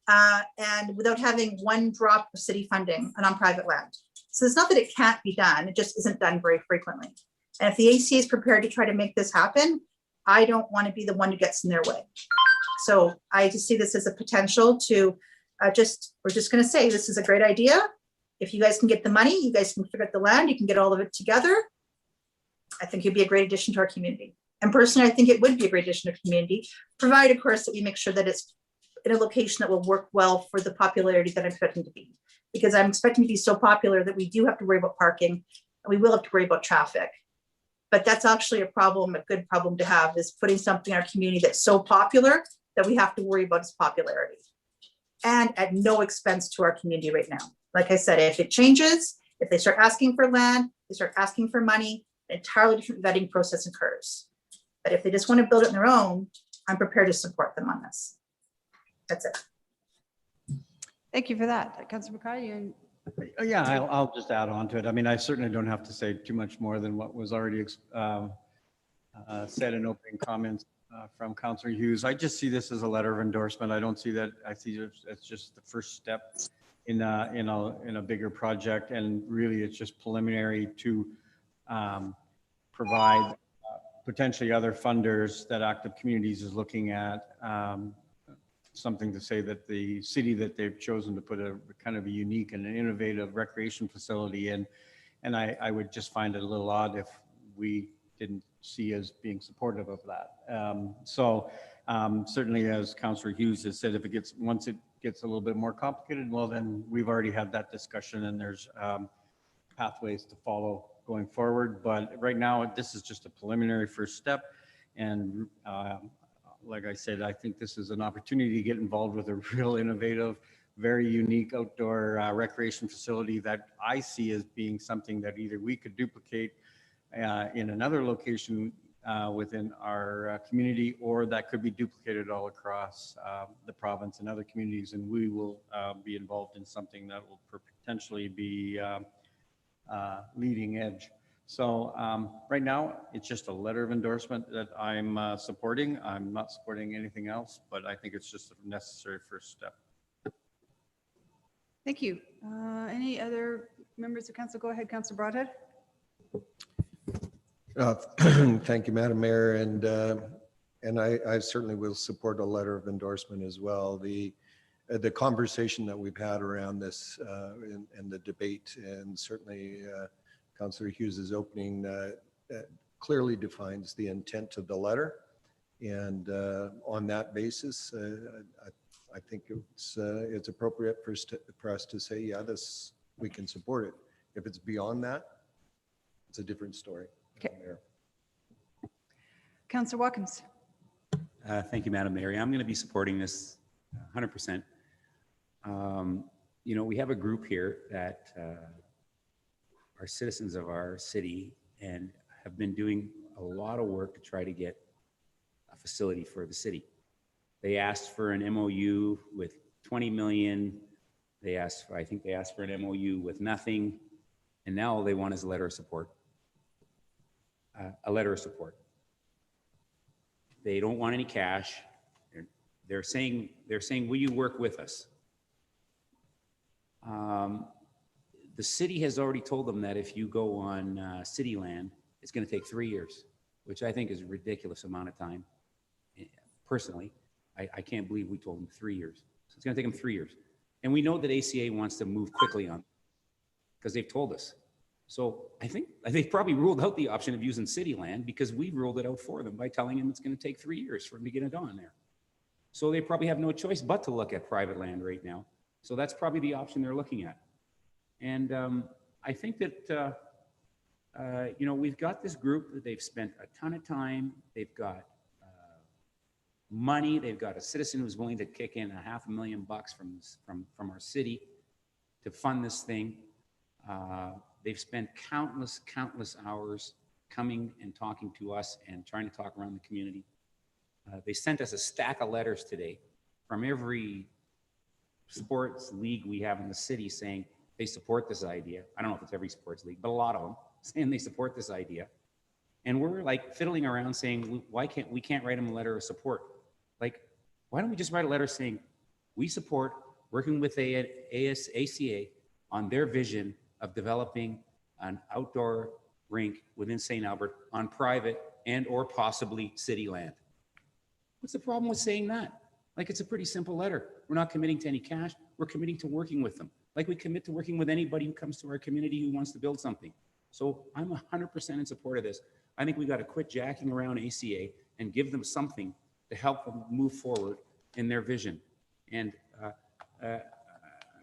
and without having one drop of city funding and on private land. So it's not that it can't be done. It just isn't done very frequently. And if the ACA is prepared to try to make this happen, I don't want to be the one who gets in their way. So I just see this as a potential to we're just going to say, this is a great idea. If you guys can get the money, you guys can figure out the land, you can get all of it together. I think it'd be a great addition to our community. And personally, I think it would be a great addition to the community, provided, of course, that we make sure that it's in a location that will work well for the popularity that I'm expecting to be. Because I'm expecting to be so popular that we do have to worry about parking, and we will have to worry about traffic. But that's actually a problem, a good problem to have, is putting something in our community that's so popular that we have to worry about its popularity. And at no expense to our community right now. Like I said, if it changes, if they start asking for land, they start asking for money, an entirely different vetting process occurs. But if they just want to build it on their own, I'm prepared to support them on this. That's it. Thank you for that. Councilor McCarty. Yeah, I'll just add on to it. I mean, I certainly don't have to say too much more than what was already said in opening comments from Councillor Hughes. I just see this as a letter of endorsement. I don't see that. I see it's just the first step in a bigger project, and really it's just preliminary to provide potentially other funders that Active Communities is looking at something to say that the city that they've chosen to put a kind of a unique and an innovative recreation facility in, and I would just find it a little odd if we didn't see as being supportive of that. Certainly, as Councillor Hughes has said, if it once it gets a little bit more complicated, well, then we've already had that discussion, and there's pathways to follow going forward. But right now, this is just a preliminary first step, and like I said, I think this is an opportunity to get involved with a real innovative, very unique outdoor recreation facility that I see as being something that either we could duplicate in another location within our community, or that could be duplicated all across the province and other communities. And we will be involved in something that will potentially be leading edge. So right now, it's just a letter of endorsement that I'm supporting. I'm not supporting anything else, but I think it's just a necessary first step. Thank you. Any other members of council? Go ahead, Councillor Broadhead. Thank you, Madam Mayor, and I certainly will support a letter of endorsement as well. The conversation that we've had around this and the debate, and certainly Councillor Hughes' opening clearly defines the intent of the letter, and on that basis, I think it's appropriate for us to say, yeah, we can support it. If it's beyond that, it's a different story. Okay. Councillor Watkins. Thank you, Madam Mayor. I'm going to be supporting this 100%. You know, we have a group here that are citizens of our city and have been doing a lot of work to try to get a facility for the city. They asked for an MOU with 20 million. I think they asked for an MOU with nothing. And now all they want is a letter of support. A letter of support. They don't want any cash. They're saying, will you work with us? The city has already told them that if you go on city land, it's going to take 3 years, which I think is a ridiculous amount of time. Personally, I can't believe we told them 3 years. So it's going to take them 3 years. And we know that ACA wants to move quickly on because they've told us. So I think they've probably ruled out the option of using city land because we ruled it out for them by telling them it's going to take 3 years for them to get it on there. So they probably have no choice but to look at private land right now. So that's probably the option they're looking at. And I think that, you know, we've got this group that they've spent a ton of time. They've got money. They've got a citizen who's willing to kick in $500,000 from our city to fund this thing. They've spent countless hours coming and talking to us and trying to talk around the community. They sent us a stack of letters today from every sports league we have in the city saying they support this idea. I don't know if it's every sports league, but a lot of them saying they support this idea. And we're like fiddling around saying, we can't write them a letter of support. Like, why don't we just write a letter saying we support working with ACA on their vision of developing an outdoor rink within St. Albert on private and or possibly city land. What's the problem with saying that? Like, it's a pretty simple letter. We're not committing to any cash. We're committing to working with them. Like we commit to working with anybody who comes to our community who wants to build something. So I'm 100% in support of this. I think we got to quit jacking around ACA and give them something to help them move forward in their vision. And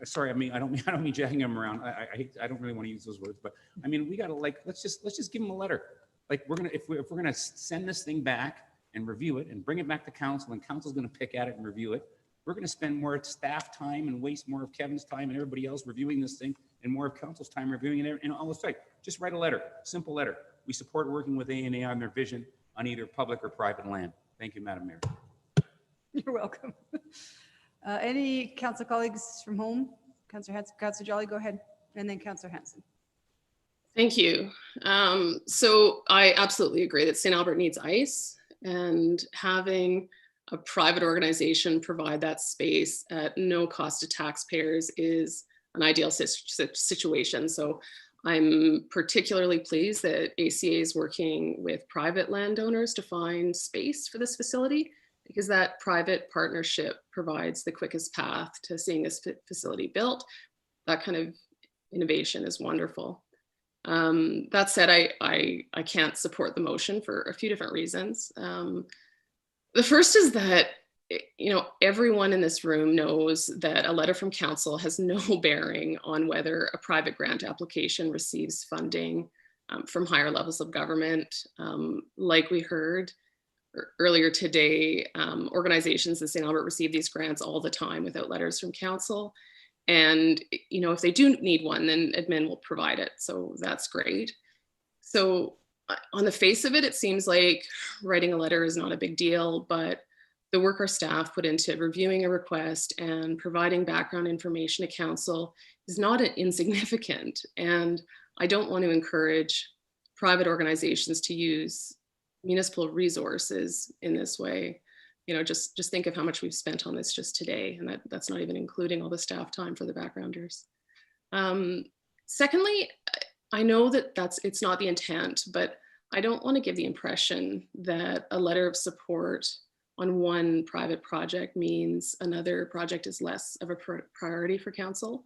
sorry, I mean, I don't mean jacking them around. I don't really want to use those words, but I mean, we got to, like, let's just give them a letter. Like, if we're gonna send this thing back and review it and bring it back to council, and council's going to pick at it and review it, we're going to spend more staff time and waste more of Kevin's time and everybody else reviewing this thing, and more of council's time reviewing it. And all this like, just write a letter, simple letter. We support working with ANA on their vision on either public or private land. Thank you, Madam Mayor. You're welcome. Any council colleagues from home? Councillor Hanson, Councillor Jolly, go ahead, and then Councillor Hanson. Thank you. So I absolutely agree that St. Albert needs ice, and having a private organization provide that space at no cost to taxpayers is an ideal situation. So I'm particularly pleased that ACA is working with private landowners to find space for this facility, because that private partnership provides the quickest path to seeing this facility built. That kind of innovation is wonderful. That said, I can't support the motion for a few different reasons. The first is that, you know, everyone in this room knows that a letter from council has no bearing on whether a private grant application receives funding from higher levels of government. Like we heard earlier today, organizations in St. Albert receive these grants all the time without letters from council. And, you know, if they do need one, then admin will provide it. So that's great. So on the face of it, it seems like writing a letter is not a big deal, but the work our staff put into reviewing a request and providing background information to council is not insignificant. And I don't want to encourage private organizations to use municipal resources in this way. You know, just think of how much we've spent on this just today, and that's not even including all the staff time for the backgrounders. Secondly, I know that it's not the intent, but I don't want to give the impression that a letter of support on one private project means another project is less of a priority for council.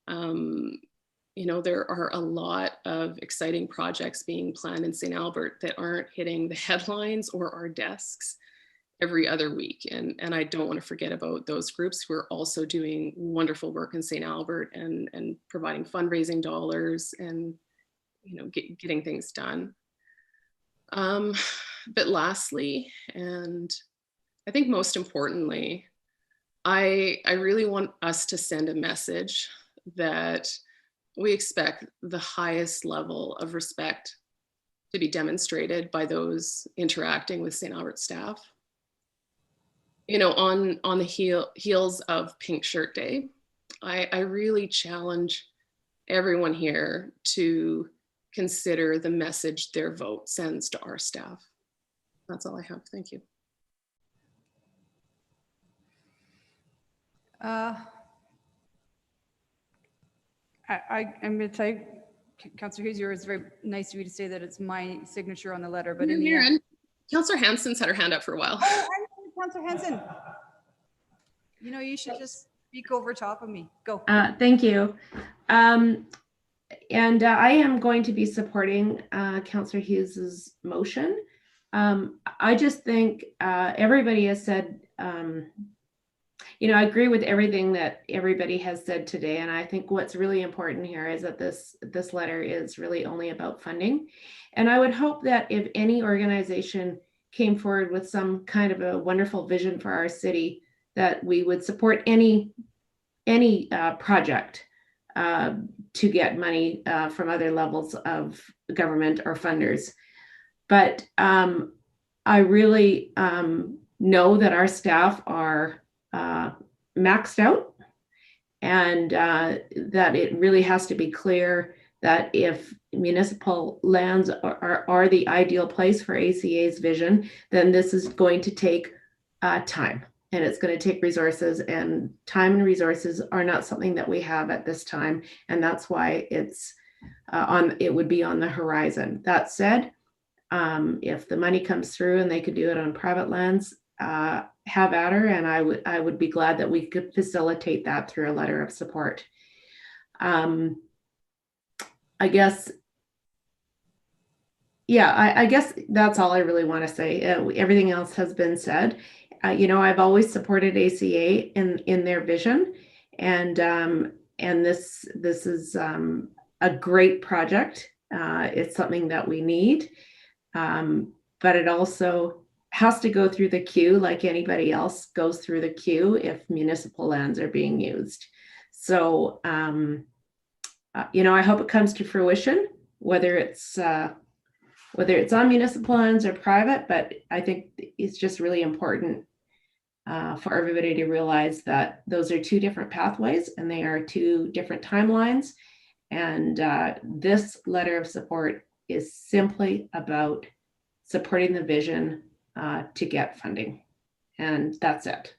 You know, there are a lot of exciting projects being planned in St. Albert that aren't hitting the headlines or our desks every other week. And I don't want to forget about those groups who are also doing wonderful work in St. Albert and providing fundraising dollars and, you know, getting things done. But lastly, and I think most importantly, I really want us to send a message that we expect the highest level of respect to be demonstrated by those interacting with St. Albert staff. You know, on the heels of Pink Shirt Day, I really challenge everyone here to consider the message their vote sends to our staff. That's all I have. Thank you. I'm going to tell you, Councillor Hughes, it's very nice of you to say that it's my signature on the letter, but Councillor Hanson's had her hand up for a while. Oh, Councillor Hanson, you know, you should just speak over top of me. Go. Thank you. And I am going to be supporting Councillor Hughes's motion. I just think everybody has said, you know, I agree with everything that everybody has said today. And I think what's really important here is that this letter is really only about funding. And I would hope that if any organization came forward with some kind of a wonderful vision for our city, that we would support any project to get money from other levels of government or funders. But I really know that our staff are maxed out, and that it really has to be clear that if municipal lands are the ideal place for ACA's vision, then this is going to take time, and it's going to take resources, and time and resources are not something that we have at this time. And that's why it's it would be on the horizon. That said, if the money comes through and they could do it on private lands, have at her, and I would be glad that we could facilitate that through a letter of support. I guess, yeah, I guess that's all I really want to say. Everything else has been said. I've always supported ACA in their vision, and this is a great project. It's something that we need, but it also has to go through the queue like anybody else goes through the queue if municipal lands are being used. So, I hope it comes to fruition, whether it's on municipal lands or private, but I think it's just really important for everybody to realize that those are two different pathways and they are two different timelines. And this letter of support is simply about supporting the vision to get funding. And that's it.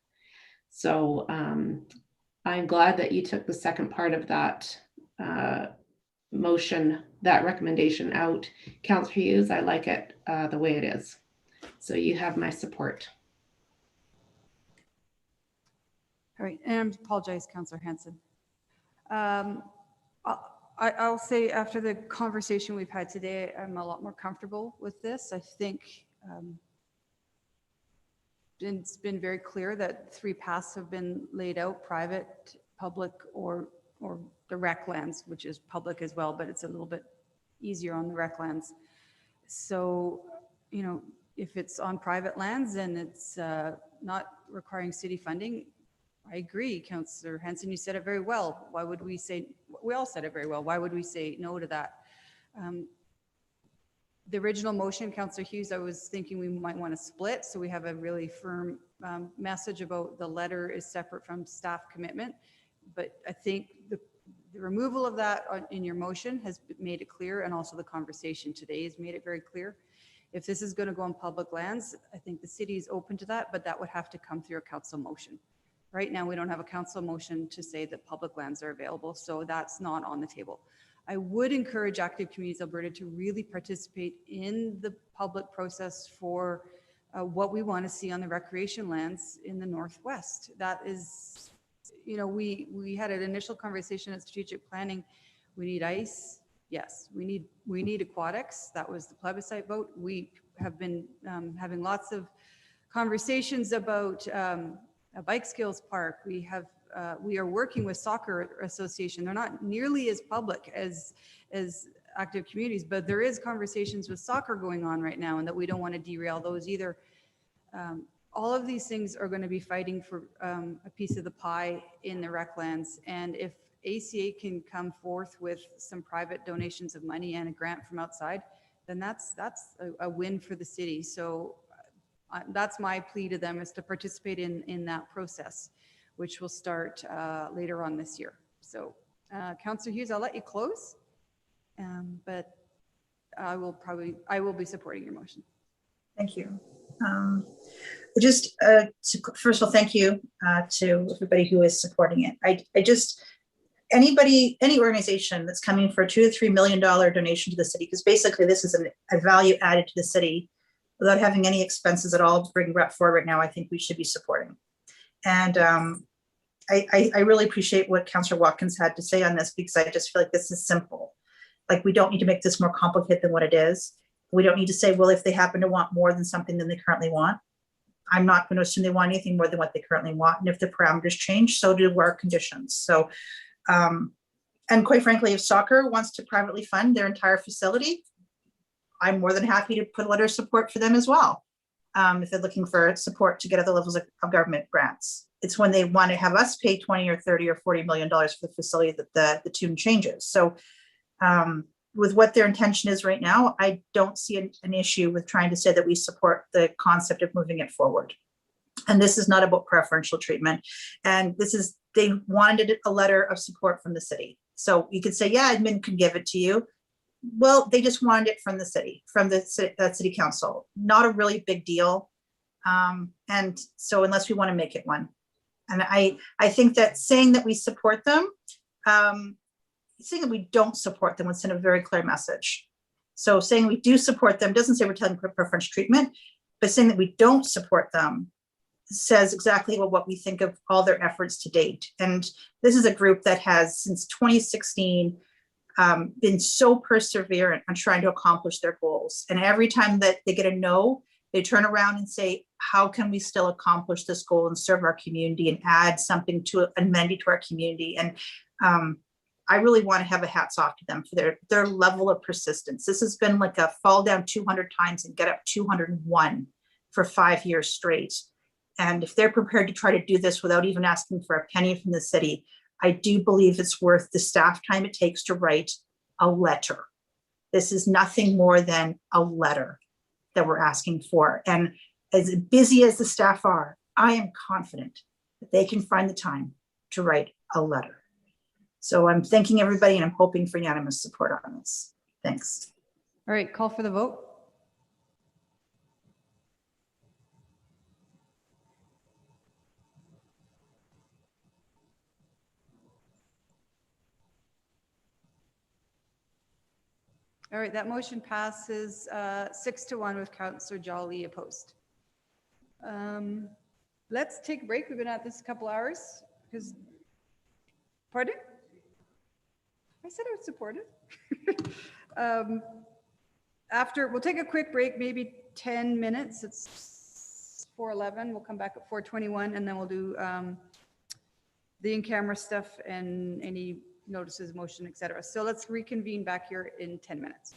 So I'm glad that you took the second part of that motion, that recommendation out. Councillor Hughes, I like it the way it is. So you have my support. All right, and I apologize, Councillor Hanson. I'll say after the conversation we've had today, I'm a lot more comfortable with this. I think it's been very clear that 3 paths have been laid out: private, public, or the rec lands, which is public as well, but it's a little bit easier on the rec lands. So, if it's on private lands and it's not requiring city funding, I agree, Councillor Hanson, you said it very well. Why would we say, we all said it very well, why would we say no to that? The original motion, Councillor Hughes, I was thinking we might want to split so we have a really firm message about the letter is separate from staff commitment. But I think the removal of that in your motion has made it clear, and also the conversation today has made it very clear. If this is going to go on public lands, I think the city is open to that, but that would have to come through a council motion. Right now, we don't have a council motion to say that public lands are available, so that's not on the table. I would encourage Active Communities Alberta to really participate in the public process for what we want to see on the recreation lands in the Northwest. That is, we had an initial conversation at strategic planning. We need ice. Yes, we need aquatics. That was the plebiscite vote. We have been having lots of conversations about a bike skills park. We are working with Soccer Association. They're not nearly as public as Active Communities, but there is conversations with soccer going on right now, and that we don't want to derail those either. All of these things are going to be fighting for a piece of the pie in the rec lands. And if ACA can come forth with some private donations of money and a grant from outside, then that's a win for the city. So that's my plea to them, is to participate in that process, which will start later on this year. So Councillor Hughes, I'll let you close, but I will be supporting your motion. Thank you. First of all, thank you to everybody who is supporting it. Any organization that's coming for a $2 to $3 million donation to the city, because basically this is a value added to the city without having any expenses at all to bring rep forward right now, I think we should be supporting. And I really appreciate what Councillor Watkins had to say on this, because I just feel like this is simple. Like, we don't need to make this more complicated than what it is. We don't need to say, well, if they happen to want more than something than they currently want, I'm not going to assume they want anything more than what they currently want. And if the parameters change, so do our conditions. So, and quite frankly, if soccer wants to privately fund their entire facility, I'm more than happy to put a letter of support for them as well. If they're looking for support to get other levels of government grants. It's when they want to have us pay 20 or 30 or $40 million for the facility that the tune changes. So with what their intention is right now, I don't see an issue with trying to say that we support the concept of moving it forward. And this is not about preferential treatment. And they wanted a letter of support from the city. So you could say, yeah, admin can give it to you. Well, they just wanted it from the city, from the city council. Not a really big deal. And so unless we want to make it one. And I think that saying that we support them, saying that we don't support them would send a very clear message. So saying we do support them doesn't say we're telling preferential treatment, but saying that we don't support them says exactly what we think of all their efforts to date. And this is a group that has since 2016 been so perseverant on trying to accomplish their goals. And every time that they get a no, they turn around and say, how can we still accomplish this goal and serve our community and add something to amenity to our community? And I really want to have a hats off to them for their level of persistence. This has been like a fall down 200 times and get up 201 for 5 years straight. And if they're prepared to try to do this without even asking for a penny from the city, I do believe it's worth the staff time it takes to write a letter. This is nothing more than a letter that we're asking for. And as busy as the staff are, I am confident that they can find the time to write a letter. So I'm thanking everybody and I'm hoping for unanimous support on this. Thanks. All right, call for the vote. All right, that motion passes 6-1 with Councillor Jolly opposed. Let's take a break. We've been at this a couple hours because, pardon? I said I would support it. We'll take a quick break, maybe 10 minutes. It's 4:11. We'll come back at 4:21 and then we'll do the in-camera stuff and any notices, motion, etc. So let's reconvene back here in 10 minutes.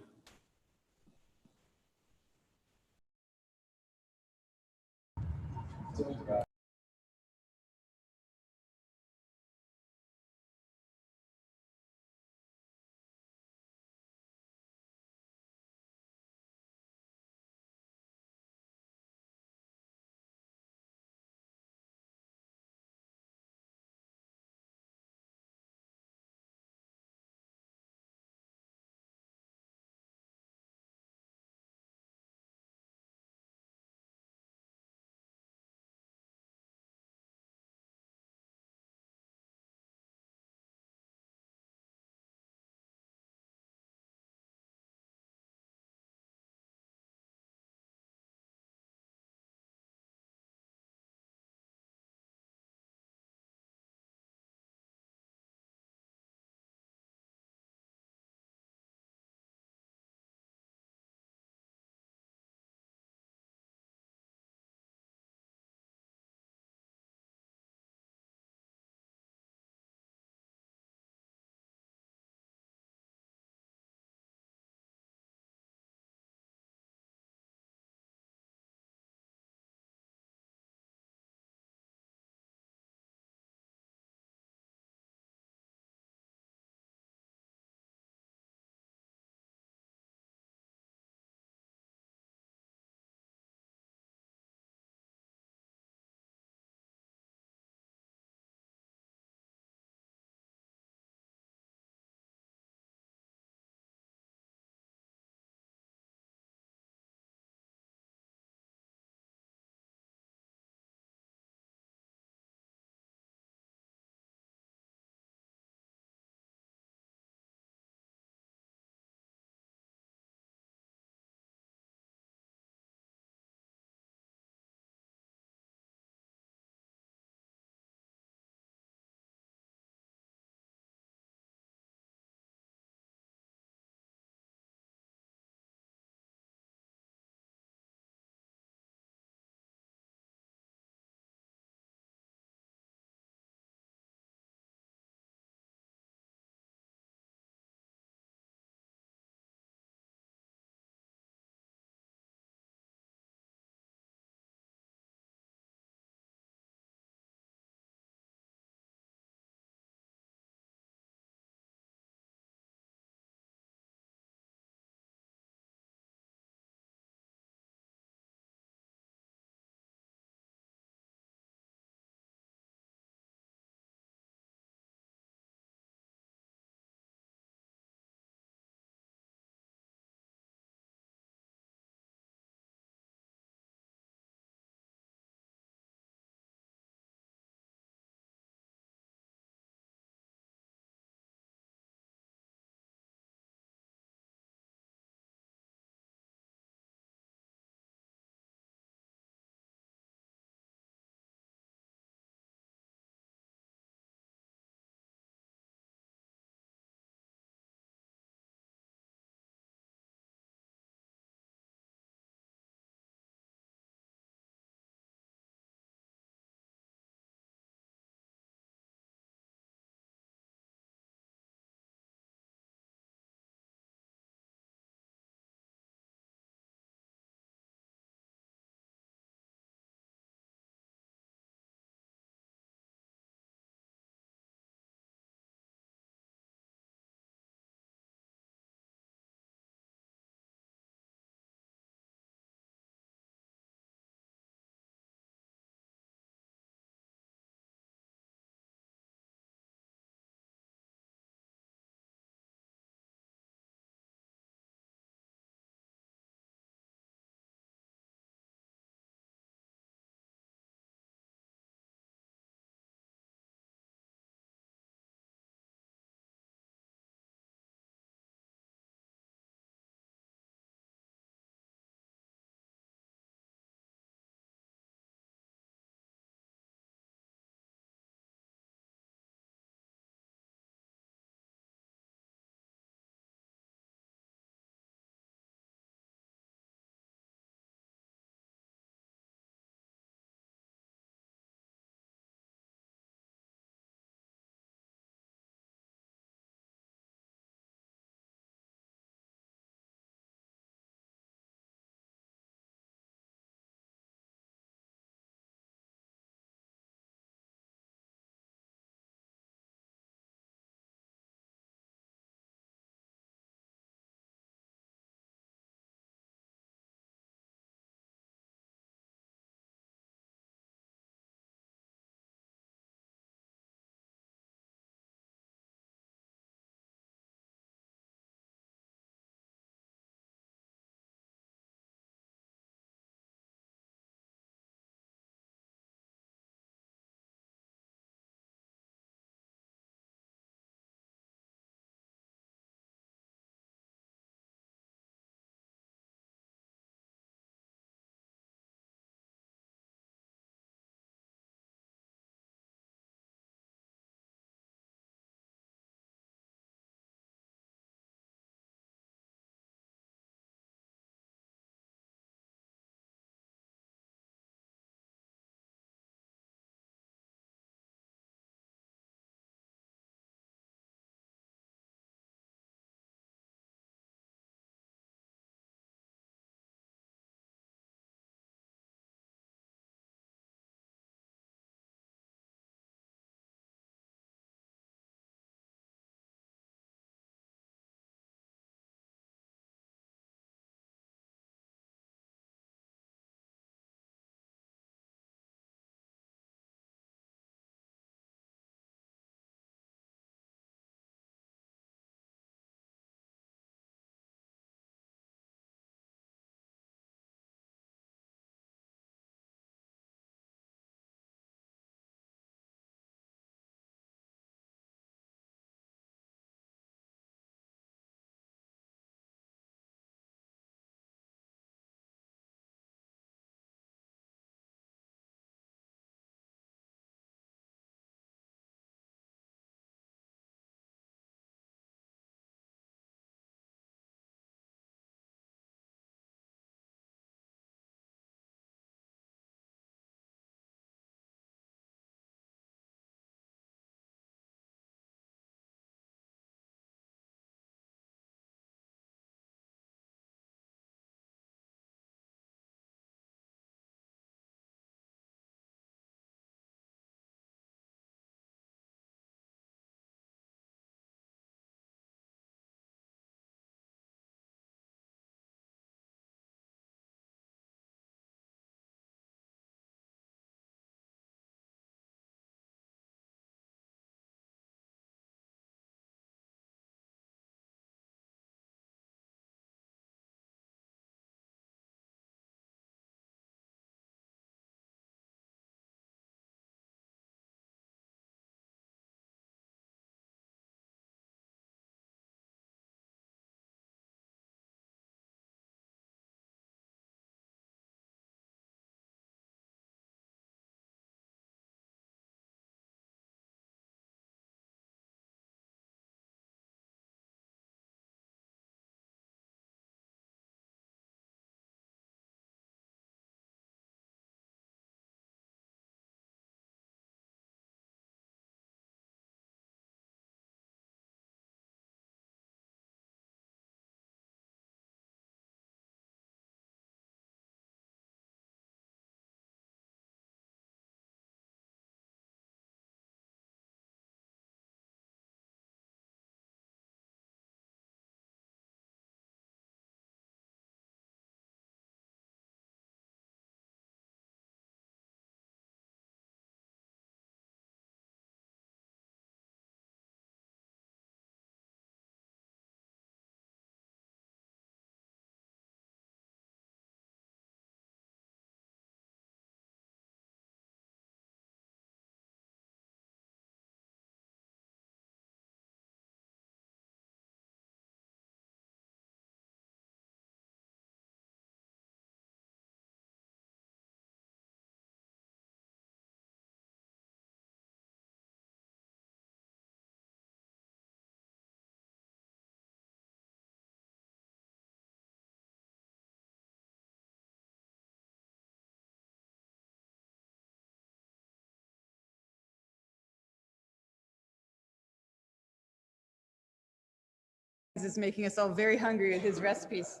is making us all very hungry with his recipes.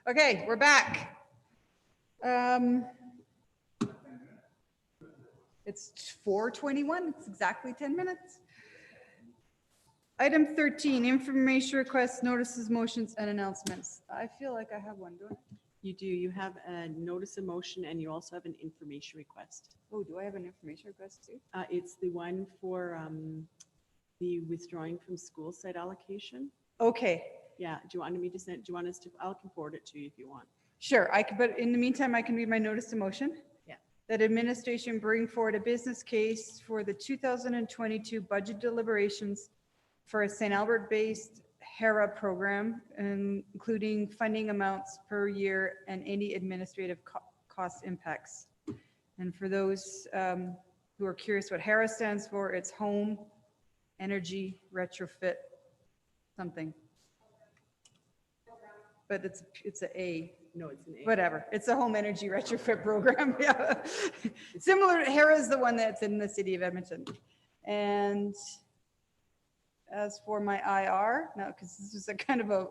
Okay, we're back. It's 4:21. It's exactly 10 minutes. Item 13, information requests, notices, motions, and announcements. I feel like I have one, don't I? You do. You have a notice of motion and you also have an information request. Oh, do I have an information request too? It's the one for the withdrawing from school site allocation. Okay. Yeah. Do you want me to send? Do you want us to? I can forward it to you if you want. Sure, I could, but in the meantime, I can read my notice of motion. Yeah. That administration bring forward a business case for the 2022 budget deliberations for a St. Albert-based HERA program, including funding amounts per year and any administrative cost impacts. And for those who are curious what HERA stands for, it's Home Energy Retrofit something. But it's a A. No, it's an A. Whatever. It's a home energy retrofit program. Yeah. Similar, HERA is the one that's in the city of Edmonton. And as for my IR, no, because this is a kind of a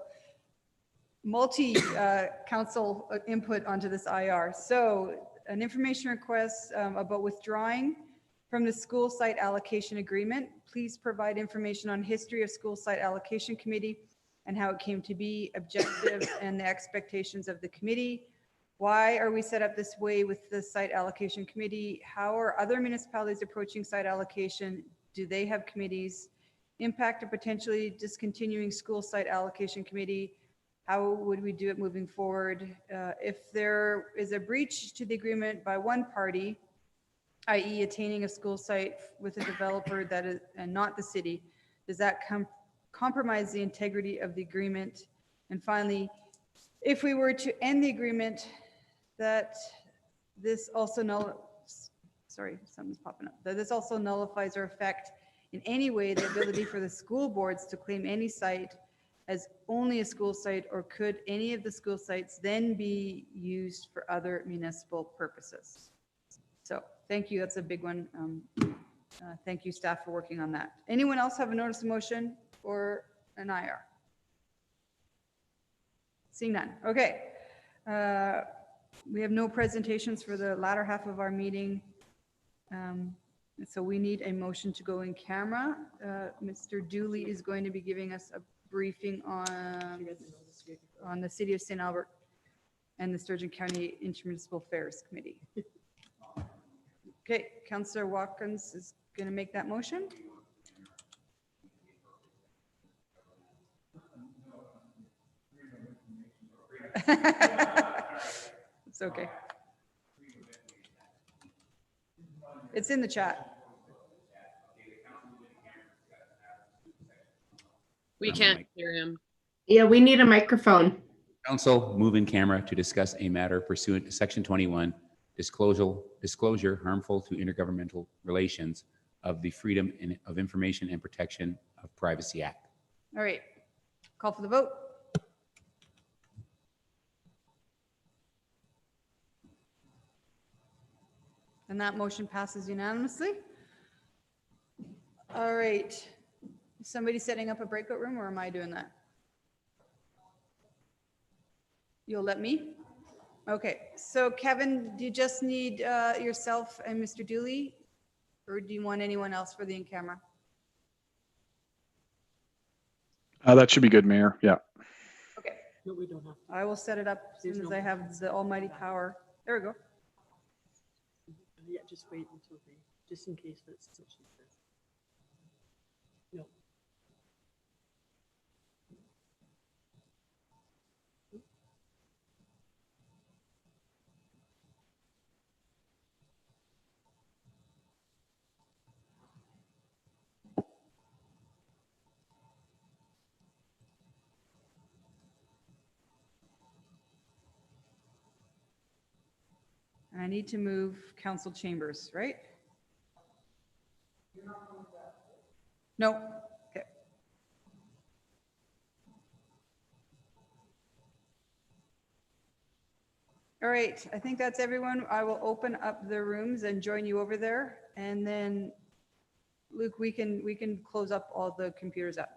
multi-council input onto this IR. So an information request about withdrawing from the school site allocation agreement. Please provide information on history of school site allocation committee and how it came to be, objectives and the expectations of the committee. Why are we set up this way with the site allocation committee? How are other municipalities approaching site allocation? Do they have committees? Impact of potentially discontinuing school site allocation committee? How would we do it moving forward? If there is a breach to the agreement by one party, i.e. attaining a school site with a developer that is, and not the city, does that compromise the integrity of the agreement? And finally, if we were to end the agreement, that this also nullifies or affect in any way the ability for the school boards to claim any site as only a school site, or could any of the school sites then be used for other municipal purposes? So thank you. That's a big one. Thank you, staff, for working on that. Anyone else have a notice of motion or an IR? Seeing none. Okay. We have no presentations for the latter half of our meeting. So we need a motion to go in camera. Mr. Dooley is going to be giving us a briefing on the City of St. Albert and the Sturgeon County Intermunicipal Affairs Committee. Okay, Councillor Watkins is going to make that motion. It's okay. It's in the chat. We can't hear him. Yeah, we need a microphone. Council move in camera to discuss a matter pursuant to Section 21, disclosure harmful to intergovernmental relations of the Freedom of Information and Protection of Privacy Act. All right, call for the vote. And that motion passes unanimously. All right. Is somebody setting up a breakout room, or am I doing that? You'll let me? Okay. So Kevin, do you just need yourself and Mr. Dooley, or do you want anyone else for the in-camera? That should be good, Mayor. Yeah. Okay. No, we don't have. I will set it up as soon as I have the almighty power. There we go. Yeah, just wait until they, just in case that's what she says. No. And I need to move Council Chambers, right? No. Okay. All right. I think that's everyone. I will open up the rooms and join you over there. And then, Luke, we can close up all the computers up.